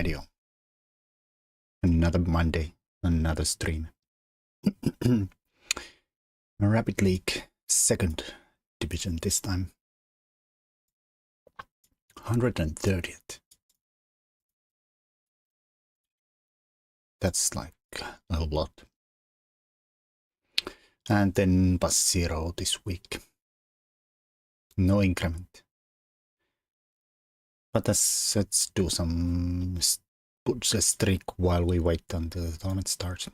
video. Another Monday, another stream. Rapid League, 2nd division this time. 130th. That's like a lot. And then plus 0 this week. No increment. But let's do some puts a streak while we wait until the tournament starts.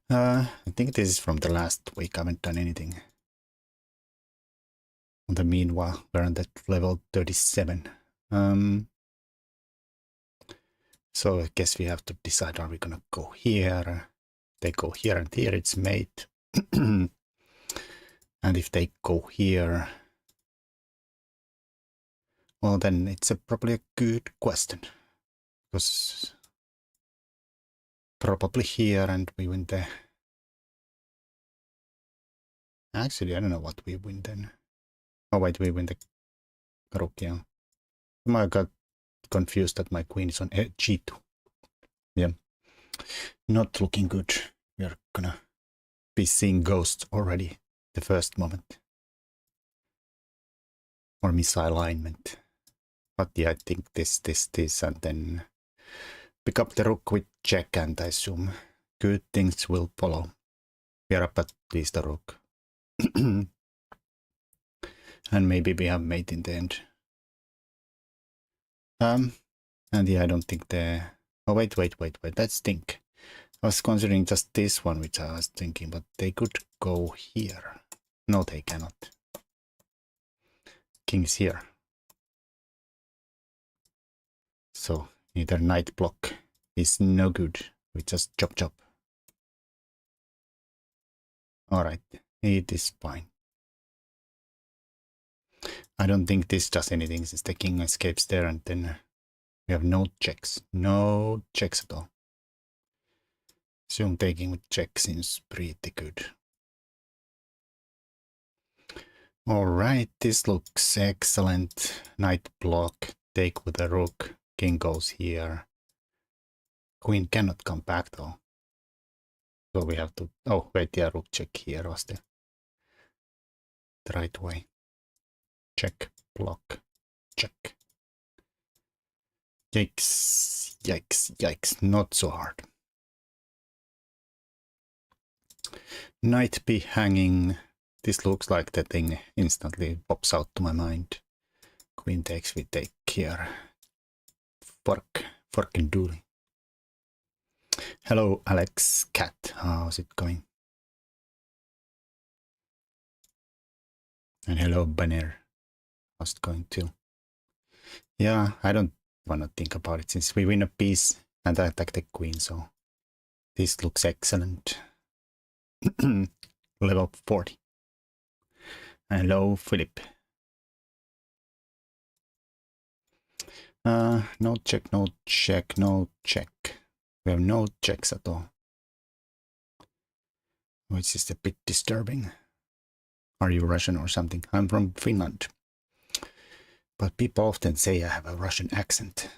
I think this is from the last week. I haven't done anything. In the meanwhile, we're on that level 37. So I guess we have to decide, are we gonna go here? They go here and here, it's mate. And if they go here, well then it's probably a good question. Because probably here and we win there. Actually, I don't know what we win then. Oh wait, we win the rook, yeah. I got confused that my queen is on g2. Yeah, not looking good. We are gonna be seeing ghosts already the first moment. Or misalignment. But yeah, I think this, and then pick up the rook with check, and I assume good things will follow. We are up at least the rook. And maybe we have mate in the end. And yeah, I don't think the... Oh, wait, let's think. I was considering just this one, which I was thinking, but they could go here. No, they cannot. King's here. So either knight block is no good. We just chop. Alright, it is fine. I don't think this does anything since the king escapes there, and then we have no checks. No checks at all. Assume taking with check seems pretty good. Alright, this looks excellent. Knight block, take with the rook. King goes here. Queen cannot come back though. So we have to... Oh, wait, yeah, rook check here was the right way. Check, block, check. Yikes, not so hard. Knight be hanging. This looks like the thing instantly pops out to my mind. Queen takes, we take here. Fork and dually. Hello, Alex Cat. How's it going? And hello, Banner. How's it going too? Yeah, I don't want to think about it since we win a piece and I attack the queen, so this looks excellent. Level 40. Hello, Philip. No check. We have no checks at all. Which is a bit disturbing. Are you Russian or something? I'm from Finland. But people often say I have a Russian accent.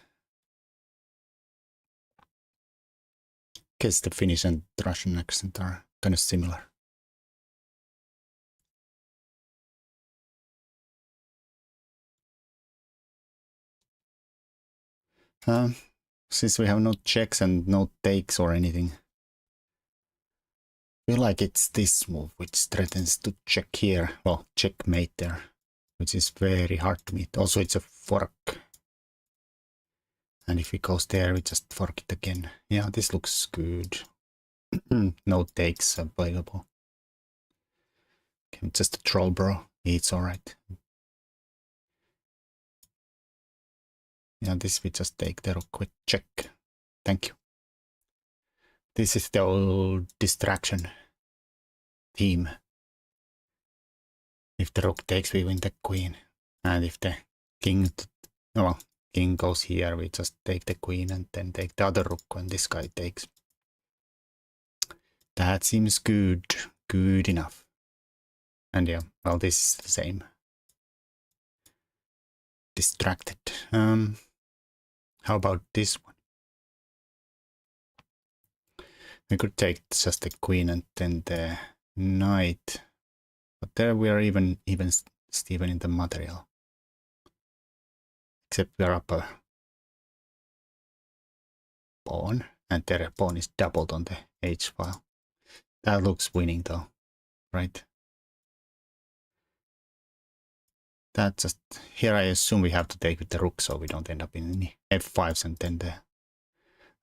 Guess the Finnish and the Russian accent are kind of similar. Since we have no checks and no takes or anything, I feel like it's this move which threatens to check here. Well, checkmate there, which is very hard to meet. Also, it's a fork. And if it goes there, we just fork it again. Yeah, this looks good. No takes available. Okay, just a troll, bro. It's alright. Yeah, this we just take the rook with check. Thank you. This is the old distraction theme. If the rook takes, we win the queen. And if the king, well, king goes here, we just take the queen and then take the other rook when this guy takes. That seems good. Good enough. And yeah, well, this is the same. Distracted. How about this one? We could take just the queen and then the knight. But there we are even Steven in the material. Except we are up a pawn, and their pawn is doubled on the H file. That looks winning though, right? That just, here I assume we have to take with the rook so we don't end up in any F5s and then the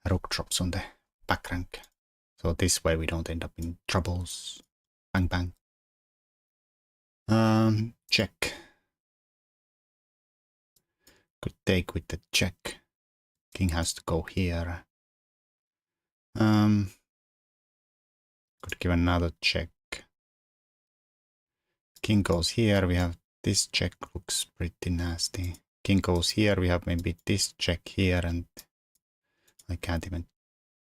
rook drops on the back rank. So this way we don't end up in troubles. Bang bang. Check. Could take with the check. King has to go here. Could give another check. King goes here, we have this check, looks pretty nasty. King goes here, we have maybe this check here, and I can't even,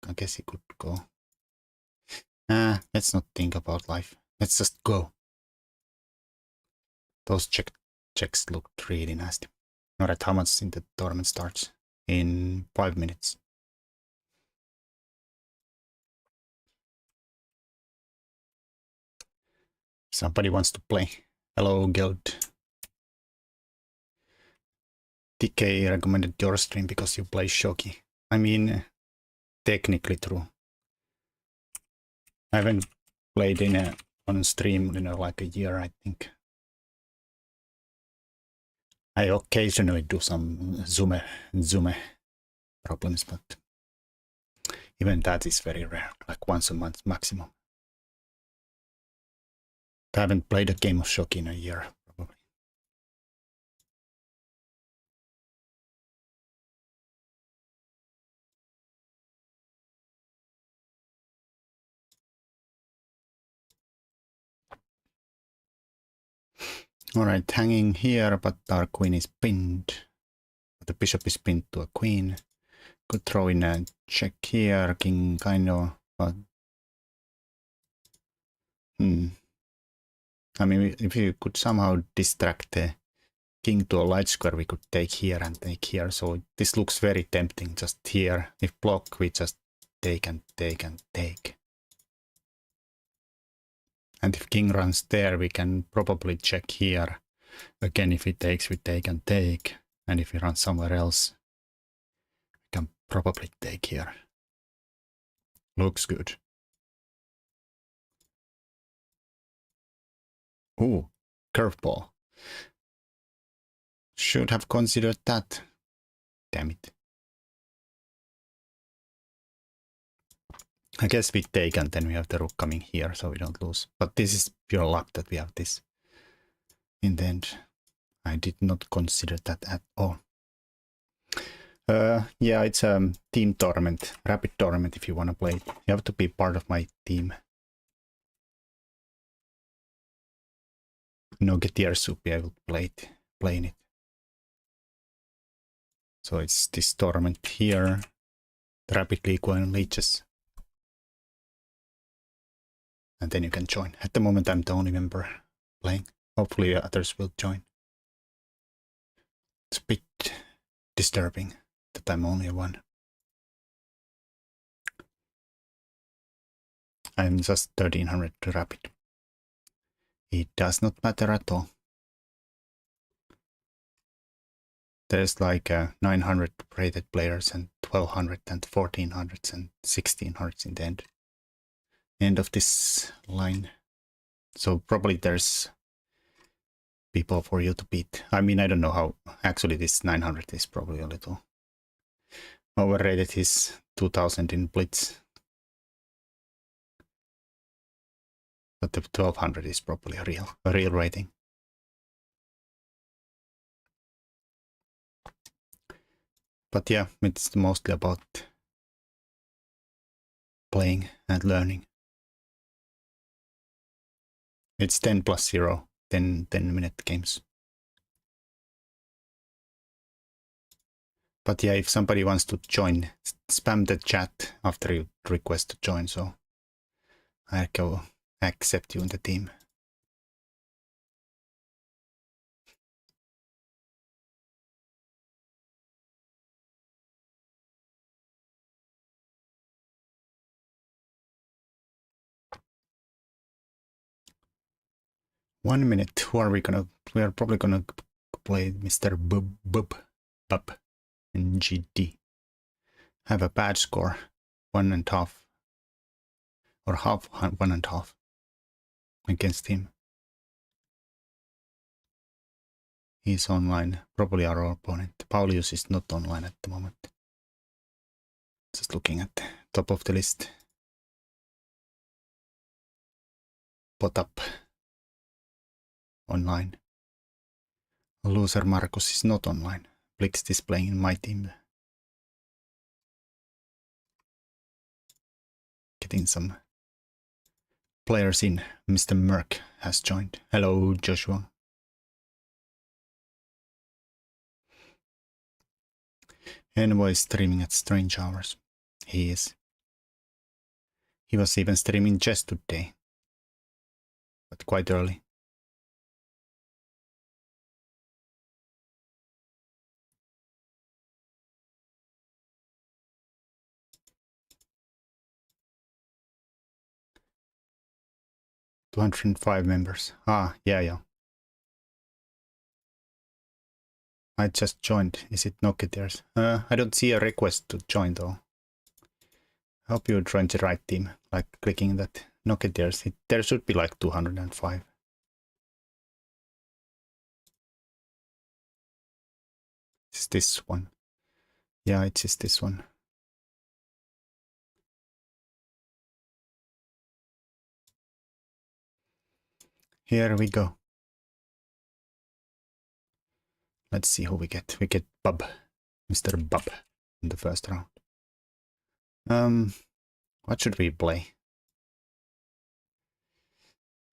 I guess he could go. Let's not think about life. Let's just go. Those checks looked really nasty. Alright, how much in the tournament starts? In 5 minutes. Somebody wants to play. Hello, guild. TK recommended your stream because you play Shoki. I mean, technically true. I haven't played on stream in like a year, I think. I occasionally do some Zoom problems, but even that is very rare, like once a month maximum. I haven't played a game of Shoki in a year, probably. Alright, hanging here, but our queen is pinned. The bishop is pinned to a queen. Could throw in a check here, king kind of, but I mean, if you could somehow distract the king to a light square, we could take here and take here. So this looks very tempting just here. If block, we just take and take and take. And if king runs there, we can probably check here. Again, if he takes, we take and take. And if he runs somewhere else, we can probably take here. Looks good. Ooh, curveball. Should have considered that. Damn it. I guess we take and then we have the rook coming here so we don't lose. But this is pure luck that we have this. In the end, I did not consider that at all. Yeah, it's a team tournament, rapid tournament if you want to play it. You have to be part of my team. No getters should be able to play in it. So it's this tournament here, rapidly equal leeches. And then you can join. At the moment I'm the only member playing. Hopefully others will join. It's a bit disturbing that I'm only one. I'm just 1300 to rapid. It does not matter at all. There's like 900 rated players and 1200 and 1400s and 1600s in the end of this line. So probably there's people for you to beat. I mean, I don't know how. Actually, this 900 is probably a little overrated. His 2000 in Blitz. But the 1200 is probably a real rating. But yeah, it's mostly about playing and learning. It's 10 plus 0, 10-minute games. But yeah, if somebody wants to join, spam the chat after you request to join, so I can accept you in the team. 1 minute. Who are we gonna? We are probably gonna play Mr. Bub and GD. Have a bad score, 1.5 or half 1.5 against him. He's online. Probably our opponent. Paulius is not online at the moment. Just looking at the top of the list. Potap online. Loser Marcus is not online. Blix displaying in my team. Getting some players in. Mr. Merck has joined. Hello, Joshua. Envoy is streaming at strange hours. He is. He was even streaming chess today. But quite early. "205 members. Ah, yeah. I just joined. Is it Noketiers? I don't see a request to join though. I hope you joined the right team, like clicking that Noketiers. There should be like 205. It's this one. Yeah, it is this one. Here we go. Let's see who we get. We get Bub. Mr. Bub in the first round. What should we play?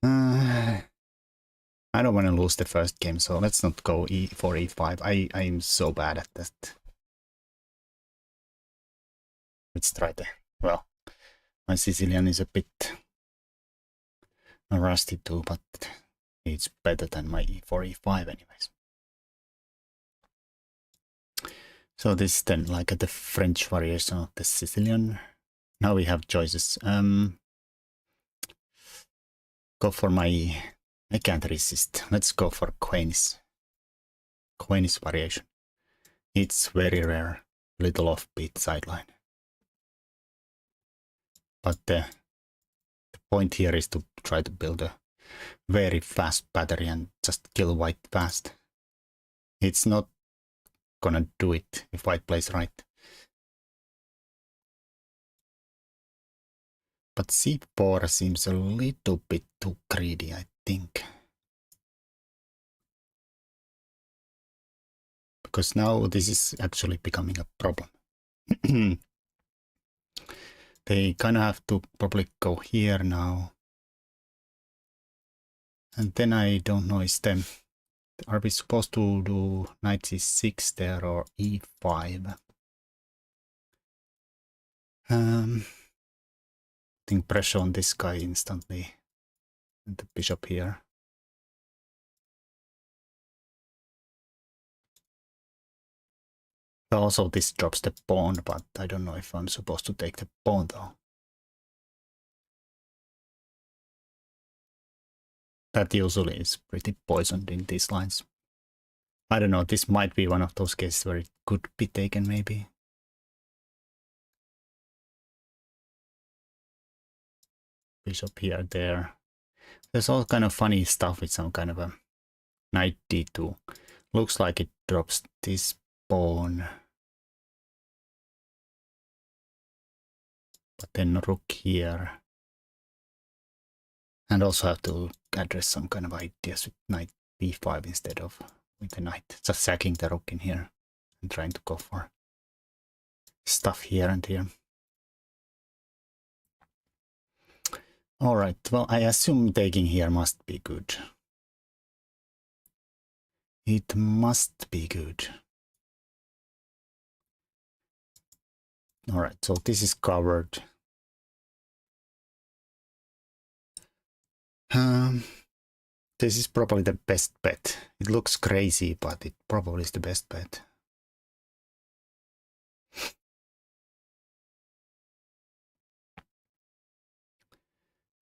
I don't want to lose the first game, so let's not go E4, E5. I'm so bad at that. Let's try the... Well, my Sicilian is a bit rusty too, but it's better than my E4, E5 anyways. So this is then like the French variation of the Sicilian. Now we have choices. Go for my... I can't resist. Let's go for Quenis. Quenis variation. It's very rare. Little offbeat sideline. But the point here is to try to build a very fast battery and just kill white fast. It's not gonna do it if white plays right. But c4 seems a little bit too greedy, I think. Because now this is actually becoming a problem. They kind of have to probably go here now. And then I don't know, are we supposed to do knight c6 there or e5? Putting pressure on this guy instantly. And the bishop here. Also, this drops the pawn, but I don't know if I'm supposed to take the pawn though. That usually is pretty poisoned in these lines. I don't know, this might be one of those cases where it could be taken maybe. Bishop here, there. There's all kind of funny stuff with some kind of a knight d2. Looks like it drops this pawn. But then rook here. And also have to address some kind of ideas with knight b5 instead of with the knight. Just sacking the rook in here and trying to go for stuff here and here. Alright, well, I assume taking here must be good. It must be good. Alright, so this is covered. This is probably the best bet. It looks crazy, but it probably is the best bet.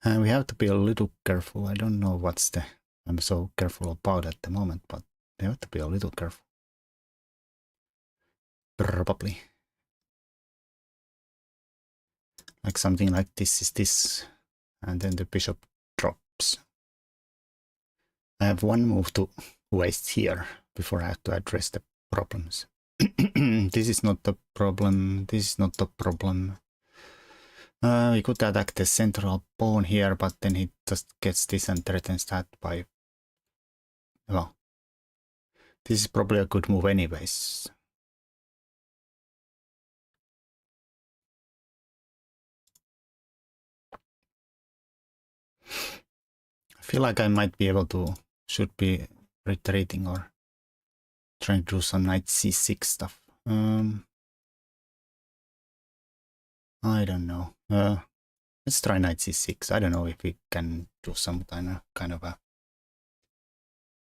And we have to be a little careful. I don't know what's the I'm so careful about at the moment, but I have to be a little careful. Probably. Like something like this is this, and then the bishop drops. I have one move to waste here before I have to address the problems. This is not the problem. This is not the problem. We could attack the central pawn here, but then he just gets this and threatens that by... Well, this is probably a good move anyways. I feel like I might be able to... Should be retreating or trying to do some knight c6 stuff. I don't know. Let's try knight c6. I don't know if we can do some kind of a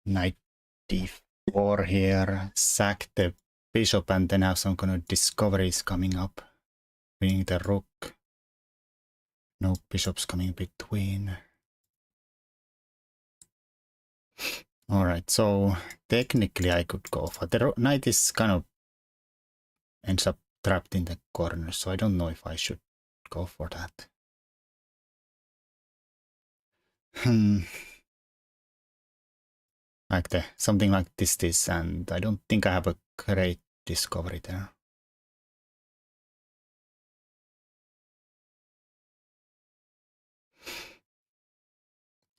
knight d4 here, sack the bishop, and then have some kind of discoveries coming up. Winning the rook. No bishops coming between. Alright, so technically I could go for the knight is kind of ends up trapped in the corner, so I don't know if I should go for that. Like something like this, and I don't think I have a great discovery there.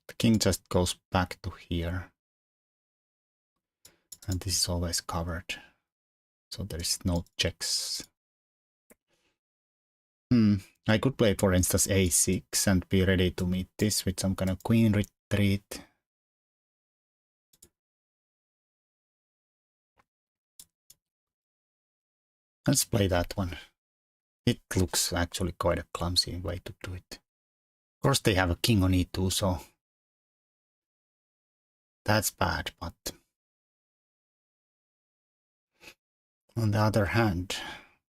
The king just goes back to here. And this is always covered. So there is no checks. I could play, for instance, a6 and be ready to meet this with some kind of queen retreat. Let's play that one. It looks actually quite a clumsy way to do it. Of course, they have a king on e2, so that's bad, but on the other hand,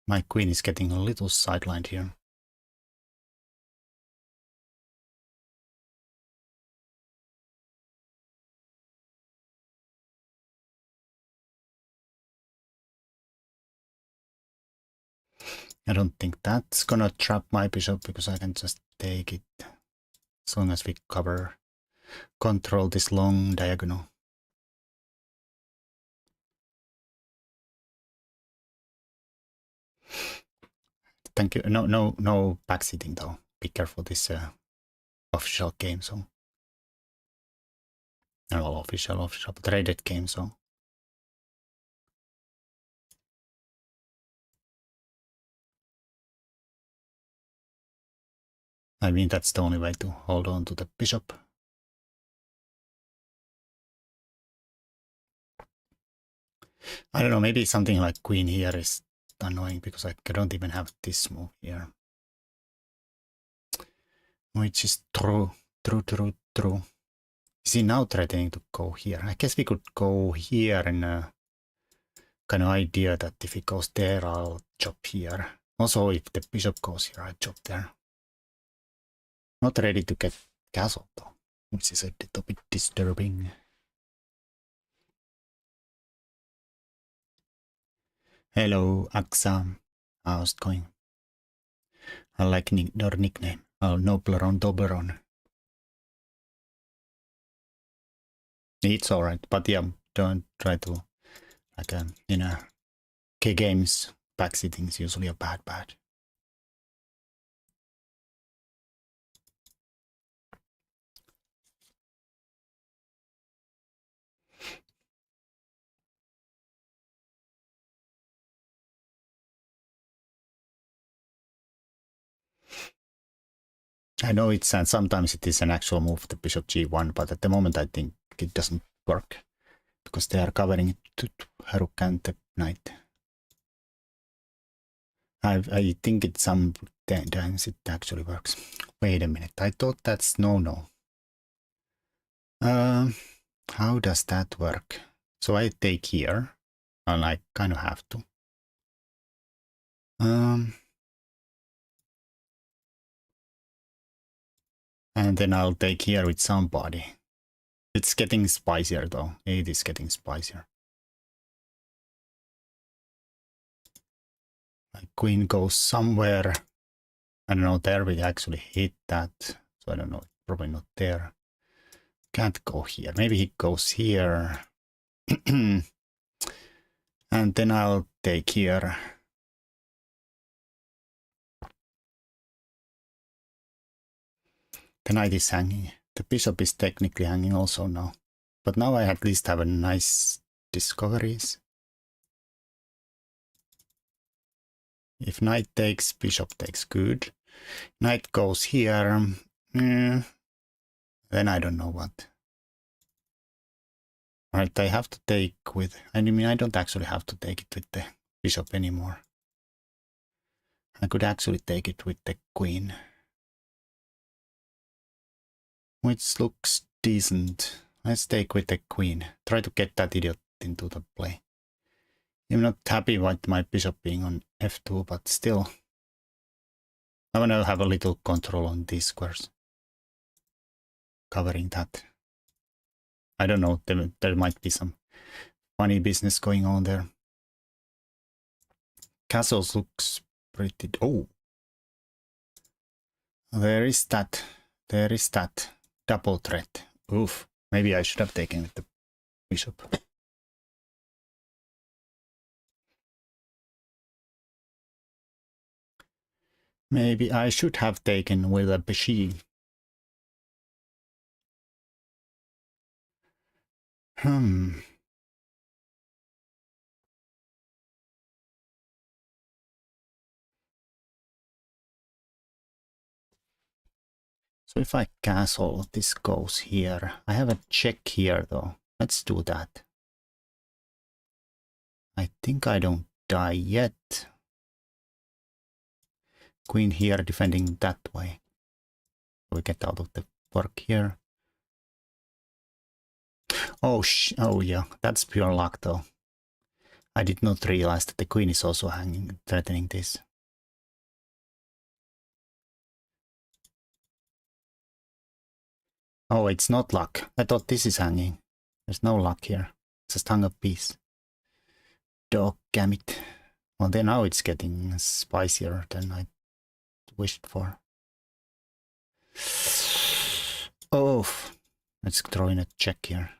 my queen is getting a little sidelined here. I don't think that's gonna trap my bishop because I can just take it as long as we control this long diagonal. Thank you. No backseating though. Be careful, this official game, so. No, official, traded game, so. I mean, that's the only way to hold on to the bishop. I don't know, maybe something like queen here is annoying because I don't even have this move here. Which is true. Is he now threatening to go here? I guess we could go here in a kind of idea that if he goes there, I'll chop here. Also, if the bishop goes here, I chop there. Not ready to get castle though, which is a little bit disturbing. Hello, Axa. How's it going? I like your nickname. Oh, noblerone. It's alright, but yeah, don't try to, like, K games, backseating is usually a bad. I know it's sometimes it is an actual move, the bishop g1, but at the moment I think it doesn't work because they are covering it to rook and the knight. I think it's sometimes it actually works. Wait a minute, I thought that's no. How does that work? So I take here, and I kind of have to. And then I'll take here with somebody. It's getting spicier though. It is getting spicier. My queen goes somewhere. I don't know, there we actually hit that. So I don't know, probably not there. Can't go here. Maybe he goes here. And then I'll take here. The knight is hanging. The bishop is technically hanging also now. But now I at least have a nice discoveries. If knight takes, bishop takes, good. Knight goes here. Then I don't know what. Alright, I have to take with... I mean, I don't actually have to take it with the bishop anymore. I could actually take it with the queen. Which looks decent. Let's take with the queen. Try to get that idiot into the play. I'm not happy with my bishop being on f2, but still. I want to have a little control on these squares. Covering that. I don't know, there might be some funny business going on there. Castles looks pretty... Oh! There is that. There is that. Double threat. Oof. Maybe I should have taken with the bishop. Maybe I should have taken with a bishop. So if I castle, this goes here. I have a check here though. Let's do that. I think I don't die yet. Queen here defending that way. We get out of the work here. Oh yeah, that's pure luck though. I did not realize that the queen is also hanging, threatening this. Oh, it's not luck. I thought this is hanging. There's no luck here. It's just hung a piece. Doggone it. Well, then now it's getting spicier than I wished for. Oh, let's throw in a check here.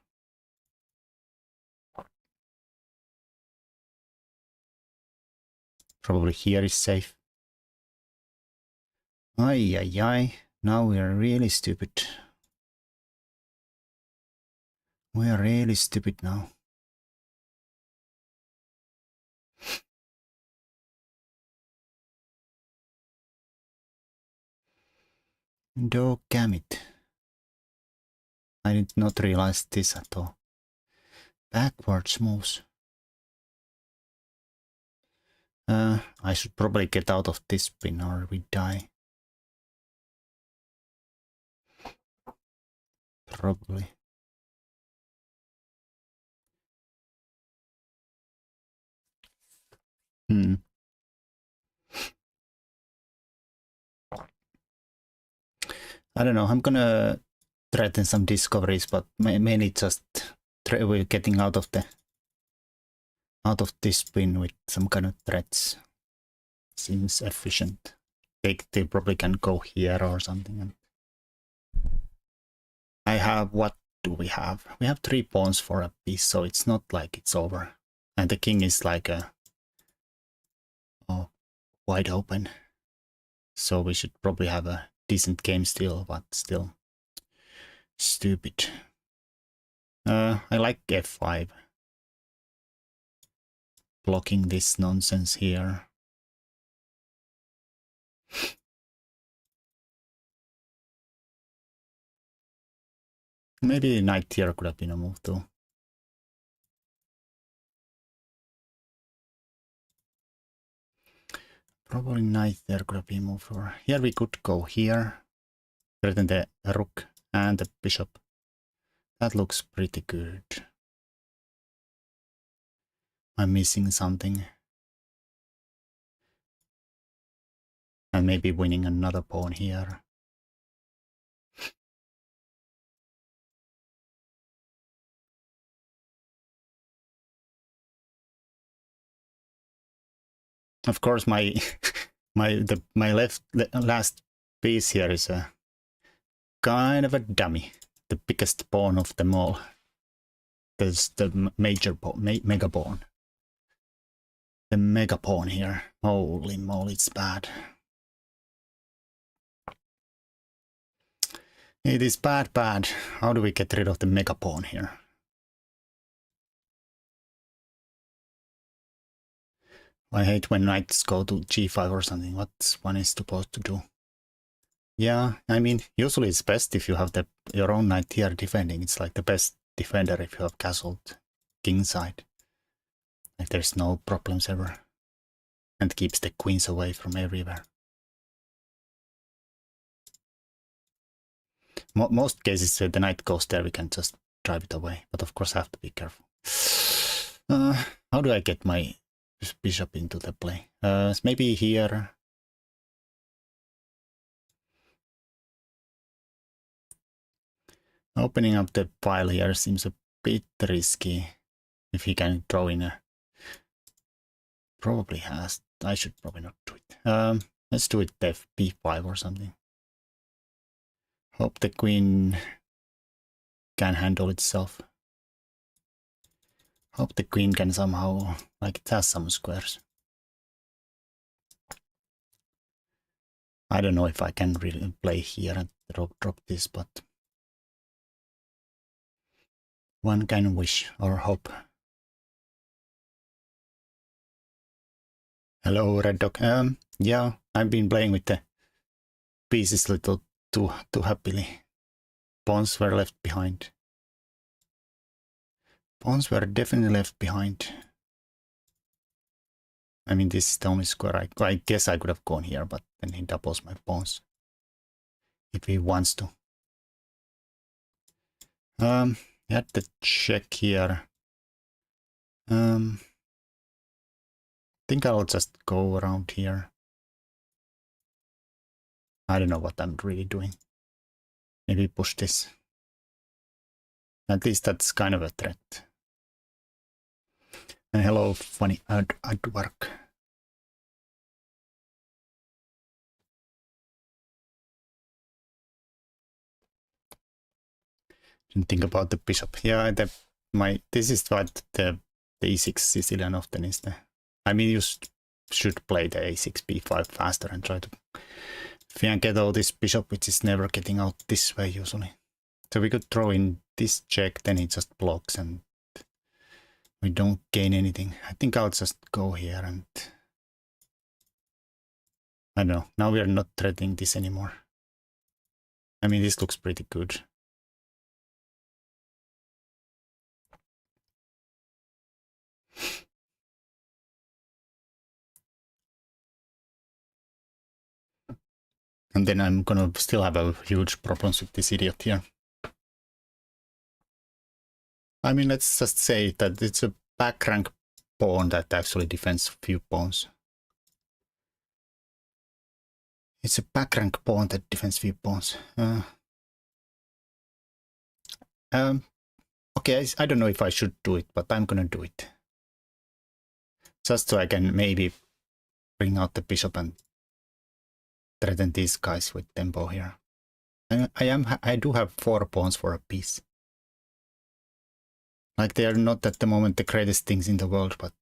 Probably here is safe. Ay, ay, ay. Now we are really stupid. We are really stupid now. Doggone it. I did not realize this at all. Backwards moves. I should probably get out of this pin or we die. Probably. I don't know, I'm gonna threaten some discoveries, but mainly just we're getting out of this pin with some kind of threats. Seems efficient. They probably can go here or something. I have, what do we have? We have 3 pawns for a piece, so it's not like it's over. And the king is like wide open. So we should probably have a decent game still, but still stupid. I like f5. Blocking this nonsense here. Maybe knight here could have been a move too. Probably knight there could have been a move for. Here we could go here. Threaten the rook and the bishop. That looks pretty good. I'm missing something. And maybe winning another pawn here. Of course, my last piece here is a kind of a dummy, the biggest pawn of them all. There's the major pawn, mega pawn. The mega pawn here. Holy moly, it's bad. It is bad. How do we get rid of the mega pawn here? I hate when knights go to g5 or something. What one is supposed to do? Yeah, I mean, usually it's best if you have your own knight here defending. It's like the best defender if you have castled king side. Like there's no problems ever. And keeps the queens away from everywhere. Most cases the knight goes there, we can just drive it away. But of course I have to be careful. How do I get my bishop into the play? Maybe here. Opening up the file here seems a bit risky. If he can throw in a... Probably has. I should probably not do it. Let's do it b5 or something. Hope the queen can handle itself. Hope the queen can somehow... Like it has some squares. I don't know if I can really play here and drop this, but... One can wish or hope. Hello, Red Dog. Yeah, I've been playing with the pieces a little too happily. Pawns were left behind. Pawns were definitely left behind. I mean, this is the only square I guess I could have gone here, but then he doubles my pawns. If he wants to. He had the check here. Think I'll just go around here. I don't know what I'm really doing. Maybe push this. At least that's kind of a threat. And hello, funny Adwark. Didn't think about the bishop. Yeah, this is what the e6 Sicilian often is. I mean, you should play the a6 b5 faster and try to get out this bishop, which is never getting out this way usually. So we could throw in this check, then it just blocks and we don't gain anything. I think I'll just go here and... I don't know, now we are not threatening this anymore. I mean, this looks pretty good. And then I'm gonna still have a huge problems with this idiot here. I mean, let's just say that it's a back rank pawn that actually defends few pawns. It's a back rank pawn that defends few pawns. Okay, I don't know if I should do it, but I'm gonna do it. Just so I can maybe bring out the bishop and threaten these guys with tempo here. I do have 4 pawns for a piece. Like, they are not at the moment the greatest things in the world, but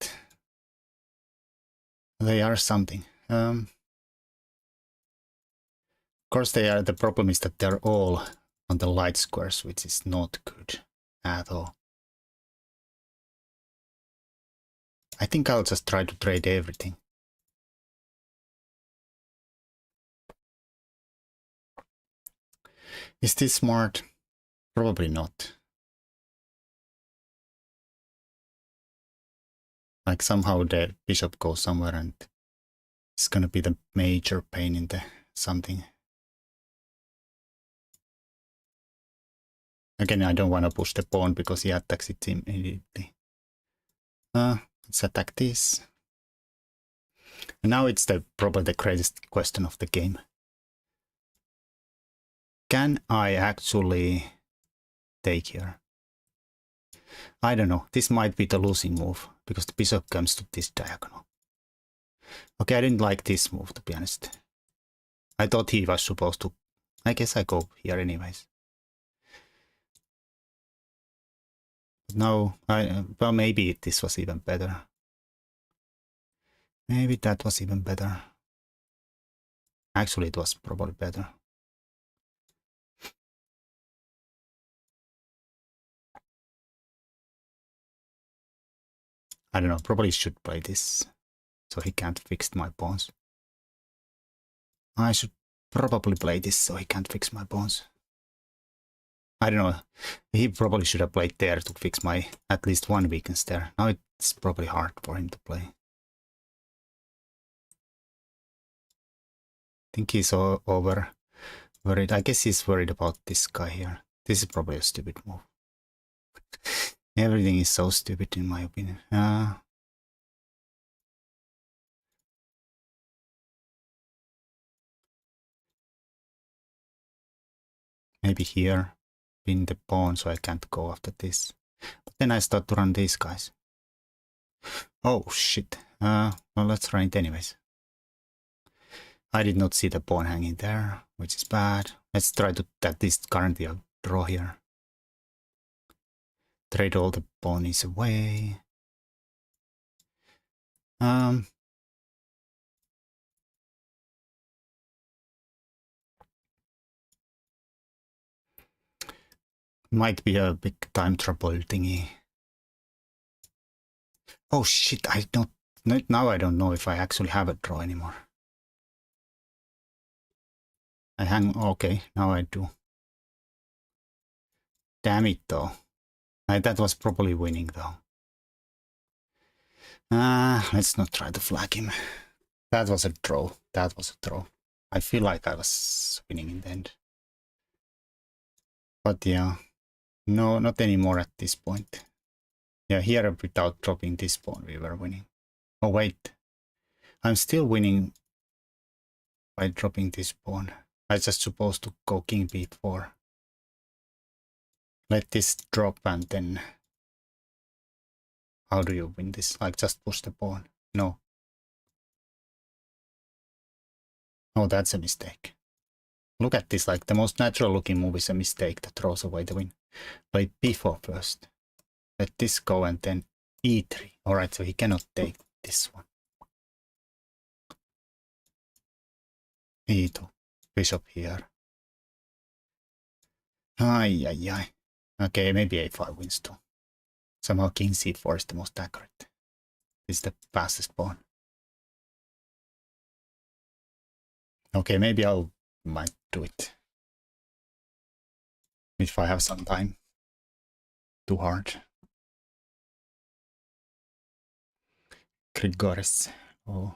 they are something. Of course they are. The problem is that they're all on the light squares, which is not good at all. I think I'll just try to trade everything. Is this smart? Probably not. Like, somehow the bishop goes somewhere and it's gonna be the major pain in the something. Again, I don't want to push the pawn because he attacks it immediately. Let's attack this. And now it's probably the greatest question of the game. Can I actually take here? I don't know. This might be the losing move because the bishop comes to this diagonal. Okay, I didn't like this move, to be honest. I thought he was supposed to... I guess I go here anyways. No, well, maybe this was even better. Maybe that was even better. Actually, it was probably better. I don't know, probably should play this, so he can't fix my pawns. I should probably play this so he can't fix my pawns. I don't know, he probably should have played there to fix my at least one weakness there. Now it's probably hard for him to play. I think he's worried. I guess he's worried about this guy here. This is probably a stupid move. Everything is so stupid in my opinion. Maybe here, pin the pawn so I can't go after this. But then I start to run these guys. Oh shit. Well, let's run it anyways. I did not see the pawn hanging there, which is bad. Let's try to at least currently a draw here. Trade all the pawns away. Might be a big time trouble thingy. Oh shit, now I don't know if I actually have a draw anymore. I hang, okay, now I do. Damn it though. That was probably winning though. Let's not try to flag him. That was a draw. That was a draw. I feel like I was winning in the end. But yeah, no, not anymore at this point. Yeah, here without dropping this pawn we were winning. Oh wait, I'm still winning by dropping this pawn. I just supposed to go king b4. Let this drop and then... How do you win this? Like just push the pawn? No. Oh, that's a mistake. Look at this, like the most natural looking move is a mistake that throws away the win. Play b4 first. Let this go and then e3. Alright, so he cannot take this one. e2. Bishop here. Ay, ay, ay. Okay, maybe a5 wins too. Somehow king c4 is the most accurate. This is the fastest pawn. Okay, maybe might do it. If I have some time. Too hard. Grigoris. Oh.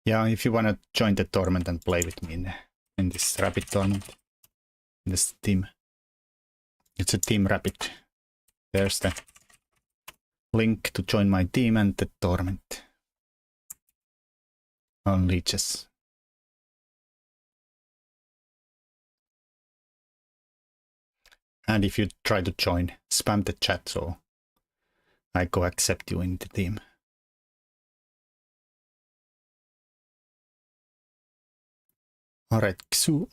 Yeah, if you wanna join the tournament and play with me in this rapid tournament. In this team. It's a team rapid. There's the link to join my team and the tournament. On leeches. And if you try to join, spam the chat so I go accept you in the team. Alright, Xu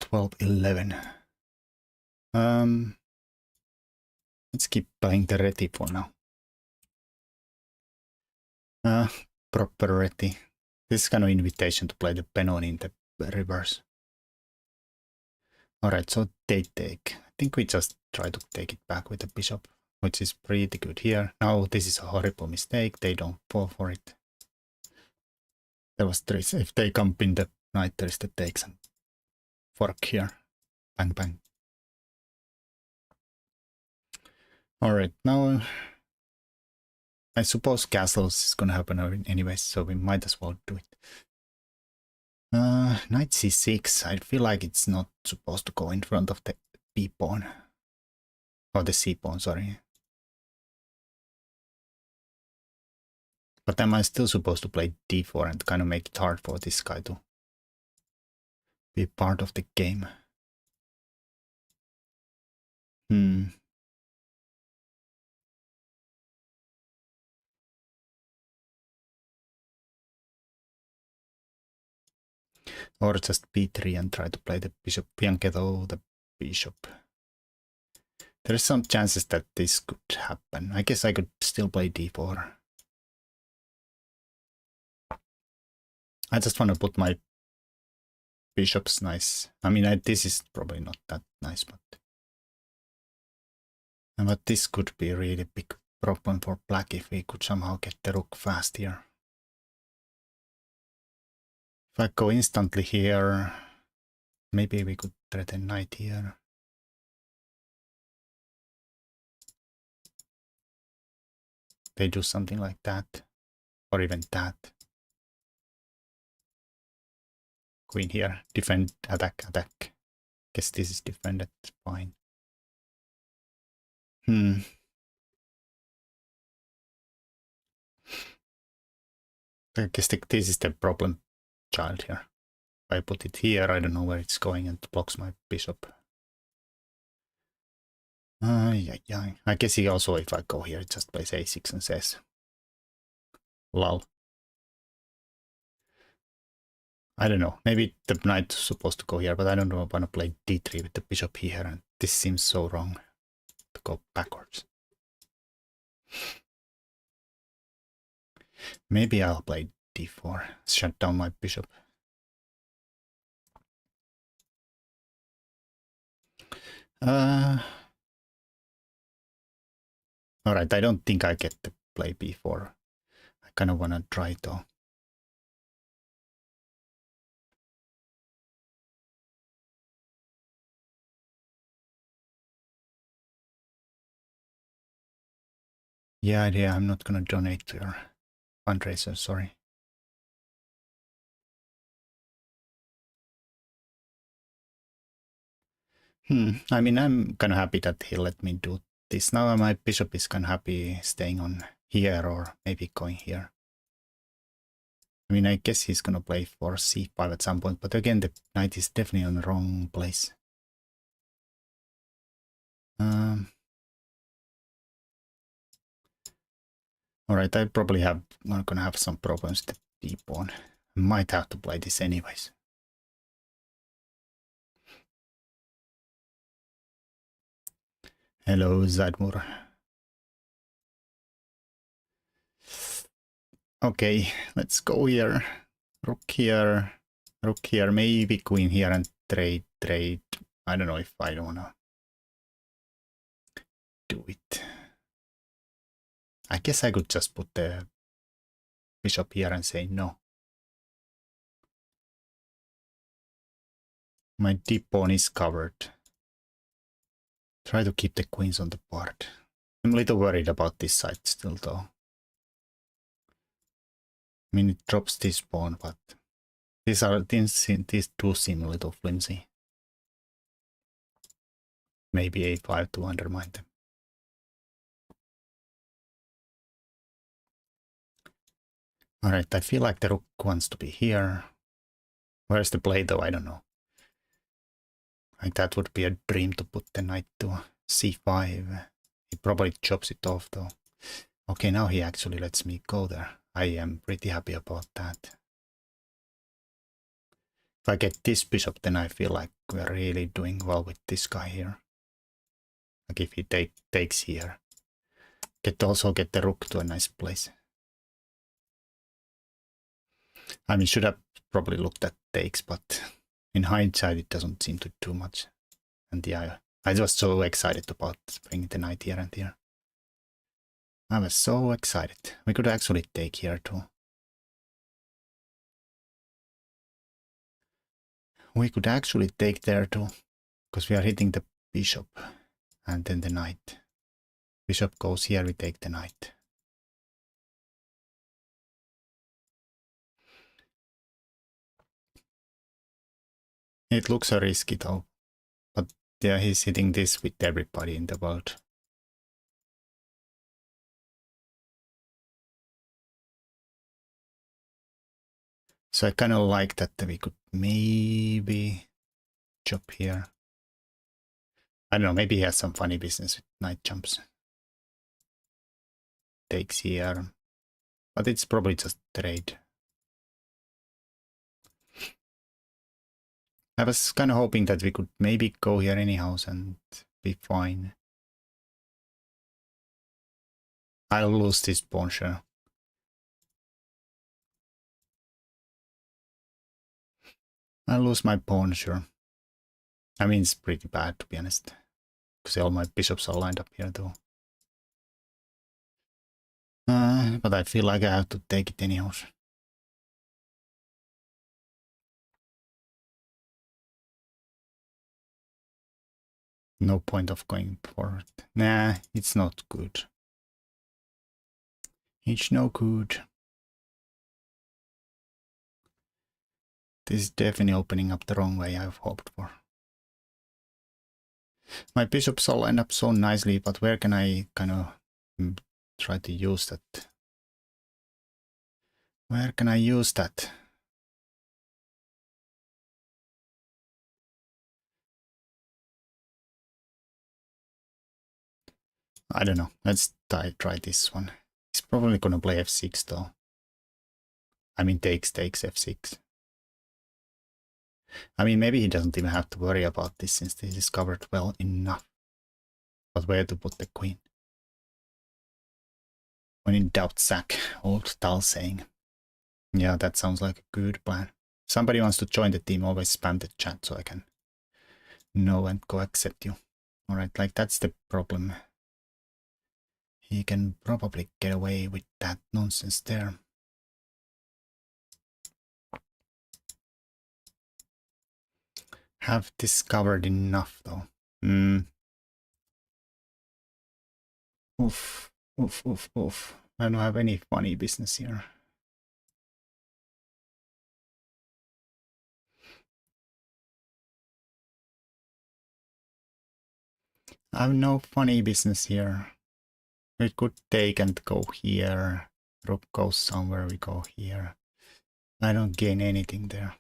1211. Let's keep playing the reti for now. Proper reti. This is kind of invitation to play the Benoni in the reverse. Alright, so they take. I think we just try to take it back with the bishop, which is pretty good here. Now this is a horrible mistake. They don't fall for it. There was three. If they come in the knight, there is the takes and fork here. Bang, bang. Alright, now I suppose castles is gonna happen anyways, so we might as well do it. Knight c6, I feel like it's not supposed to go in front of the b pawn. Or the c pawn, sorry. But am I still supposed to play d4 and kind of make it hard for this guy to be part of the game? Or just b3 and try to play the bishop. Biancheto the bishop. There's some chances that this could happen. I guess I could still play d4. I just want to put my bishops nice. I mean, this is probably not that nice, but this could be a really big problem for black if we could somehow get the rook fast here. If I go instantly here, maybe we could threaten knight here. They do something like that, or even that. Queen here, defend, attack, attack. Guess this is defended, fine. I guess this is the problem child here. If I put it here, I don't know where it's going and it blocks my bishop. Yeah. I guess he also, if I go here, it just plays a6 and says, lol. I don't know. Maybe the knight is supposed to go here, but I don't know. I want to play d3 with the bishop here, and this seems so wrong to go backwards. Maybe I'll play d4, shut down my bishop. Alright, I don't think I get to play b4. I kind of want to try though. Yeah, I'm not gonna donate to your fundraiser, sorry. I mean, I'm kind of happy that he let me do this. Now my bishop is kind of happy staying on here or maybe going here. I mean, I guess he's gonna play for c5 at some point, but again, the knight is definitely on the wrong place. Alright, I probably I'm gonna have some problems with the d-pawn. I might have to play this anyways. Hello, Zadmur. Okay, let's go here. Rook here, maybe queen here and trade. I don't know if I don't wanna do it. I guess I could just put the bishop here and say no. My d-pawn is covered. Try to keep the queens on the board. I'm a little worried about this side still though. I mean, it drops this pawn, but these two seem a little flimsy. Maybe a5 to undermine them. Alright, I feel like the rook wants to be here. Where's the play though? I don't know. Like that would be a dream to put the knight to c5. He probably chops it off though. Okay, now he actually lets me go there. I am pretty happy about that. If I get this bishop, then I feel like we're really doing well with this guy here. Like if he takes here. Also get the rook to a nice place. I mean, should have probably looked at takes, but in hindsight, it doesn't seem to do much. And yeah, I was so excited about bringing the knight here and here. I was so excited. We could actually take here too. We could actually take there too, because we are hitting the bishop and then the knight. Bishop goes here, we take the knight. It looks a risky though, but yeah, he's hitting this with everybody in the world. So I kind of like that we could maybe chop here. I don't know, maybe he has some funny business with knight jumps. Takes here, but it's probably just trade. I was kind of hoping that we could maybe go here anyhow and be fine. I'll lose this pawn share. I'll lose my pawn, sure. I mean, it's pretty bad, to be honest. Because all my bishops are lined up here, though. But I feel like I have to take it anyhow. No point of going forward. Nah, it's not good. It's no good. This is definitely opening up the wrong way I've hoped for. My bishops all end up so nicely, but where can I kind of try to use that? Where can I use that? I don't know. Let's try this one. He's probably gonna play f6 though. I mean, takes f6. I mean, maybe he doesn't even have to worry about this since this is covered well enough. But where to put the queen? When in doubt, sack. Old Tal saying. Yeah, that sounds like a good plan. If somebody wants to join the team, always spam the chat so I can know and go accept you. Alright, like that's the problem. He can probably get away with that nonsense there. Have discovered enough though. Oof, oof, oof, oof. I don't have any funny business here. I have no funny business here. We could take and go here. Rook goes somewhere, we go here. I don't gain anything there.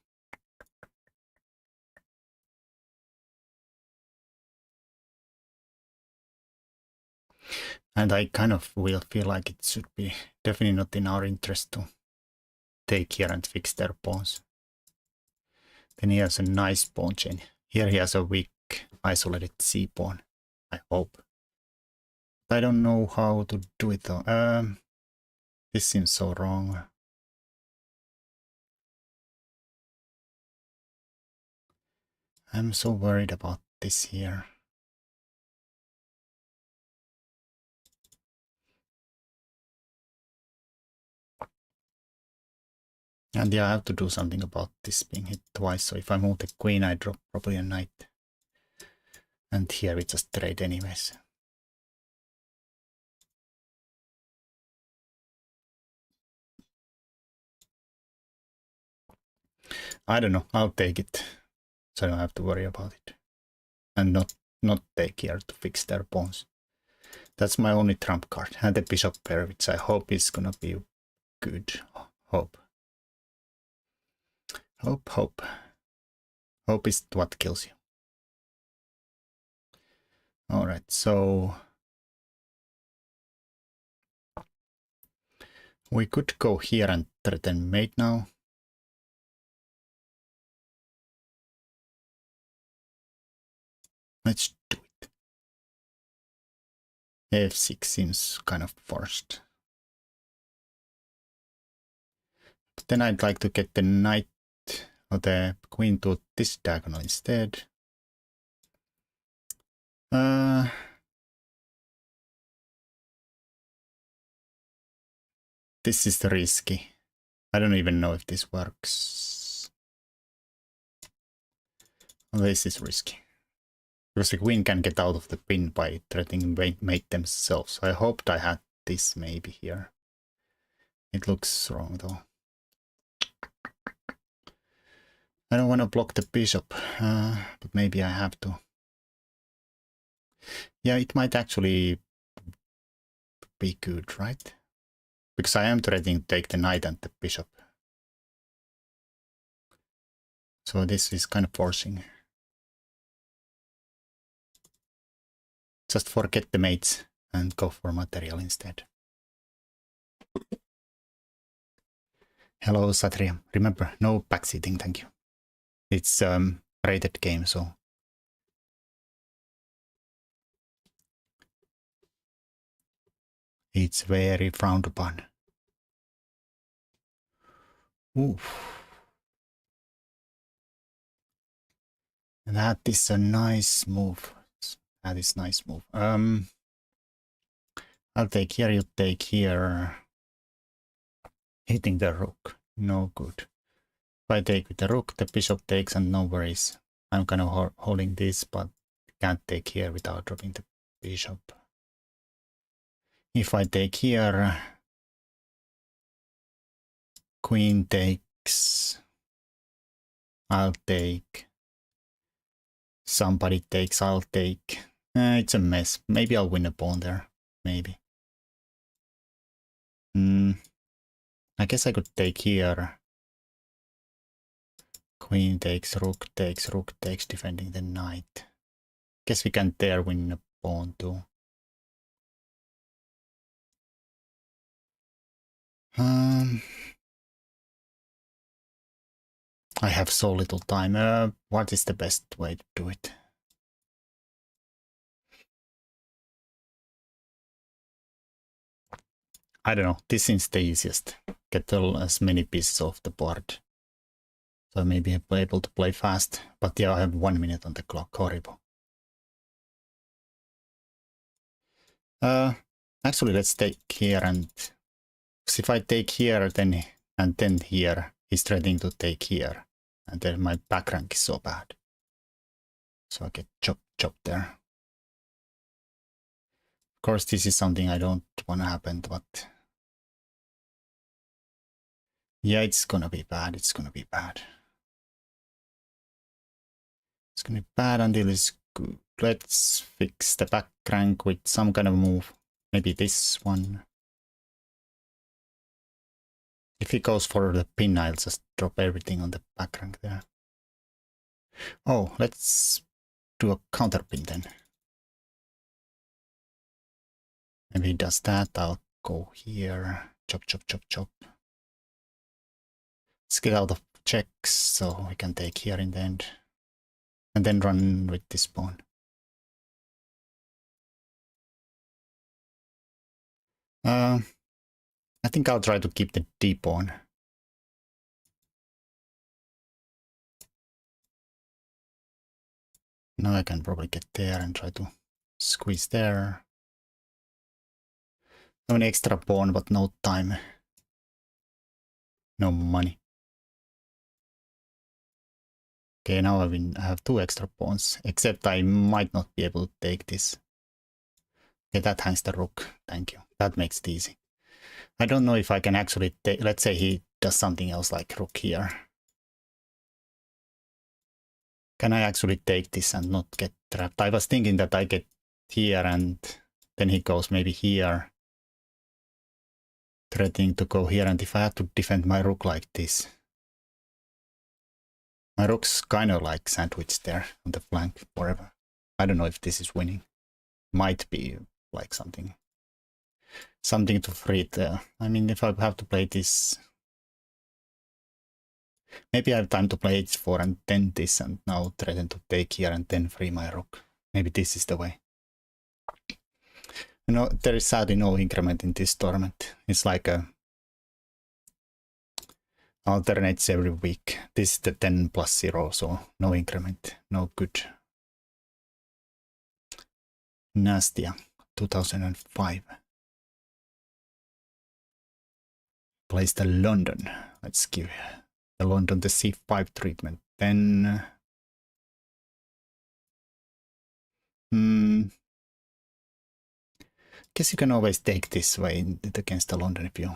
And I kind of will feel like it should be definitely not in our interest to take here and fix their pawns. Then he has a nice pawn chain. Here he has a weak isolated c pawn, I hope. I don't know how to do it though. This seems so wrong. I'm so worried about this here. And yeah, I have to do something about this being hit twice. So if I move the queen, I drop probably a knight. And here we just trade anyways. I don't know. I'll take it. So I don't have to worry about it. And not take here to fix their pawns. That's my only trump card. And the bishop pair, which I hope is gonna be good. Hope. Hope, hope. Hope is what kills you. Alright, so we could go here and threaten mate now. Let's do it. f6 seems kind of forced. But then I'd like to get the knight or the queen to this diagonal instead. This is risky. I don't even know if this works. This is risky. Because the queen can get out of the pin by threatening mate themselves. I hoped I had this maybe here. It looks wrong though. I don't want to block the bishop, but maybe I have to. Yeah, it might actually be good, right? Because I am threatening to take the knight and the bishop. So this is kind of forcing. Just forget the mates and go for material instead. Hello, Satria. Remember, no backseating, thank you. It's rated game, so it's very frowned upon. Oof. That is a nice move. That is nice move. I'll take here, you take here. Hitting the rook. No good. If I take with the rook, the bishop takes and no worries. I'm kind of holding this, but can't take here without dropping the bishop. If I take here, queen takes. I'll take. Somebody takes, I'll take. It's a mess. Maybe I'll win a pawn there. Maybe. I guess I could take here. Queen takes, rook takes, defending the knight. Guess we can there win a pawn too. I have so little time. What is the best way to do it? I don't know. This seems the easiest. Get as many pieces off the board. So maybe I'll be able to play fast. But yeah, I have 1 minute on the clock. Horrible. Actually, let's take here and... if I take here, then and then here, he's threatening to take here. And then my back rank is so bad. So I get chopped there. Of course, this is something I don't want to happen, but... yeah, it's gonna be bad. It's gonna be bad. It's gonna be bad until it's good. Let's fix the back rank with some kind of move. Maybe this one. If he goes for the pin, I'll just drop everything on the back rank there. Oh, let's do a counter pin then. Maybe he does that. I'll go here. Chop, chop, chop, chop. Let's get out of checks so we can take here in the end. And then run with this pawn. I think I'll try to keep the D pawn. Now I can probably get there and try to squeeze there. I have an extra pawn, but no time. No money. Okay, now I have 2 extra pawns, except I might not be able to take this. Okay, that hangs the rook. Thank you. That makes it easy. I don't know if I can actually take... let's say he does something else like rook here. Can I actually take this and not get trapped? I was thinking that I get here and then he goes maybe here. Threatening to go here, and if I have to defend my rook like this. My rook's kind of like sandwiched there on the flank forever. I don't know if this is winning. Might be like something to free it. I mean, if I have to play this... maybe I have time to play h4 and then this and now threaten to take here and then free my rook. Maybe this is the way. You know, there is sadly no increment in this tournament. It's like a... alternates every week. This is the 10+0, so no increment. No good. Nastia, 2005. Plays the London. Let's give the London the C5 treatment. Then... guess you can always take this way against the London if you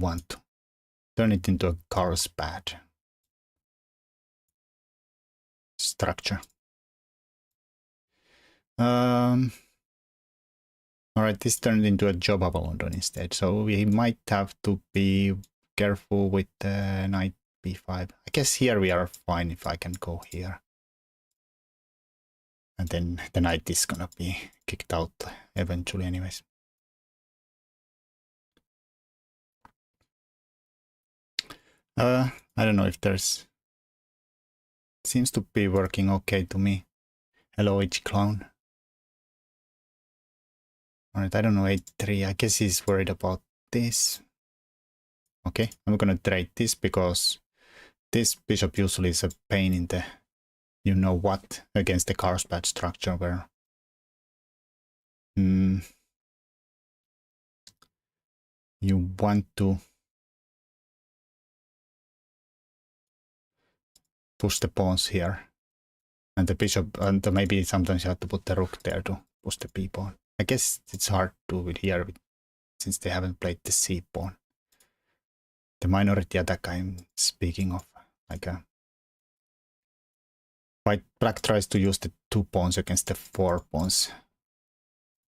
want to. Turn it into a Carlsbad structure. Alright, this turned into a job of London instead, so we might have to be careful with the knight b5. I guess here we are fine if I can go here. And then the knight is gonna be kicked out eventually anyways. I don't know if there's... Seems to be working okay to me. Hello, H-Clown. Alright, I don't know, 8-3. I guess he's worried about this. Okay, I'm gonna trade this because this bishop usually is a pain in the you know what against the Carlsbad structure where you want to push the pawns here. And the bishop, and maybe sometimes you have to put the rook there to push the b pawn. I guess it's hard to do it here since they haven't played the c pawn. The minority attack I'm speaking of, like black tries to use the 2 pawns against the 4 pawns.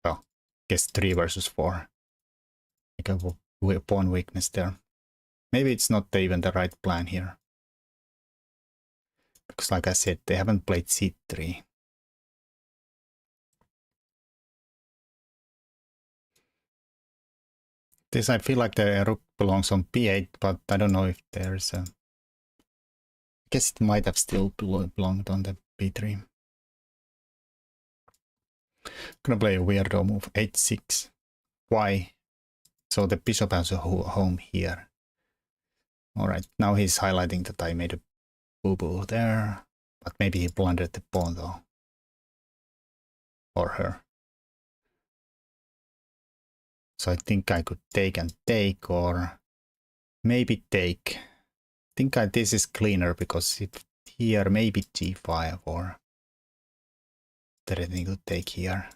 Well, I guess 3 versus 4. Like a pawn weakness there. Maybe it's not even the right plan here. Because like I said, they haven't played c3. This I feel like the rook belongs on b8, but I don't know if there's a... I guess it might have still belonged on the b3. I'm gonna play a weirdo move, 8-6. Why? So the bishop has a home here. Alright, now he's highlighting that I made a boo-boo there. But maybe he blundered the pawn though. Or her. So I think I could take and take, or maybe take. I think this is cleaner because if here maybe g5 or threatening to take here.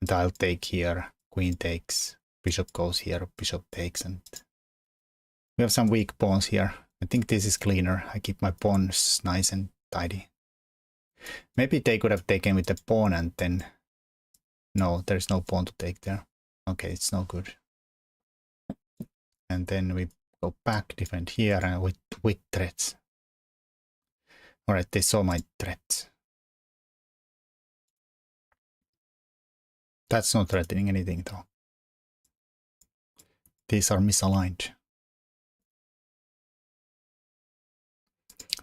And I'll take here, queen takes, bishop goes here, bishop takes, and we have some weak pawns here. I think this is cleaner. I keep my pawns nice and tidy. Maybe they could have taken with the pawn and then... No, there's no pawn to take there. Okay, it's no good. And then we go back, defend here, and with threats. Alright, they saw my threats. That's not threatening anything though. These are misaligned.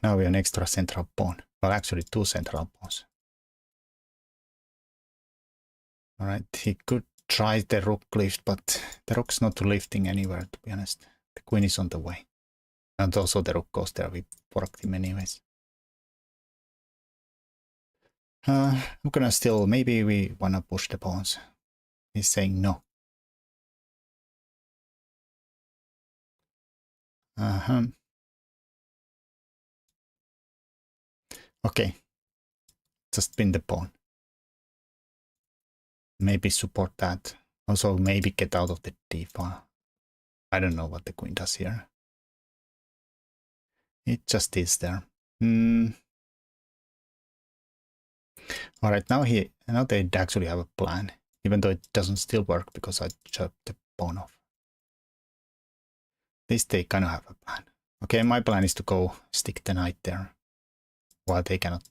Now we have an extra central pawn. Well, actually 2 central pawns. Alright, he could try the rook lift, but the rook's not lifting anywhere, to be honest. The queen is on the way. And also the rook goes there, we forked him anyways. I'm gonna still, maybe we wanna push the pawns. He's saying no. Okay. Just pin the pawn. Maybe support that. Also maybe get out of the d file. I don't know what the queen does here. It just is there. Alright, now they actually have a plan. Even though it doesn't still work because I chopped the pawn off. At least they kind of have a plan. Okay, my plan is to go stick the knight there. While they cannot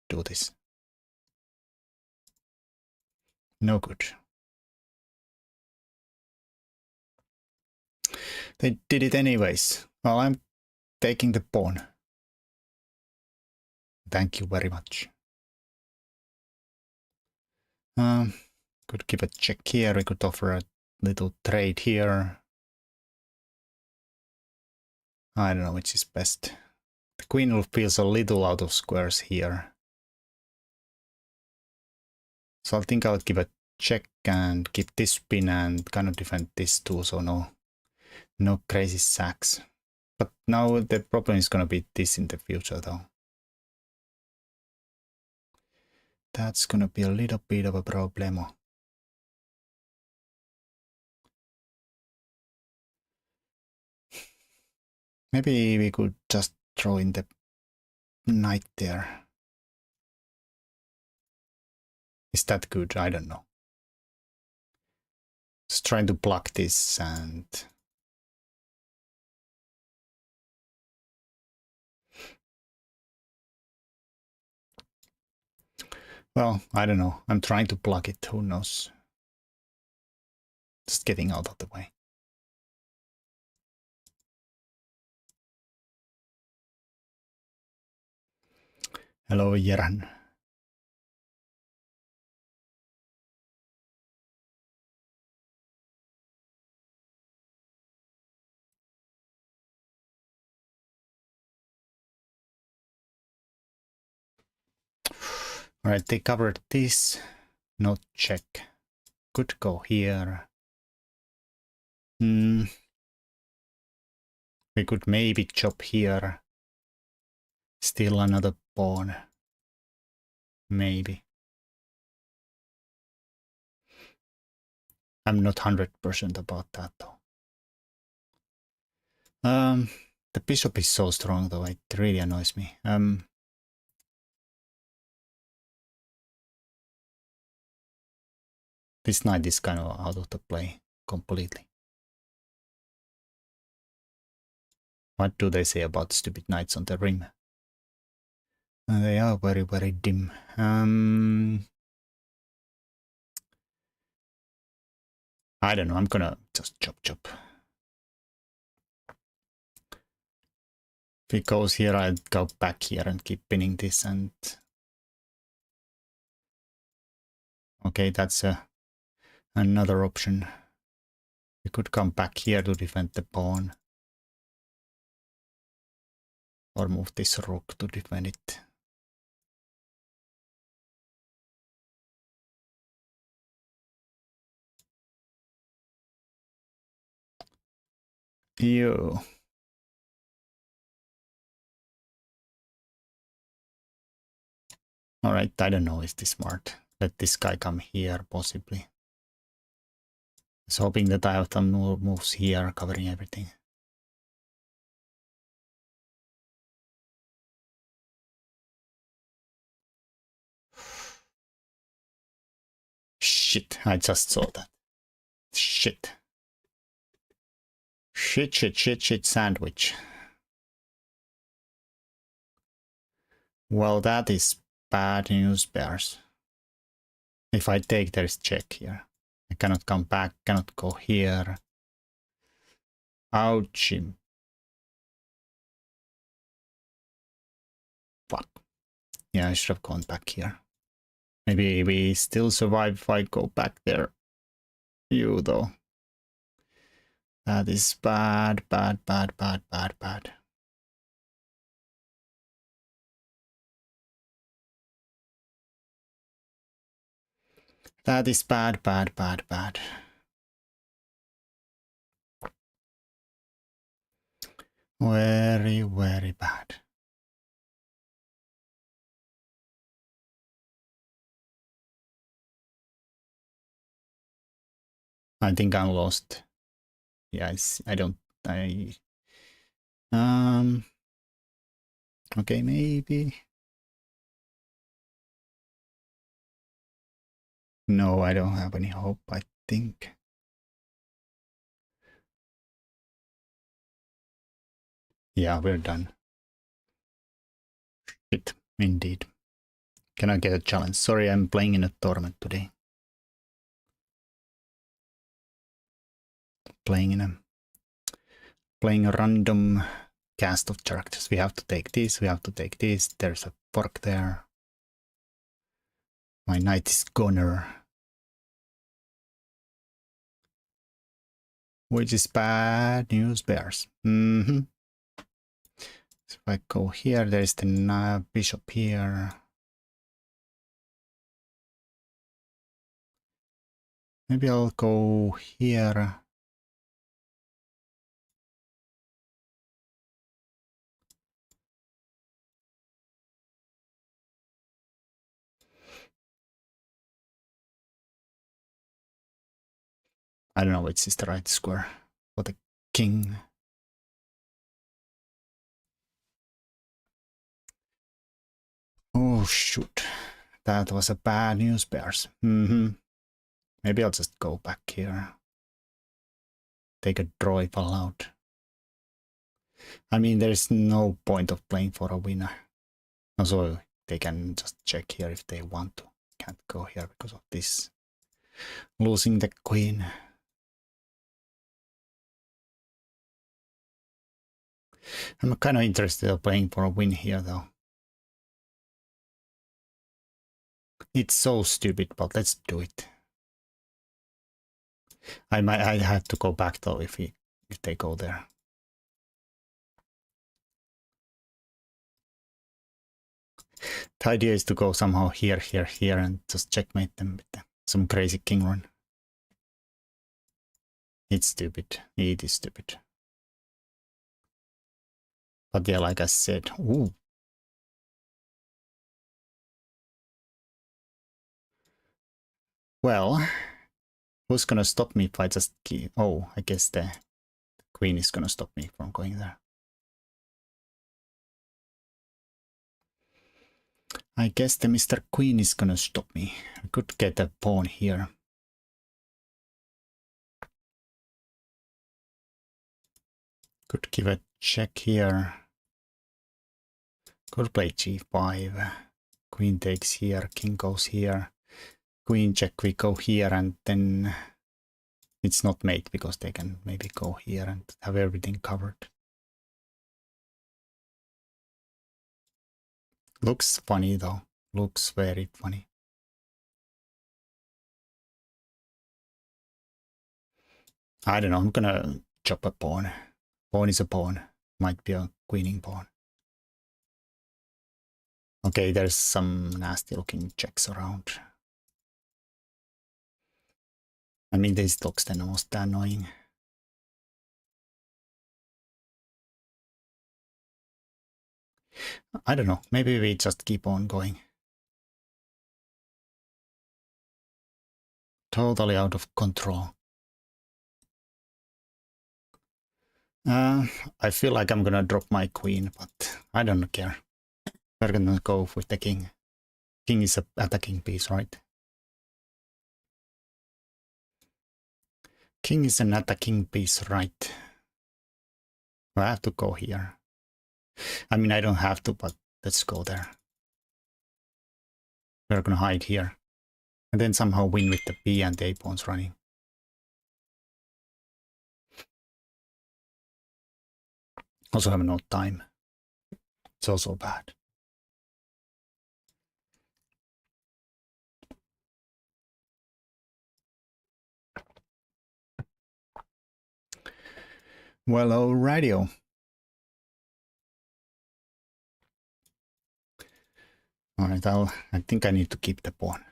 do this. No good. They did it anyways. Well, I'm taking the pawn. Thank you very much. Could give a check here. We could offer a little trade here. I don't know which is best. The queen feels a little out of squares here. So I think I'll give a check and keep this pin and kind of defend this too, so no crazy sacks. But now the problem is gonna be this in the future though. That's gonna be a little bit of a problemo. Maybe we could just throw in the knight there. Is that good? I don't know. Just trying to block this and... Well, I don't know. I'm trying to block it. Who knows? Just getting out of the way. Hello, Jeran. Alright, they covered this. No check. Could go here. We could maybe chop here. Still another pawn. Maybe. I'm not 100% about that though. The bishop is so strong though, it really annoys me. This knight is kind of out of the play completely. What do they say about stupid knights on the rim? They are very, very dim. I don't know, I'm gonna just chop. If he goes here, I'll go back here and keep pinning this and... Okay, that's another option. We could come back here to defend the pawn. Or move this rook to defend it. Ew. Alright, I don't know, is this smart? Let this guy come here, possibly. I was hoping that I have some more moves here, covering everything. Shit, I just saw that. Shit. Shit, sandwich. Well, that is bad news, bears. If I take, there is check here. I cannot come back, cannot go here. Ouchie. Fuck. Yeah, I should have gone back here. Maybe we still survive if I go back there. You, though. That is bad. That is bad. Very, very bad. I think I'm lost. Yes, I don't... Okay, maybe... No, I don't have any hope, I think. Yeah, we're done. Shit, indeed. Can I get a challenge? Sorry, I'm playing in a tournament today. Playing a random cast of characters. We have to take this, there's a fork there. My knight is goner. Which is bad news, bears. So if I go here, there's the bishop here. Maybe I'll go here. I don't know which is the right square for the king. Oh shoot, that was a bad news, bears. Maybe I'll just go back here. Take a draw if allowed. I mean, there's no point of playing for a winner. Also, they can just check here if they want to. Can't go here because of this. Losing the queen. I'm kind of interested in playing for a win here though. It's so stupid, but let's do it. I have to go back though if they go there. The idea is to go somehow here, here, here, and just checkmate them with some crazy king run. It's stupid. It is stupid. But yeah, like I said, ooh. Well, who's gonna stop me if I just keep... Oh, I guess the queen is gonna stop me from going there. I guess the Mr. Queen is gonna stop me. I could get a pawn here. Could give a check here. Could play g5. Queen takes here, king goes here. Queen check, we go here, and then it's not mate because they can maybe go here and have everything covered. Looks funny though. Looks very funny. I don't know, I'm gonna chop a pawn. Pawn is a pawn. Might be a queening pawn. Okay, there's some nasty looking checks around. I mean, this looks the most annoying. I don't know, maybe we just keep on going. Totally out of control. I feel like I'm gonna drop my queen, but I don't care. We're gonna go with the king. King is an attacking piece, right? King is an attacking piece, right? I have to go here. I mean, I don't have to, but let's go there. We're gonna hide here. And then somehow win with the B and the A pawns running. Also have no time. It's also bad. Well, alrighty. Alright, I think I need to keep the pawn.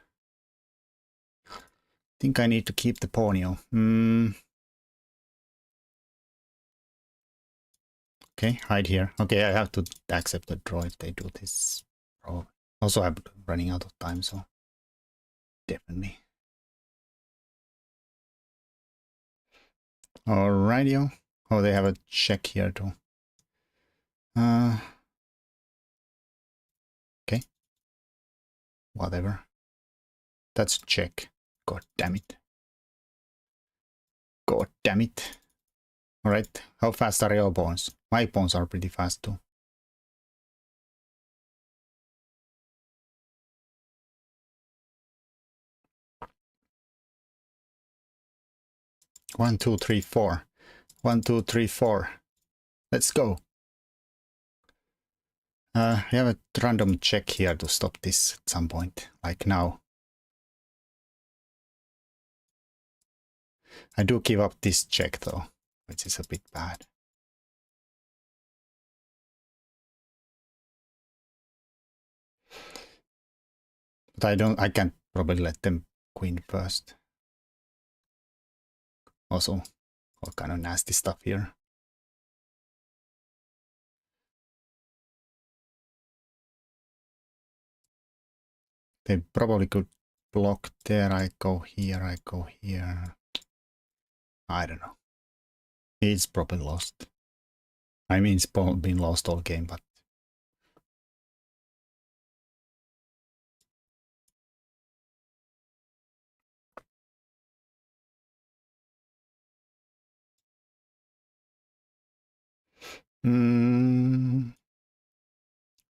Okay, hide here. Okay, I have to accept the draw if they do this. Also, I'm running out of time, so definitely. Alrighty. Oh, they have a check here too. Okay. Whatever. That's check. God damn it. God damn it. Alright, how fast are your pawns? My pawns are pretty fast too. One, two, three, four. 1, 2, 3, 4. Let's go. We have a random check here to stop this at some point, like now. I do give up this check though, which is a bit bad. But I can't probably let them queen first. Also, all kind of nasty stuff here. They probably could block there. I go here, I go here. I don't know. It's probably lost. I mean, it's been lost all game, but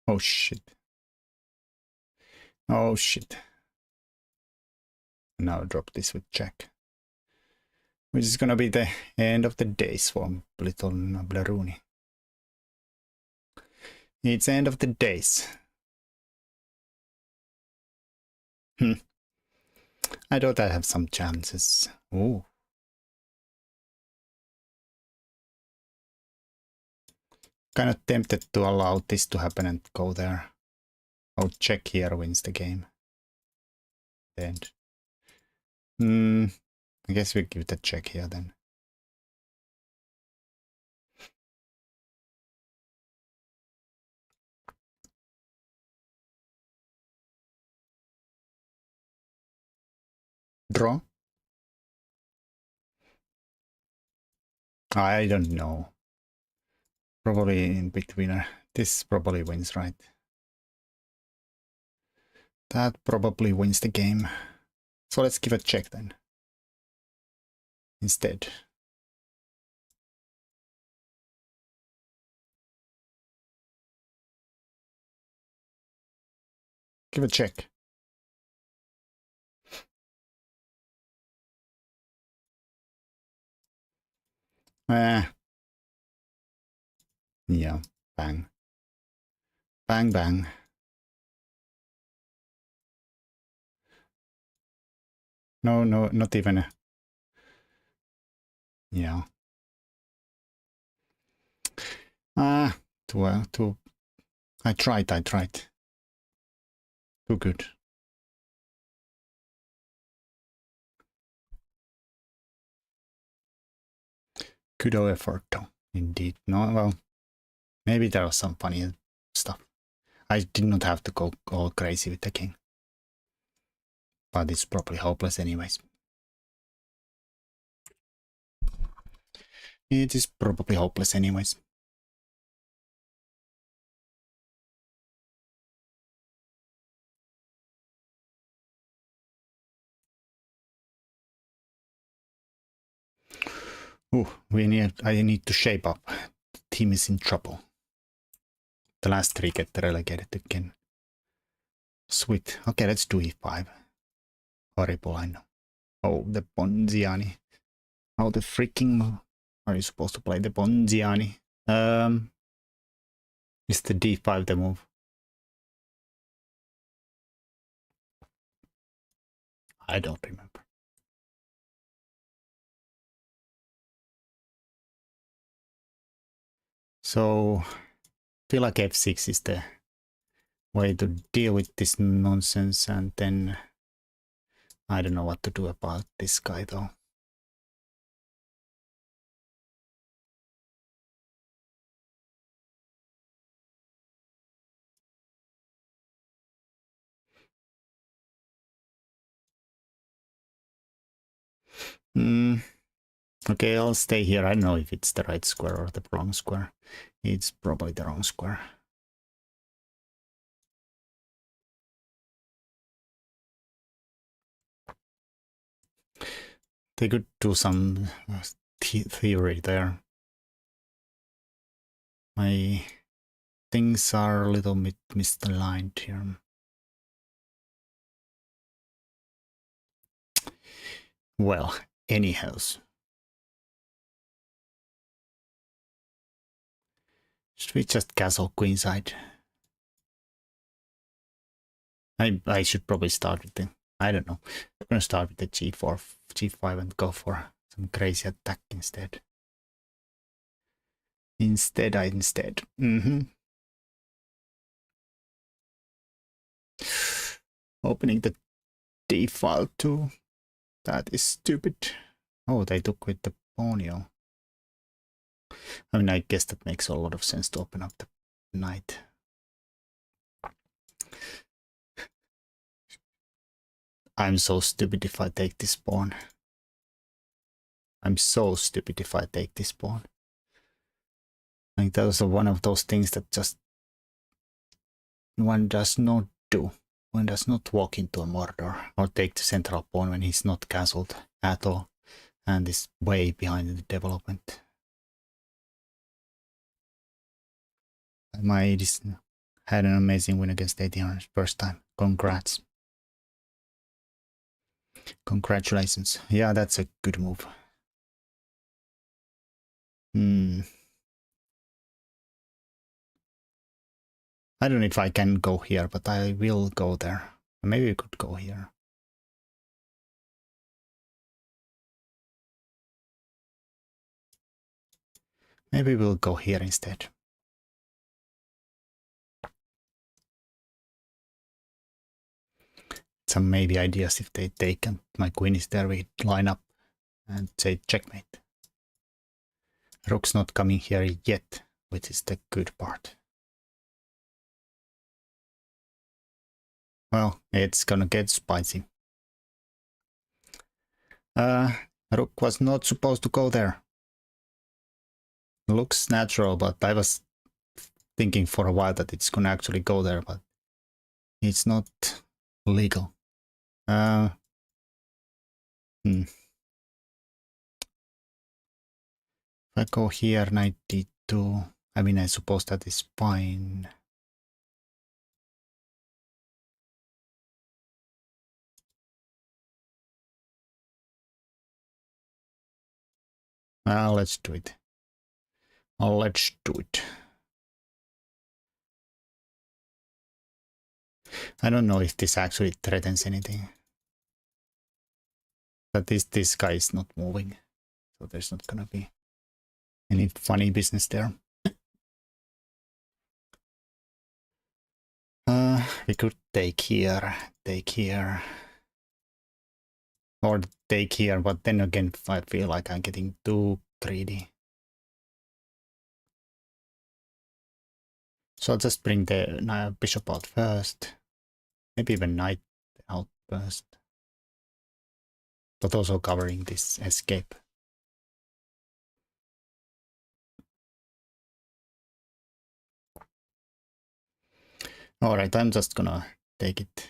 oh shit. Oh shit. Now drop this with check. Which is gonna be the end of the days for little noblerone. It's end of the days. I thought I have some chances. Oh. Kind of tempted to allow this to happen and go there. Oh, check here wins the game. And I guess we give it a check here then. Draw? I don't know. Probably in between. This probably wins, right? That probably wins the game. So let's give a check then. Instead. Give a check. Yeah, bang. Bang, bang. No, not even. Yeah. Too. I tried. Too good. Good effort, though. Indeed. No, well, maybe there was some funny stuff. I did not have to go all crazy with the king. But it's probably hopeless anyways. It is probably hopeless anyways. Ooh, I need to shape up. The team is in trouble. The last three get relegated again. Sweet. Okay, let's do e5. Horrible, I know. Oh, the Bonziani. How the freaking are you supposed to play the Bonziani? Is the d5 the move? I don't remember. So, feel like f6 is the way to deal with this nonsense, and then I don't know what to do about this guy though. Okay, I'll stay here. I don't know if it's the right square or the wrong square. It's probably the wrong square. They could do some theory there. My things are a little bit misaligned here. Well, anyhow. Should we just castle queenside? I should probably start with the, I don't know. I'm gonna start with the g4, g5 and go for some crazy attack instead. Instead. Opening the d file too. That is stupid. Oh, they took with the ponyo. I mean, I guess that makes a lot of sense to open up the knight. I'm so stupid if I take this pawn. I'm so stupid if I take this pawn. Like, that was one of those things that just one does not do. One does not walk into a Mordor or take the central pawn when he's not castled at all and is way behind in the development. My had an amazing win against 1800 first time. Congrats. Congratulations. Yeah, that's a good move. I don't know if I can go here, but I will go there. Maybe we could go here. Maybe we'll go here instead. Some maybe ideas if they take and my queen is there, we line up and say checkmate. Rook's not coming here yet, which is the good part. Well, it's gonna get spicy. Rook was not supposed to go there. Looks natural, but I was thinking for a while that it's gonna actually go there, but it's not legal. If I go here, 92, I mean, I suppose that is fine. Well, let's do it. Let's do it. I don't know if this actually threatens anything. But this guy is not moving, so there's not gonna be any funny business there. We could take here, or take here, but then again, I feel like I'm getting too greedy. So I'll just bring the bishop out first, maybe even knight out first, but also covering this escape. Alright, I'm just gonna take it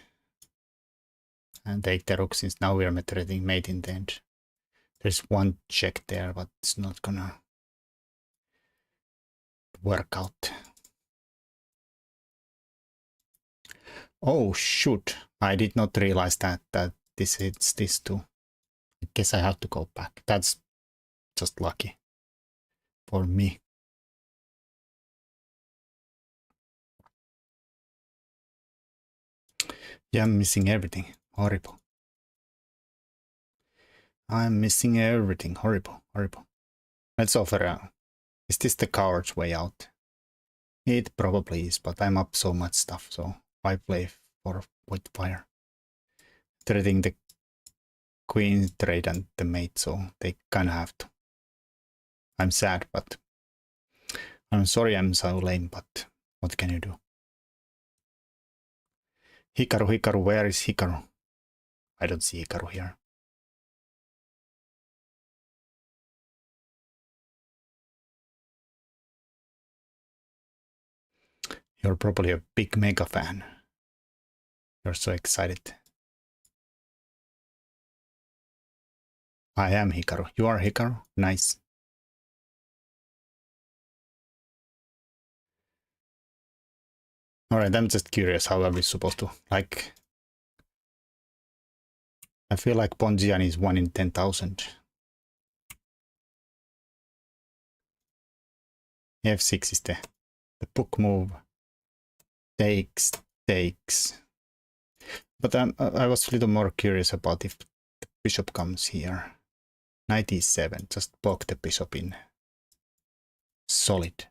and take the rook, since now we are threatening mate in the end. There's one check there, but it's not gonna work out. Oh shoot, I did not realize that this hits this too. I guess I have to go back. That's just lucky for me. Yeah, I'm missing everything. Horrible. I'm missing everything. Horrible. Let's offer is this the coward's way out? It probably is, but I'm up so much stuff, so why play with fire? Threatening the queen trade and the mate, so they kinda have to. I'm sad, but I'm sorry I'm so lame, but what can you do? Hikaru, where is Hikaru? I don't see Hikaru here. You're probably a big mega fan. You're so excited. I am Hikaru. You are Hikaru? Nice. Alright, I'm just curious how are we supposed to, like... I feel like Ponziani is 1 in 10,000. F6 is the book move. Takes. But I was a little more curious about if the bishop comes here. 97, just block the bishop in. Solid.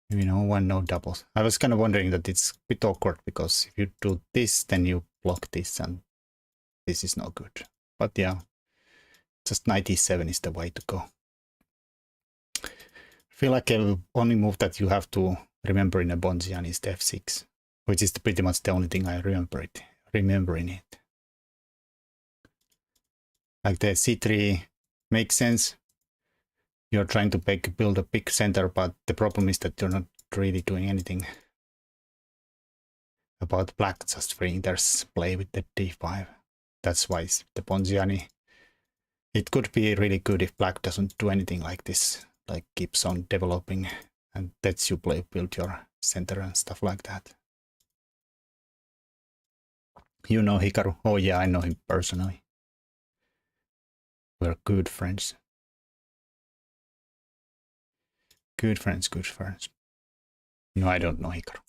You know, no doubles. I was kind of wondering that it's a bit awkward, because if you do this, then you block this, and this is no good. But yeah, just 97 is the way to go. I feel like the only move that you have to remember in a Bonzian is the F6, which is pretty much the only thing I remember in it. Like the C3 makes sense. You're trying to build a big center, but the problem is that you're not really doing anything about black just freeing their play with the D5. That's why the Ponziani, it could be really good if black doesn't do anything like this, like keeps on developing and lets you build your center and stuff like that. You know Hikaru? Oh yeah, I know him personally. We're good friends. Good friends. No, I don't know Hikaru.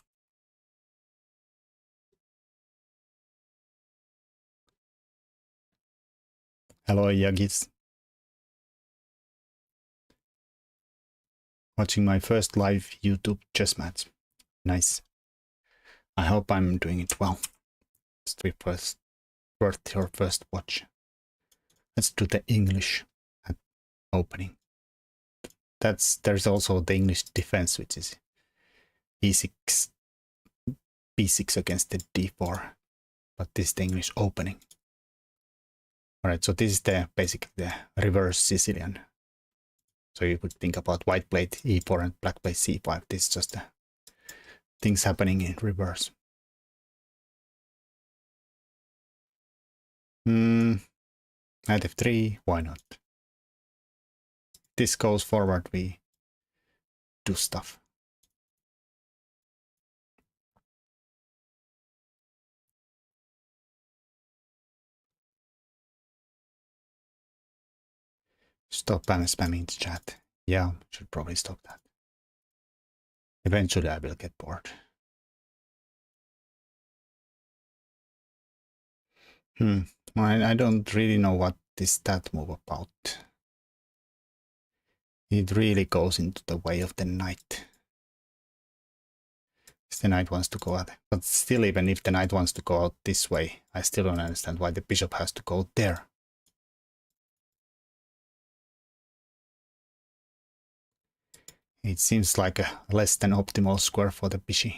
Hello, Yagis. Watching my first live YouTube chess match. Nice. I hope I'm doing it well. It's worth your first watch. Let's do the English at opening. There's also the English defense, which is e6, b6 against the d4. But this is the English opening. Alright, so this is basically the reverse Sicilian. So you could think about white played e4 and black played c5. This is just the things happening in reverse. Knight f3, why not? This goes forward, we do stuff. Stop spamming the chat. Yeah, should probably stop that. Eventually I will get bored. I don't really know what is that move about. It really goes into the way of the knight. If the knight wants to go out. But still, even if the knight wants to go out this way, I still don't understand why the bishop has to go there. It seems like a less than optimal square for the bishop.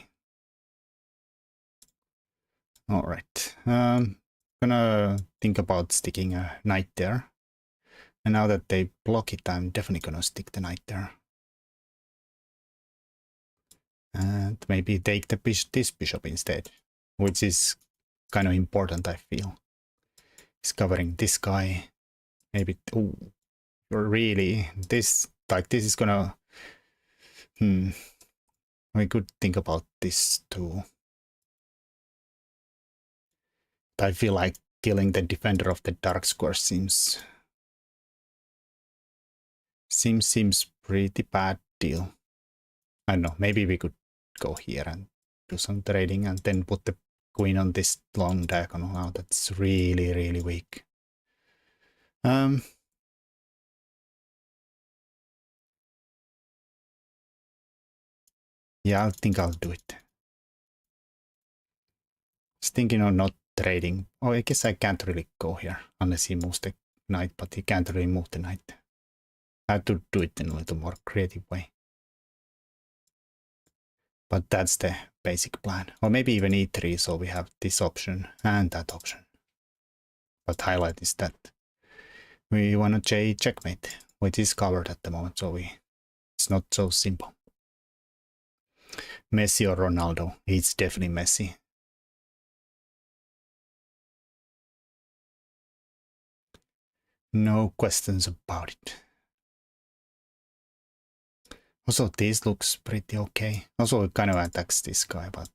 Alright. Gonna think about sticking a knight there. And now that they block it, I'm definitely gonna stick the knight there. And maybe take this bishop instead, which is kind of important, I feel. Discovering this guy. Maybe, oh, really, this is gonna, we could think about this too. I feel like killing the defender of the dark square seems pretty bad deal. I don't know, maybe we could go here and do some trading and then put the queen on this long diagonal. Now that's really, really weak. Yeah, I think I'll do it. Just thinking of not trading. Oh, I guess I can't really go here unless he moves the knight, but he can't really move the knight. I have to do it in a little more creative way. But that's the basic plan. Or maybe even e3, so we have this option and that option. But highlight is that we want to checkmate, which is covered at the moment, so it's not so simple. Messi or Ronaldo? It's definitely Messi. No questions about it. Also, this looks pretty okay. Also, it kind of attacks this guy, but...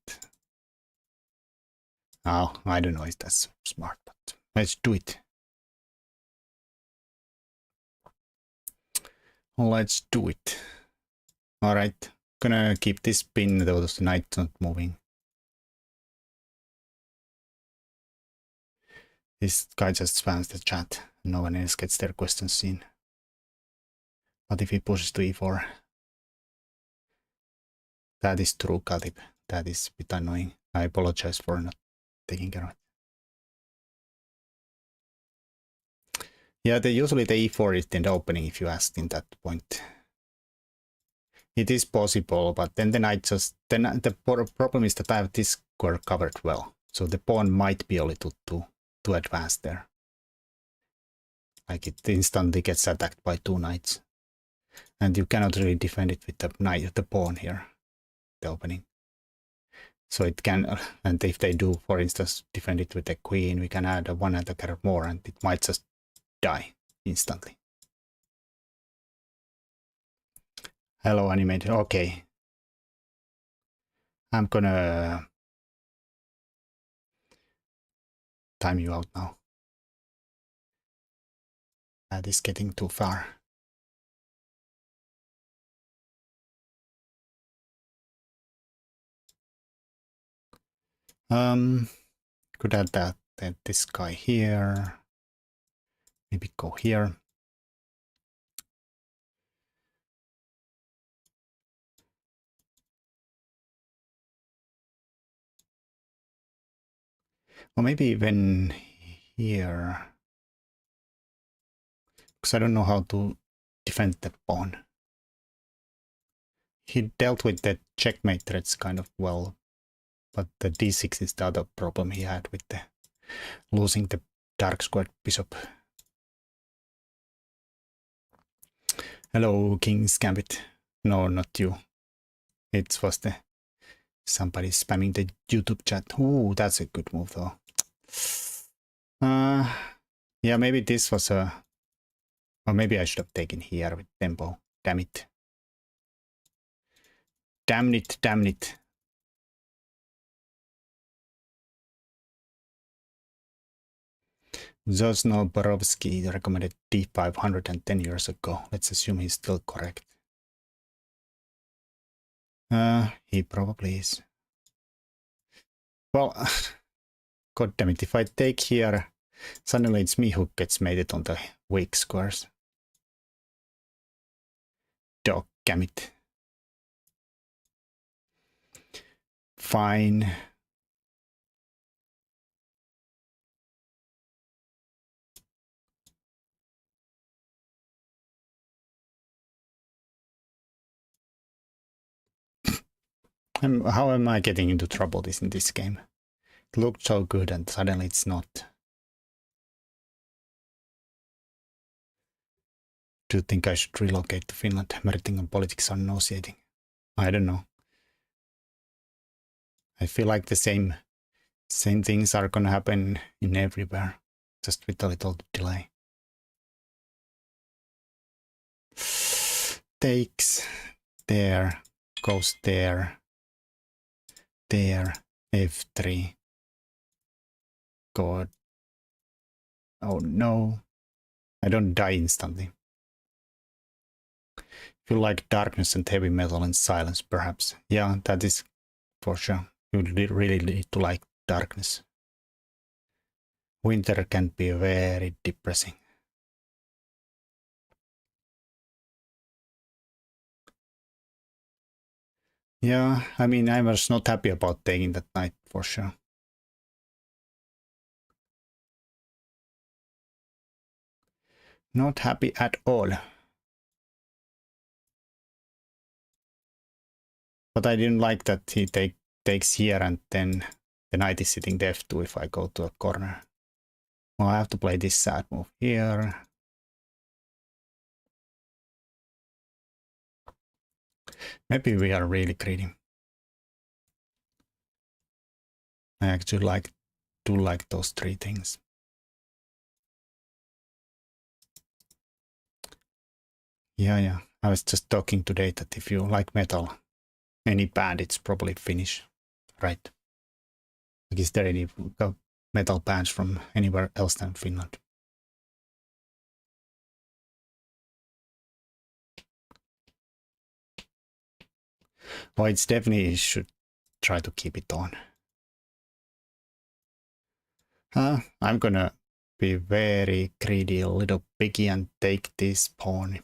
Oh, I don't know if that's smart, but let's do it. Let's do it. Alright, gonna keep this pin, though the knight's not moving. This guy just spams the chat. No one else gets their questions seen. But if he pushes to e4... That is true, Katib. That is a bit annoying. I apologize for not taking care of it. Yeah, usually the e4 is in the opening if you asked in that point. It is possible, but then the knight just... Then the problem is that I have this square covered well. So the pawn might be a little too advanced there. Like it instantly gets attacked by two knights. And you cannot really defend it with the pawn here. The opening. So it can, and if they do, for instance, defend it with the queen, we can add one attacker more and it might just die instantly. Hello, animated. Okay. I'm gonna time you out now. That is getting too far. Could add this guy here. Maybe go here. Or maybe even here. Because I don't know how to defend the pawn. He dealt with the checkmate threats kind of well, but the d6 is the other problem he had with the losing the dark squared bishop. Hello, King's Gambit. No, not you. It was the somebody spamming the YouTube chat. Ooh, that's a good move though. Yeah, maybe this was a... Or maybe I should have taken here with tempo. Damn it. Damn it, damn it. Zosno Borovsky recommended d5 110 years ago. Let's assume he's still correct. He probably is. Well, god damn it, if I take here, suddenly it's me who gets mated on the weak squares. Dog damn it. Fine. How am I getting into trouble in this game? It looked so good and suddenly it's not. Do you think I should relocate to Finland? Everything on politics are nauseating. I don't know. I feel like the same things are gonna happen in everywhere, just with a little delay. Takes there, goes there, f3. God. Oh no. I don't die instantly. Feel like darkness and heavy metal and silence, perhaps. Yeah, that is for sure. You really need to like darkness. Winter can be very depressing. Yeah, I mean, I was not happy about taking that knight for sure. Not happy at all. But I didn't like that he takes here and then the knight is sitting the f2 if I go to a corner. Well, I have to play this sad move here. Maybe we are really greedy. I actually do like those three things. Yeah. I was just talking today that if you like metal, any band, it's probably Finnish, right? Like, is there any metal bands from anywhere else than Finland? Well, it's definitely should try to keep it on. I'm gonna be very greedy, a little picky, and take this pawn.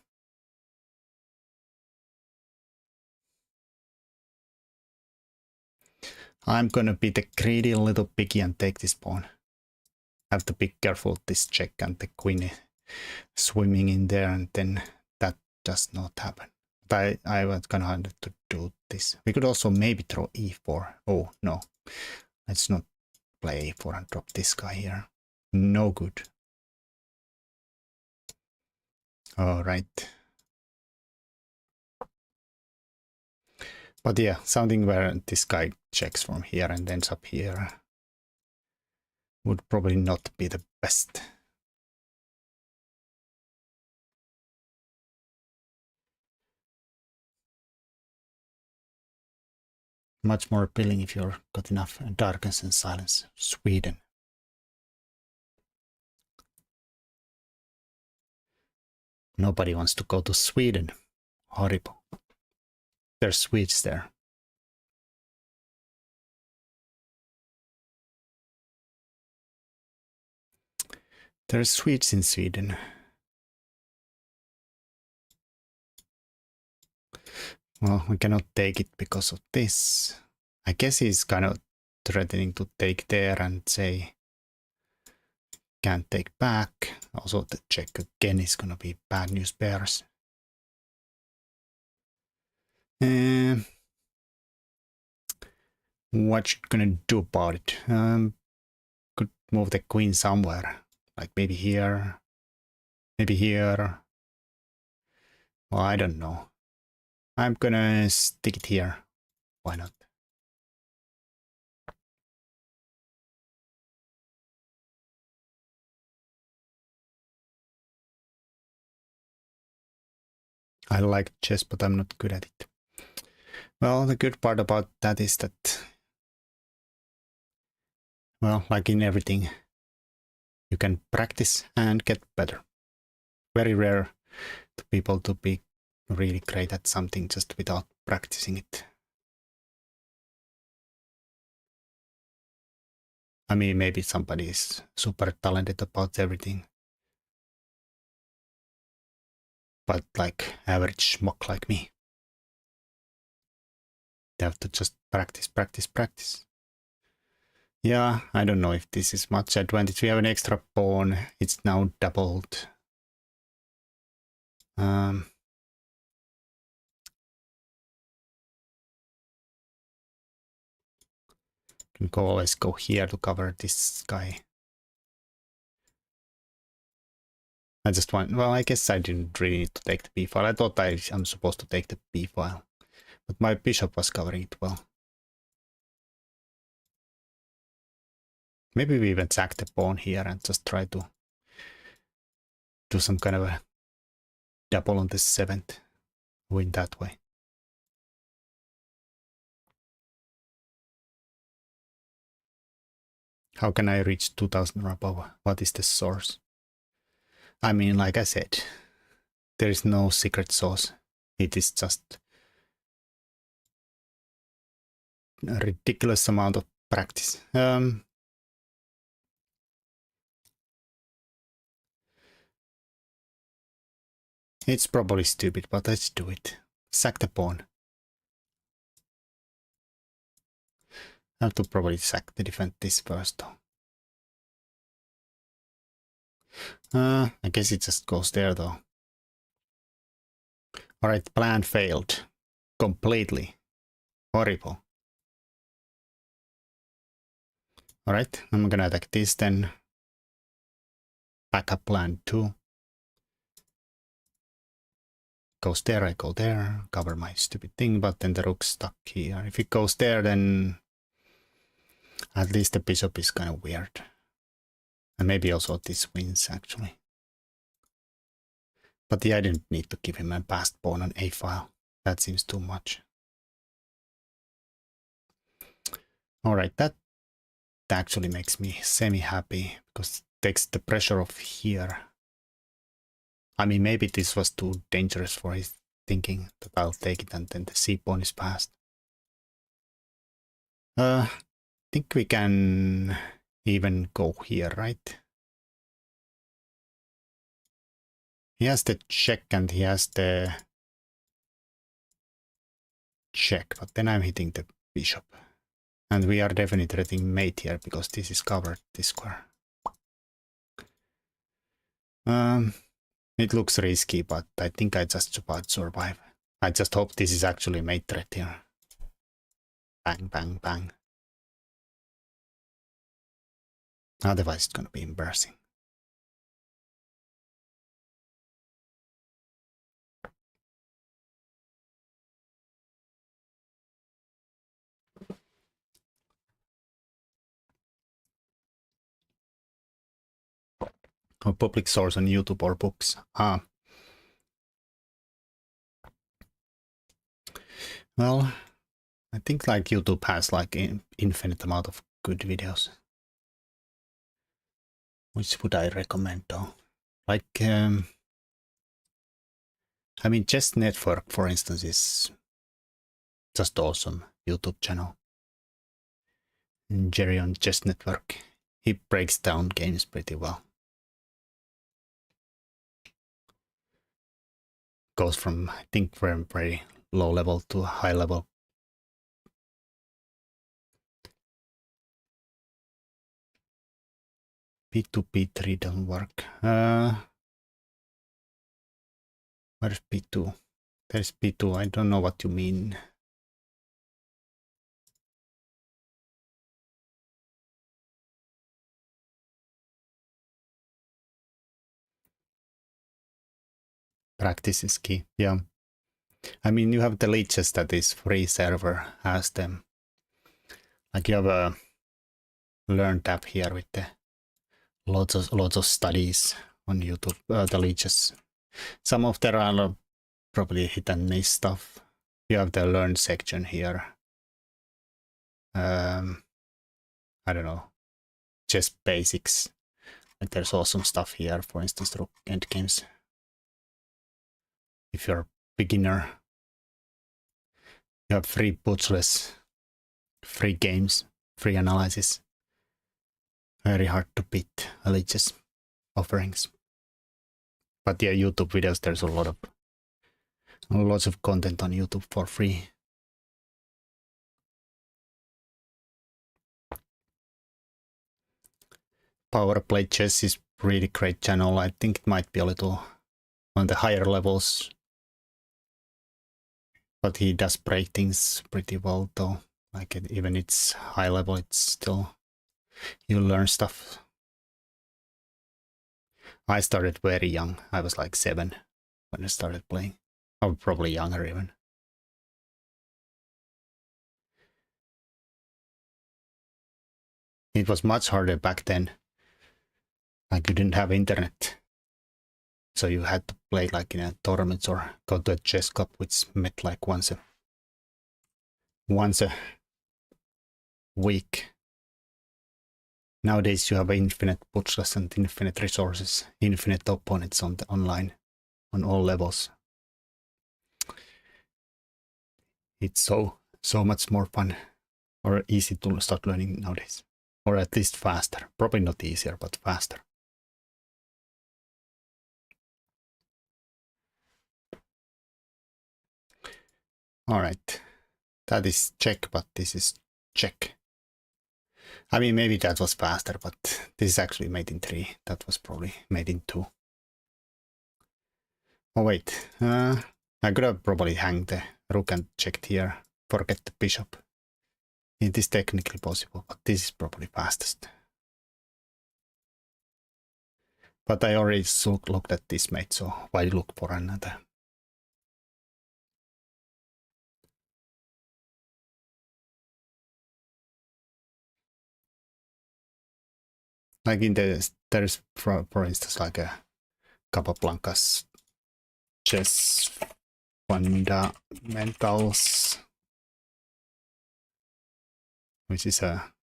I'm gonna be the greedy, little picky, and take this pawn. Have to be careful with this check and the queen swimming in there, and then that does not happen. But I was gonna have to do this. We could also maybe throw e4. Oh no, let's not play e4 and drop this guy here. No good. All right. But yeah, something where this guy checks from here and ends up here would probably not be the best. Much more appealing if you've got enough darkness and silence. Sweden. Nobody wants to go to Sweden. Horrible. There's Swedes there. There's Swedes in Sweden. Well, we cannot take it because of this. I guess he's kind of threatening to take there and say can't take back. Also the check again is gonna be bad news bears. What you gonna do about it? Could move the queen somewhere. Like maybe here. Maybe here. Well, I don't know. I'm gonna stick it here. Why not? I like chess, but I'm not good at it. Well, the good part about that is that, well, like in everything, you can practice and get better. Very rare to people to be really great at something just without practicing it. I mean, maybe somebody is super talented about everything. But like average schmuck like me, they have to just practice, practice, practice. Yeah, I don't know if this is much advantage. We have an extra pawn. It's now doubled. Can always go here to cover this guy. I just want, well, I guess I didn't really need to take the b file. I thought I'm supposed to take the b file, but my bishop was covering it well. Maybe we even sack the pawn here and just try to do some kind of a double on the 7th, win that way. How can I reach 2000 or above? What is the source? I mean, like I said, there is no secret sauce. It is just a ridiculous amount of practice. It's probably stupid, but let's do it. Sack the pawn. I have to probably sack the defend this first though. I guess it just goes there though. Alright, plan failed. Completely. Horrible. Alright, I'm gonna attack this then. Backup plan 2. Goes there, I go there. Cover my stupid thing, but then the rook's stuck here. If it goes there, then at least the bishop is kind of weird. And maybe also this wins actually. But yeah, I didn't need to give him a passed pawn on a file. That seems too much. Alright, that actually makes me semi-happy because it takes the pressure off here. I mean, maybe this was too dangerous for his thinking that I'll take it and then the c pawn is passed. I think we can even go here, right? He has the check and he has the check, but then I'm hitting the bishop. And we are definitely threatening mate here because this is covered, this square. It looks risky, but I think I just about survive. I just hope this is actually mate threat here. Bang, bang, bang. Otherwise it's gonna be embarrassing. Or public source on YouTube or books. Well, I think like YouTube has like an infinite amount of good videos. Which would I recommend though? Like, I mean, Chess Network, for instance, is just awesome YouTube channel. And Jerry on Chess Network, he breaks down games pretty well. goes from, I think, very, very low level to high level. P2, P3 don't work. Where's P2? There's P2. I don't know what you mean. Practice is key. Yeah. I mean, you have the leeches that is free server has them. Like you have a Learn tab here with the lots of studies on YouTube. The leeches. Some of them are probably hit and miss stuff. You have the Learn section here. I don't know. Just basics. Like there's awesome stuff here. For instance, rook end games. If you're a beginner, you have free butchless, free games, free analysis. Very hard to beat Alice's offerings. But yeah, YouTube videos, there's lots of content on YouTube for free. Power Play Chess is really great channel. I think it might be a little on the higher levels, but he does break things pretty well though. Like even it's high level, it's still, you learn stuff. I started very young. I was like 7 when I started playing. Or probably younger even. It was much harder back then. Like you didn't have internet. So you had to play like in a tournament or go to a chess club, which met like once a week. Nowadays you have infinite butchless and infinite resources, infinite opponents on the online, on all levels. It's so much more fun or easy to start learning nowadays, or at least faster. Probably not easier, but faster. All right, that is check, but this is check. I mean, maybe that was faster, but this is actually made in 3. That was probably made in 2. Oh wait, I could have probably hanged the rook and checked here. Forget the bishop. It is technically possible, but this is probably fastest. But I already looked at this mate, so why look for another? Like in there's for instance like a Capablanca's chess fundamentals, which is a,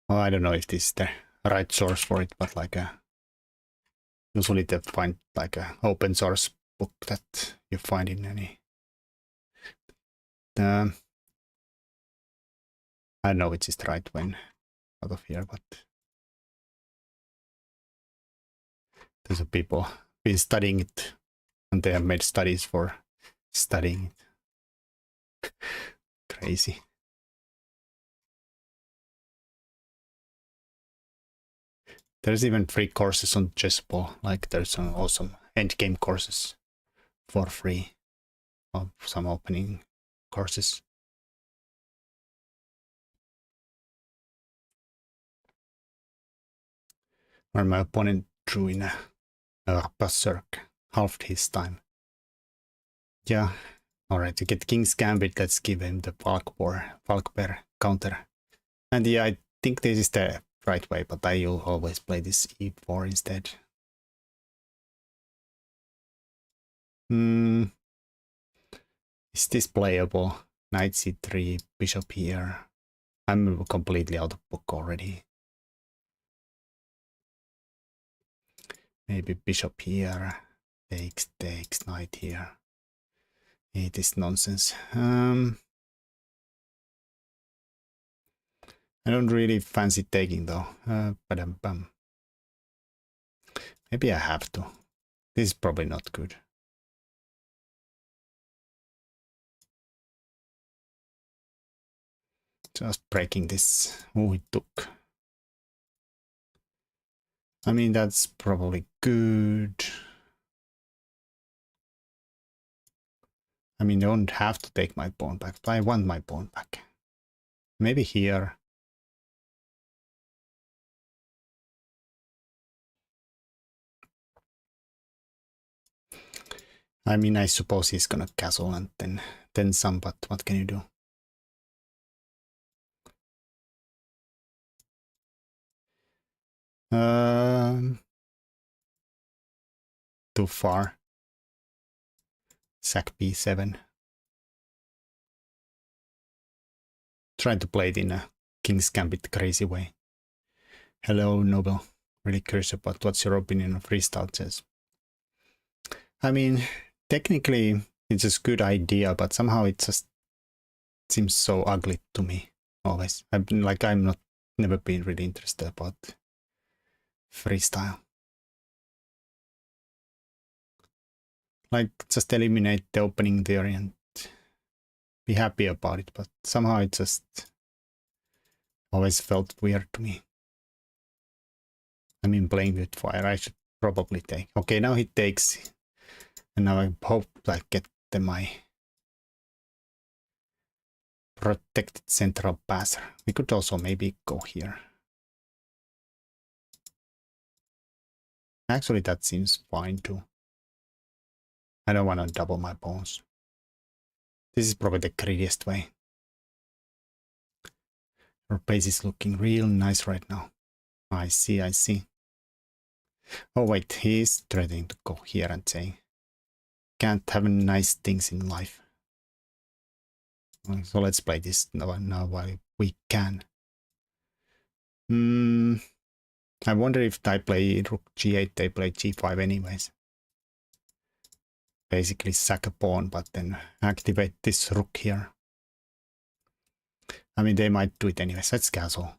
well, I don't know if this is the right source for it, but like usually they find like a open source book that you find in any. I don't know which is the right one out of here, but there's a people been studying it, and they have made studies for studying it. Crazy. There's even free courses on Chessable. Like there's some awesome endgame courses for free, of some opening courses. Where my opponent drew in a berserk, halved his time. Yeah, alright, to get King's Gambit, let's give him the Falkbear counter. And yeah, I think this is the right way, but I always play this e4 instead. Is this playable? Knight c3, bishop here. I'm completely out of book already. Maybe bishop here, takes, knight here. It is nonsense. I don't really fancy taking though. Maybe I have to. This is probably not good. Just breaking this. Oh, it took. I mean, that's probably good. I mean, you don't have to take my pawn back, but I want my pawn back. Maybe here. I mean, I suppose he's gonna castle and then some, but what can you do? Too far. Sack b7. Trying to play it in a King's Gambit crazy way. Hello, Nobel. Really curious about what's your opinion on freestyle chess. I mean, technically, it's a good idea, but somehow it just seems so ugly to me. Always, I've been like never been really interested about freestyle. Like, just eliminate the opening theory and be happy about it, but somehow it just always felt weird to me. I mean, playing with fire, I should probably take. Okay, now he takes, and now I hope I get my protected central passer. We could also maybe go here. Actually, that seems fine too. I don't want to double my pawns. This is probably the greediest way. Our base is looking real nice right now. I see, I see. Oh wait, he's threatening to go here and saying, can't have nice things in life. So let's play this now while we can. I wonder if I play rook g8, they play g5 anyways. Basically sack a pawn, but then activate this rook here. I mean, they might do it anyways. Let's castle.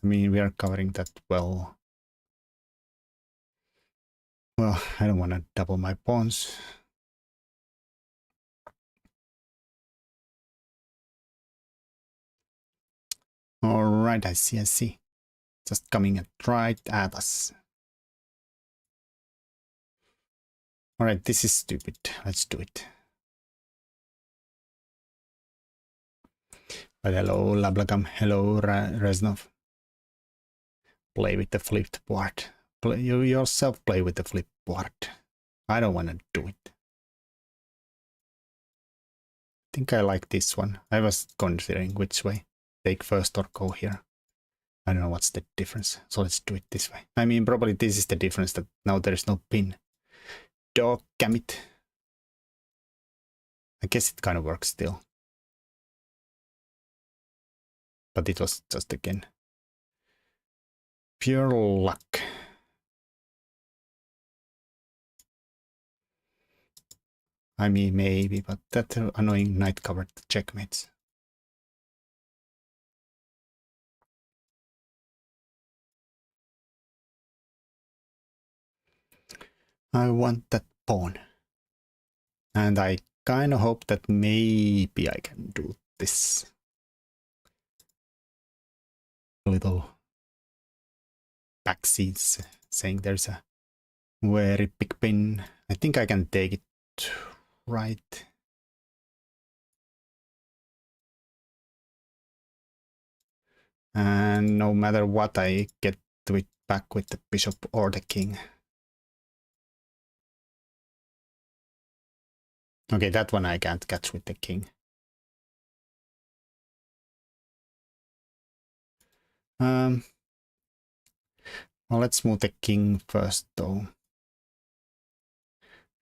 I mean, we are covering that well. Well, I don't want to double my pawns. Alright, I see, I see. Just coming right at us. Alright, this is stupid. Let's do it. But hello, Lablagam. Hello, Reznov. Play with the flipped board. You yourself play with the flipped board. I don't want to do it. I think I like this one. I was considering which way. Take first or go here. I don't know what's the difference. So let's do it this way. I mean, probably this is the difference, that now there is no pin. Dog gamut. I guess it kind of works still. But it was just again pure luck. I mean, maybe, but that annoying knight covered checkmates. I want that pawn. And I kind of hope that maybe I can do this. Little backseats saying there's a very big pin. I think I can take it right. And no matter what, I get to it back with the bishop or the king. Okay, that one I can't catch with the king. Well, let's move the king first, though.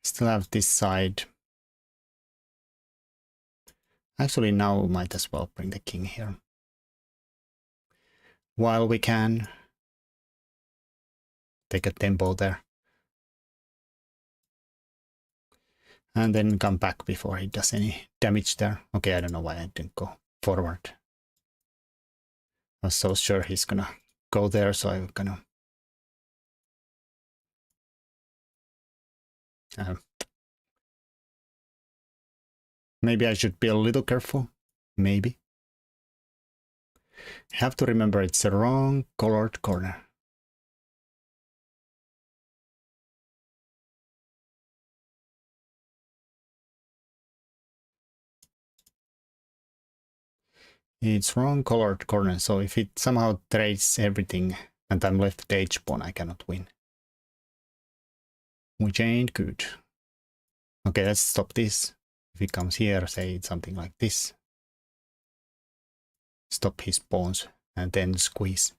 Still have this side. Actually, now we might as well bring the king here. While we can. Take a tempo there. And then come back before he does any damage there. Okay, I don't know why I didn't go forward. I was so sure he's gonna go there, so I'm gonna... maybe I should be a little careful. Maybe. Have to remember it's the wrong colored corner. It's wrong colored corner, so if it somehow trades everything and I'm left with H pawn, I cannot win. Which ain't good. Okay, let's stop this. If he comes here, say something like this. Stop his pawns and then squeeze.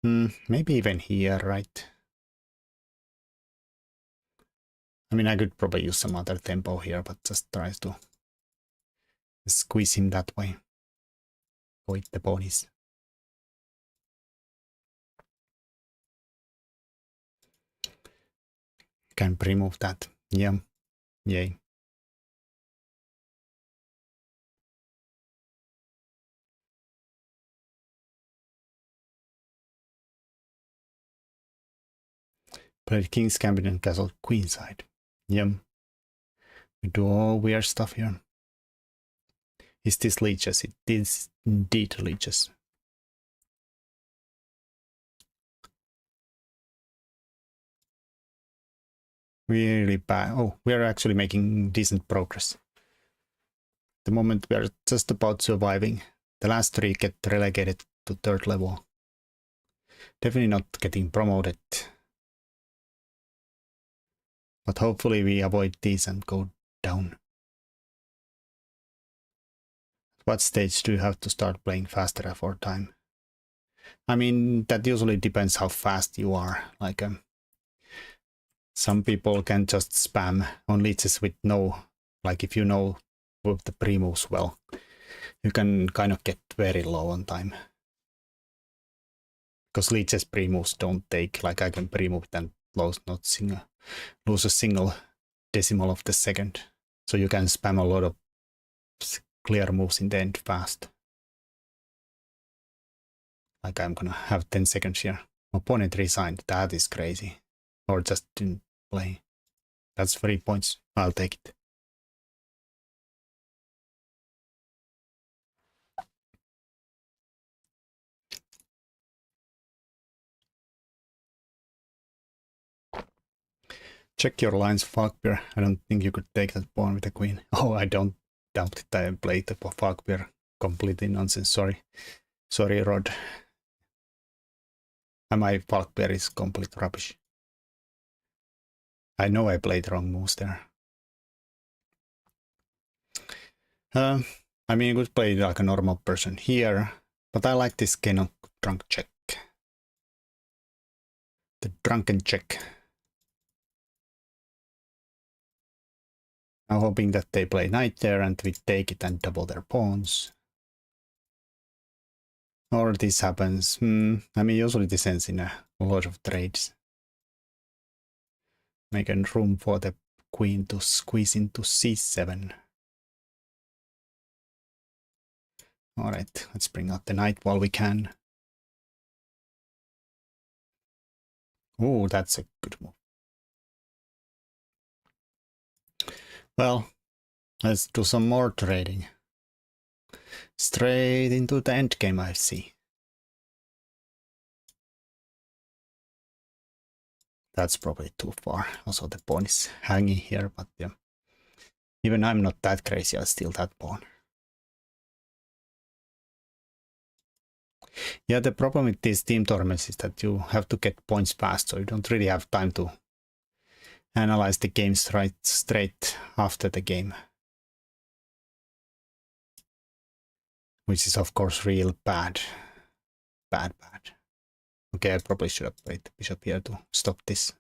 Maybe even here, right? I mean, I could probably use some other tempo here, but just try to squeeze him that way. Avoid the ponies. Can remove that. Yeah. Yay. Played King's Gambit and Castle Queenside. Yum. We do all weird stuff here. Is this leeches? It is indeed leeches. Really bad. Oh, we are actually making decent progress. The moment we are just about surviving. The last three get relegated to third level. Definitely not getting promoted. But hopefully we avoid these and go down. At what stage do you have to start playing faster for time? I mean, that usually depends how fast you are. Like, some people can just spam on leeches with no, like if you know with the pre-moves well, you can kind of get very low on time. Because leeches pre-moves don't take, like I can pre-move and lose a single decimal of the second. So you can spam a lot of clear moves in the end fast. Like I'm gonna have 10 seconds here. Opponent resigned, that is crazy. Or just didn't play. That's 3 points, I'll take it. Check your lines, Falkbeer. I don't think you could take that pawn with the queen. Oh, I don't doubt it. I played the Falkbeer. Completely nonsense, sorry. Sorry, Rod. And my Falkbeer is complete rubbish. I know I played wrong moves there. I mean, you could play like a normal person here, but I like this kind of drunk check. The drunken check. I'm hoping that they play knight there and we take it and double their pawns. Or this happens. I mean, usually this ends in a lot of trades. Making room for the queen to squeeze into c7. Alright, let's bring out the knight while we can. Oh, that's a good move. Well, let's do some more trading. Straight into the endgame, I see. That's probably too far. Also, the pawn is hanging here, but yeah. Even I'm not that crazy, I'll steal that pawn. Yeah, the problem with these team tournaments is that you have to get points fast, so you don't really have time to analyze the game straight after the game. Which is, of course, real bad. Bad. Okay, I probably should have played the bishop here to stop this.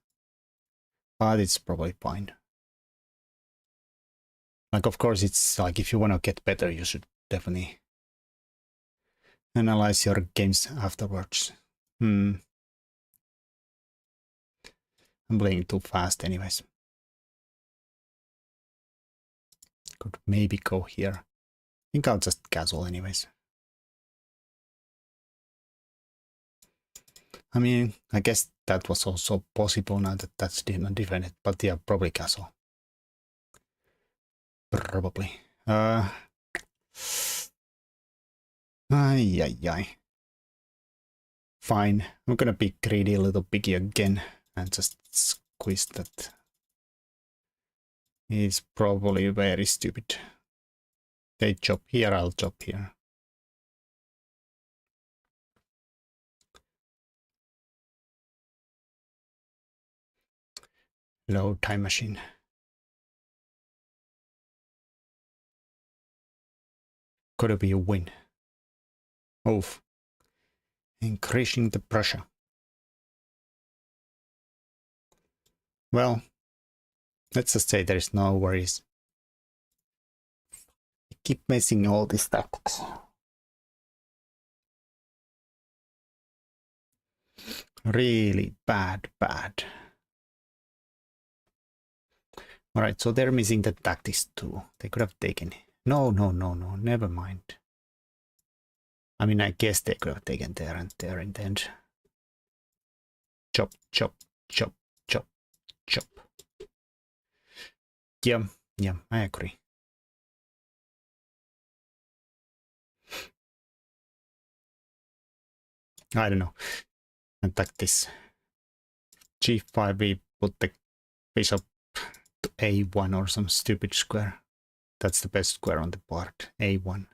But it's probably fine. Like, of course, it's like if you want to get better, you should definitely analyze your games afterwards. I'm playing too fast anyways. Could maybe go here. I think I'll just castle anyways. I mean, I guess that was also possible now that that's defended, but yeah, probably castle. Probably. Ay, ay, ay. Fine, I'm gonna be greedy, a little piggy again, and just squeeze that. He's probably very stupid. They chop here, I'll chop here. Load time machine. Gotta be a win. Oof. Increasing the pressure. Well, let's just say there's no worries. I keep missing all these tactics. Really bad. Alright, so they're missing the tactics too. They could have taken it. No, never mind. I mean, I guess they could have taken there and there in the end. Chop. Yeah, I agree. I don't know. Attack this. G5, we put the bishop to A1 or some stupid square. That's the best square on the board. A1.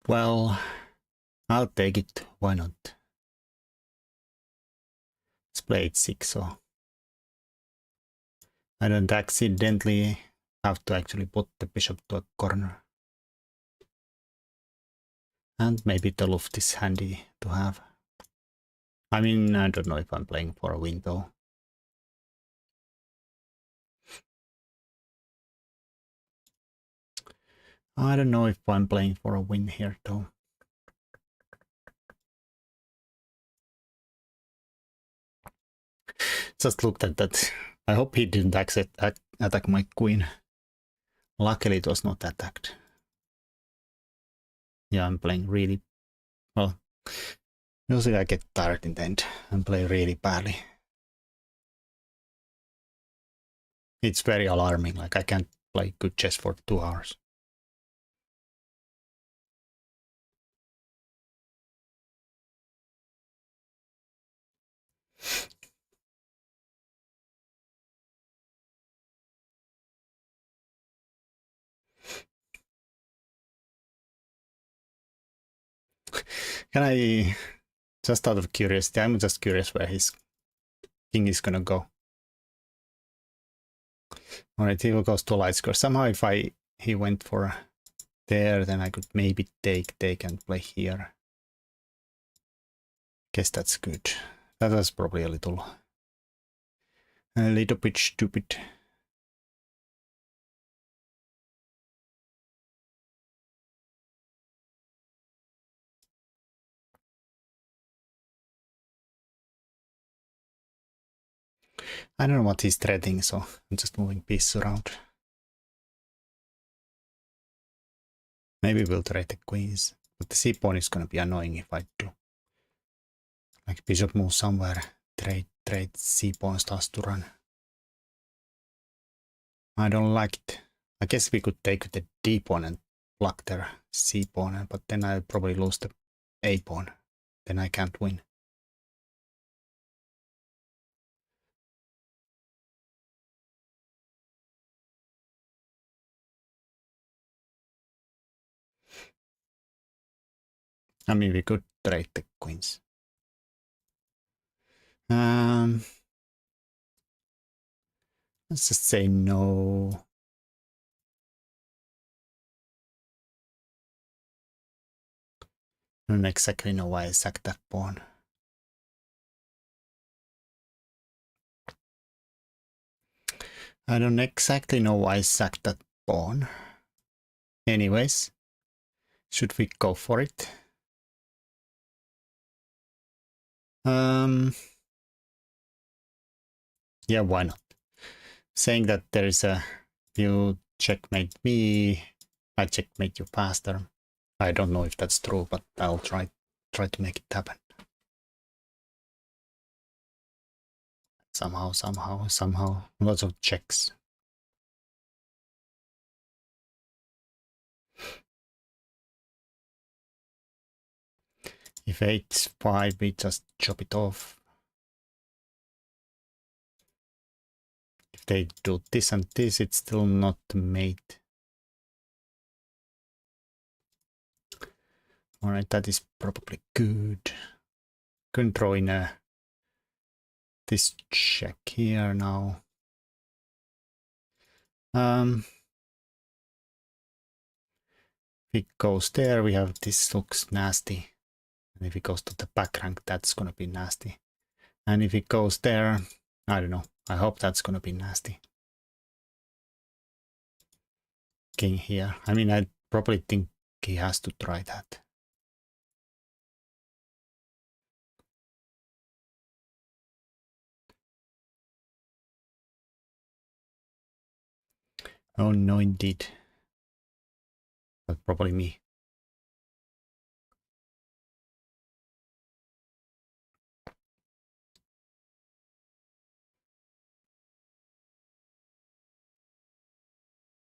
Well, I'll take it. Why not? Let's play H6, so I don't accidentally have to actually put the bishop to a corner. And maybe the luft is handy to have. I mean, I don't know if I'm playing for a win though. I don't know if I'm playing for a win here though. Just looked at that. I hope he didn't attack my queen. Luckily it was not attacked. Yeah, I'm playing really well. Usually I get tired in the end and play really badly. It's very alarming, like I can't play good chess for 2 hours. Can I, just out of curiosity, I'm just curious where his king is gonna go. Alright, he will go to light square. Somehow if he went for there, then I could maybe take and play here. Guess that's good. That was probably a little bit stupid. I don't know what he's threading, so I'm just moving pieces around. Maybe we'll trade the queens, but the c-pawn is gonna be annoying if I do. Like bishop moves somewhere, trade c-pawn starts to run. I don't like it. I guess we could take the d-pawn and block their c-pawn, but then I'll probably lose the a-pawn. Then I can't win. I mean, we could trade the queens. Let's just say no. I don't exactly know why I sacked that pawn. I don't exactly know why I sacked that pawn. Anyways, should we go for it? Yeah, why not? Saying that there is a you checkmate me, I checkmate you faster. I don't know if that's true, but I'll try to make it happen. Somehow. Lots of checks. If 8's 5, we just chop it off. If they do this and this, it's still not mate. Alright, that is probably good. Can throw in this check here now. If it goes there, we have this looks nasty. And if it goes to the back rank, that's gonna be nasty. And if it goes there, I don't know. I hope that's gonna be nasty. King here. I mean, I probably think he has to try that. Oh no, indeed. But probably me.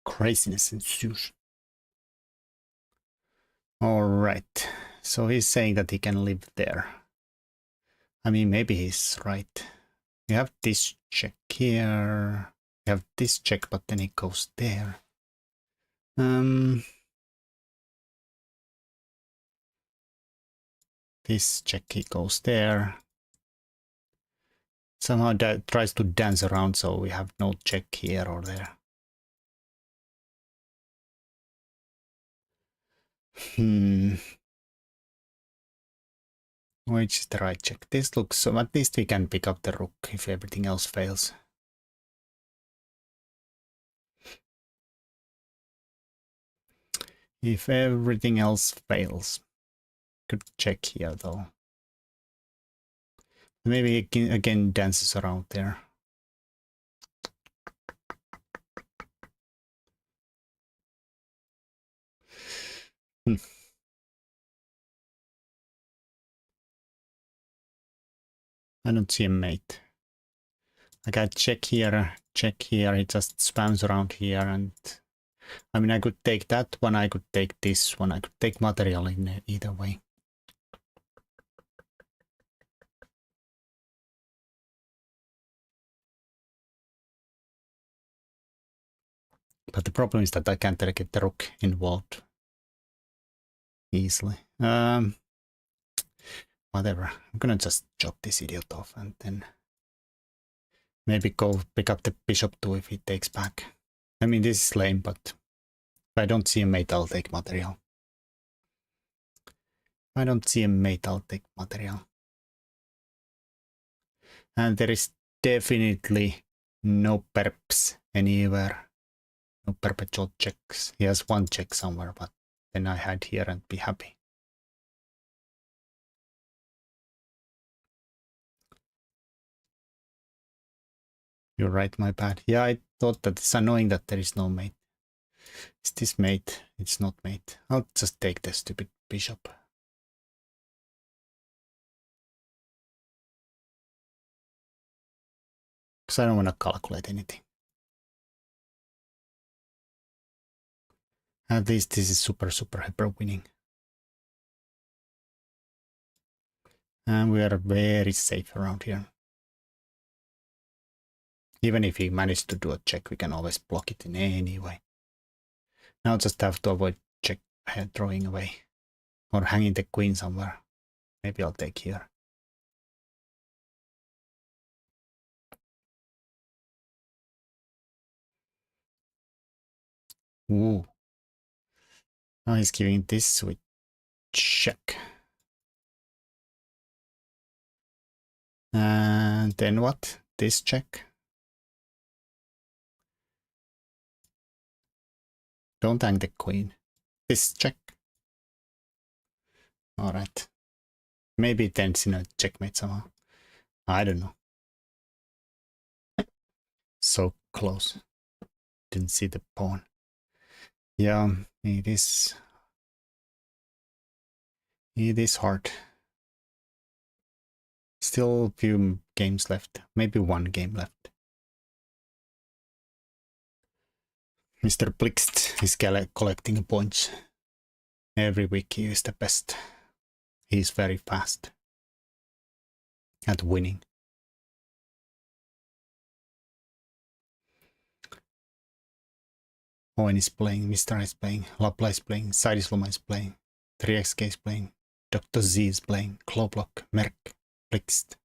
Craziness ensues. Alright. So he's saying that he can live there. I mean, maybe he's right. We have this check here. We have this check, but then it goes there. This check, he goes there. Somehow that tries to dance around, so we have no check here or there. Which is the right check? This looks so. At least we can pick up the rook if everything else fails. If everything else fails. Could check here though. Maybe it again dances around there. I don't see a mate. Like I check here, it just spams around here, and I mean I could take that one, I could take this one, I could take material in either way. But the problem is that I can't get the rook involved easily. Whatever. I'm gonna just chop this idiot off and then maybe go pick up the bishop too if he takes back. I mean, this is lame, but if I don't see a mate, I'll take material. If I don't see a mate, I'll take material. And there is definitely no perps anywhere. No perpetual checks. He has one check somewhere, but then I hide here and be happy. You're right, my bad. Yeah, I thought that it's annoying that there is no mate. Is this mate? It's not mate. I'll just take the stupid bishop. Because I don't want to calculate anything. At least this is super hyper winning. And we are very safe around here. Even if he managed to do a check, we can always block it in any way. Now just have to avoid check throwing away. Or hanging the queen somewhere. Maybe I'll take here. Ooh. Now he's giving this with check. And then what? This check. Don't hang the queen. This check. Alright. Maybe it ends in a checkmate somehow. I don't know. So close. Didn't see the pawn. Yeah, it is. It is hard. Still a few games left. Maybe one game left. Mr. Blixt is collecting points. Every week he is the best. He's very fast at winning. Owen is playing, Mr. is playing, Lapla is playing, Sidisloma is playing, 3XK is playing, Dr. Z is playing, Kloblock, Merk, Blixt,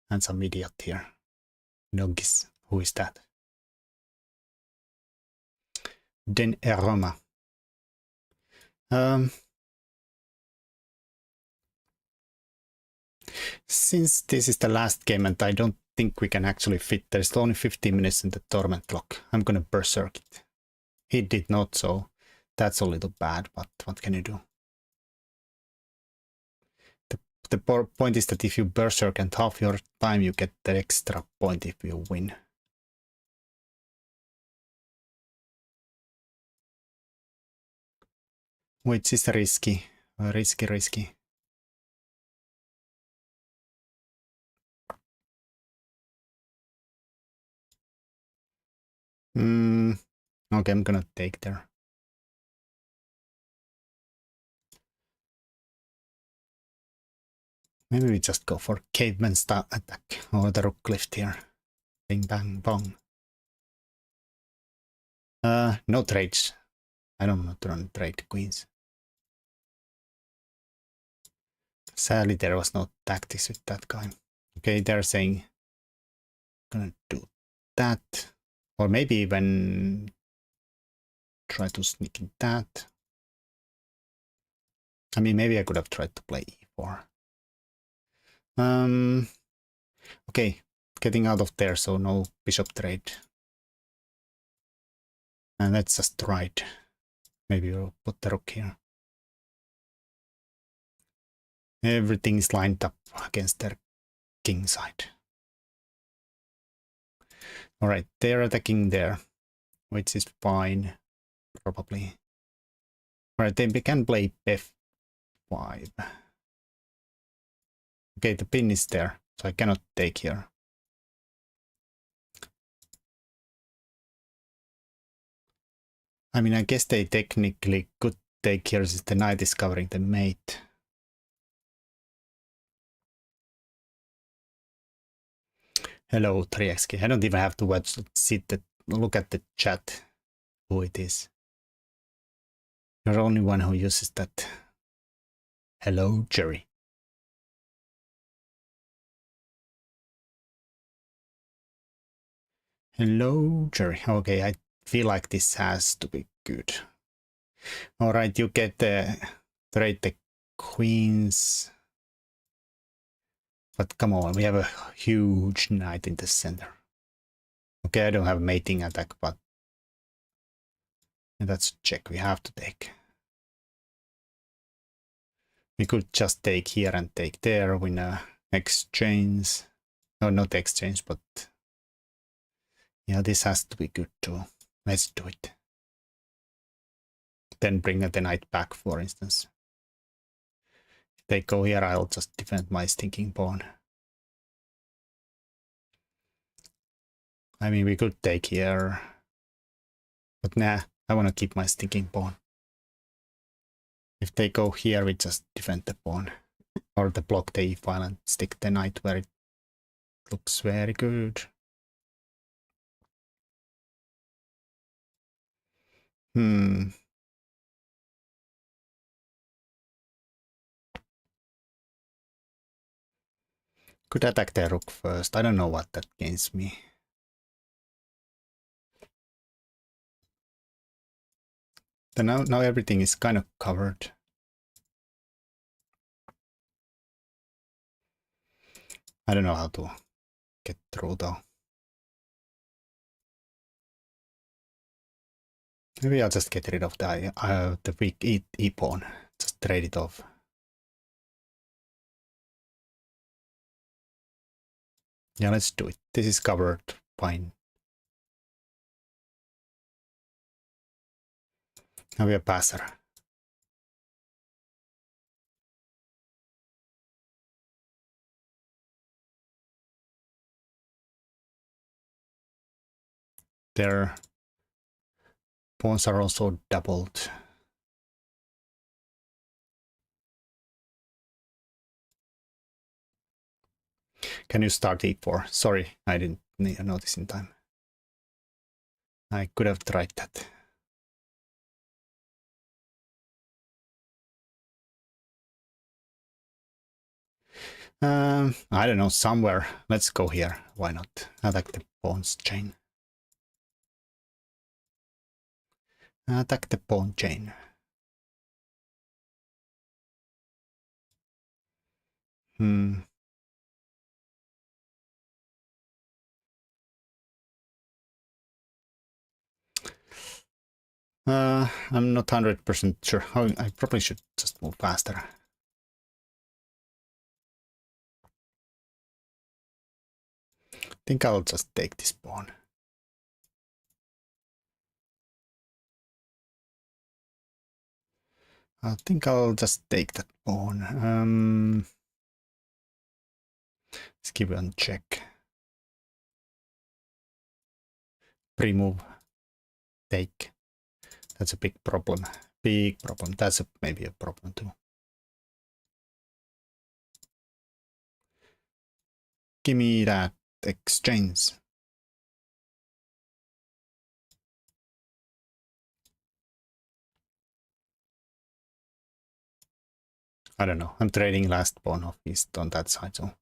and some idiot here. Nogis, who is that? Den Eroma. Since this is the last game and I don't think we can actually fit, there's only 15 minutes in the tournament clock. I'm gonna berserk it. He did not, so that's a little bad, but what can you do? The point is that if you berserk and half your time, you get the extra point if you win. Which is risky. Risky. Okay, I'm gonna take there. Maybe we just go for caveman style attack or the rook cliff here. Bing bang bong. No trades. I don't want to run trade queens. Sadly, there was no tactics with that guy. Okay, they're saying gonna do that. Or maybe even try to sneak in that. I mean, maybe I could have tried to play e4. Okay, getting out of there, so no bishop trade. And let's just try it. Maybe we'll put the rook here. Everything is lined up against their king side. Alright, they're attacking there, which is fine, probably. Alright, they can play f5. Okay, the pin is there, so I cannot take here. I mean, I guess they technically could take here since the knight is covering the mate. Hello, 3XK. I don't even have to look at the chat, who it is. You're the only one who uses that. Hello, Jerry. Hello, Jerry. Okay, I feel like this has to be good. Alright, you get the trade the queens. But come on, we have a huge knight in the center. Okay, I don't have a mating attack, but that's a check we have to take. We could just take here and take there, win a exchange. No, not exchange, but yeah, this has to be good too. Let's do it. Then bring the knight back, for instance. If they go here, I'll just defend my stinking pawn. I mean, we could take here, but nah, I want to keep my stinking pawn. If they go here, we just defend the pawn. Or the block the e-file and stick the knight where it looks very good. Could attack the rook first. I don't know what that gains me. Then now everything is kind of covered. I don't know how to get through though. Maybe I'll just get rid of the weak e-pawn. Just trade it off. Yeah, let's do it. This is covered fine. Now we are passer. Their pawns are also doubled. Can you start e4? Sorry, I didn't notice in time. I could have tried that. I don't know, somewhere. Let's go here. Why not? Attack the pawns chain. Attack the pawn chain. I'm not 100% sure. I probably should just move faster. I think I'll just take this pawn. I think I'll just take that pawn. Let's keep it on check. Pre-move. Take. That's a big problem. Big problem. That's maybe a problem too. Give me that exchange. I don't know. I'm trading last pawn of east on that side, so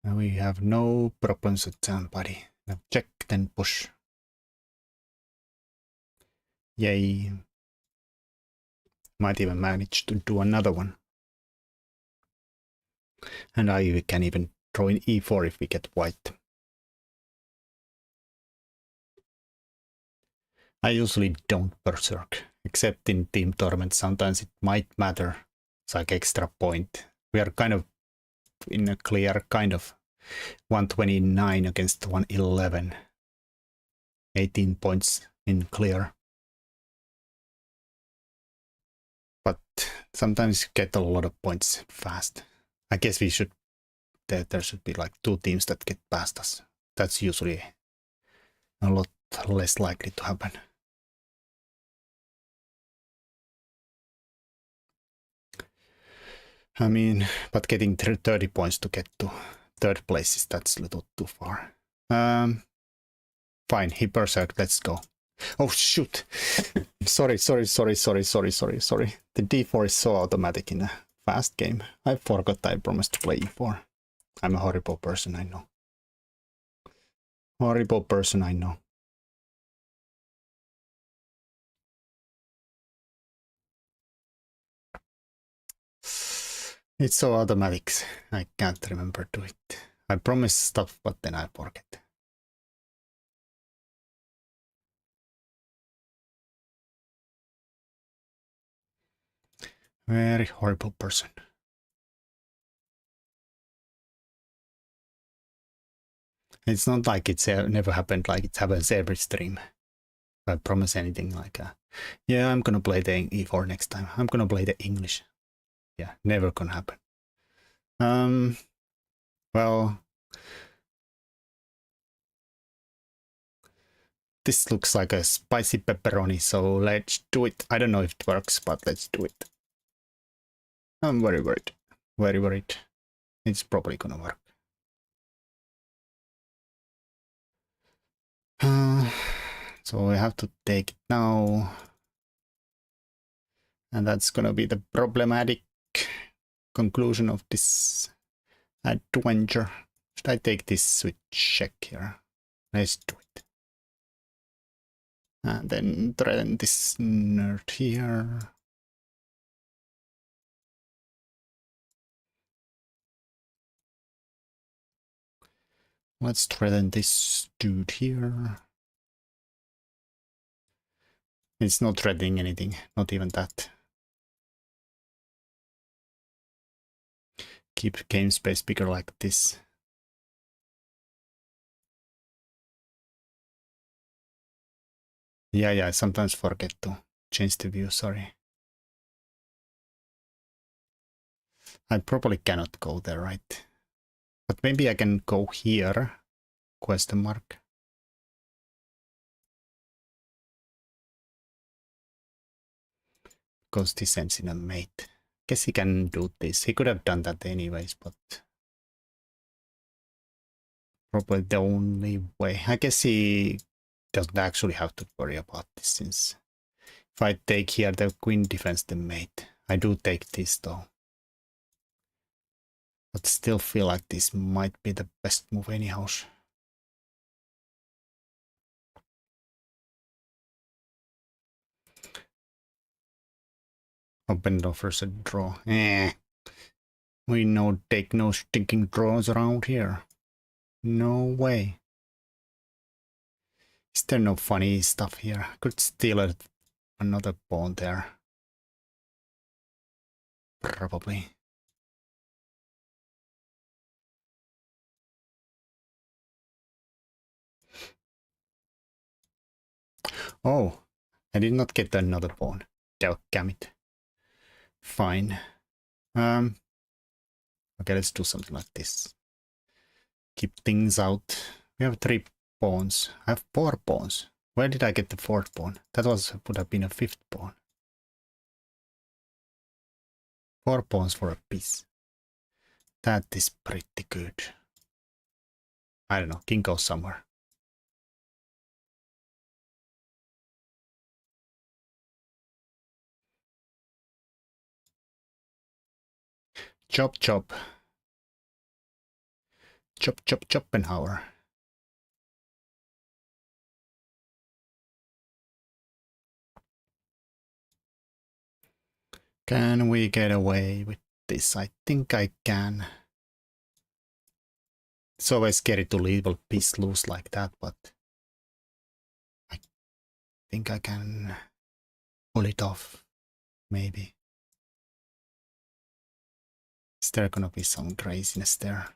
we have no problems with somebody. Now check, then push. Yay. Might even manage to do another one. And I can even throw in e4 if we get white. I usually don't berserk, except in team tournament. Sometimes it might matter. It's like extra point. We are kind of in a clear kind of 129 against 111. 18 points in clear. But sometimes you get a lot of points fast. I guess we should, there should be like 2 teams that get past us. That's usually a lot less likely to happen. I mean, but getting 30 points to get to 3rd place, that's a little too far. Fine, he berserked, let's go. Oh shoot! Sorry. The d4 is so automatic in a fast game. I forgot I promised to play e4. I'm a horrible person, I know. Horrible person, I know. It's so automatic. I can't remember to it. I promise stuff, but then I forget. Very horrible person. It's not like it's never happened, like it happens every stream. If I promise anything like, yeah, I'm gonna play the e4 next time. I'm gonna play the English. Yeah, never gonna happen. Well, this looks like a spicy pepperoni, so let's do it. I don't know if it works, but let's do it. I'm very worried. Very worried. It's probably gonna work. So I have to take it now. And that's gonna be the problematic conclusion of this adventure. Should I take this with check here? Let's do it. And then threaten this nerd here. Let's threaten this dude here. It's not threatening anything, not even that. Keep game space bigger like this. Yeah, I sometimes forget to change the view, sorry. I probably cannot go there, right? But maybe I can go here, question mark. Because this ends in a mate. Guess he can do this. He could have done that anyways, but probably the only way. I guess he doesn't actually have to worry about this, since if I take here, the queen defends the mate. I do take this though. But still feel like this might be the best move anyhow. Open offers a draw. We no take no stinking draws around here. No way. Is there no funny stuff here? I could steal another pawn there. Probably. Oh, I did not get another pawn. Damn it. Fine. Okay, let's do something like this. Keep things out. We have 3 pawns. I have 4 pawns. Where did I get the 4th pawn? That would have been a 5th pawn. 4 pawns for a piece. That is pretty good. I don't know. King goes somewhere. Chop, chop. Chop, chop, Schopenhauer. Can we get away with this? I think I can. It's always scary to leave a piece loose like that, but I think I can pull it off, maybe. Is there gonna be some craziness there?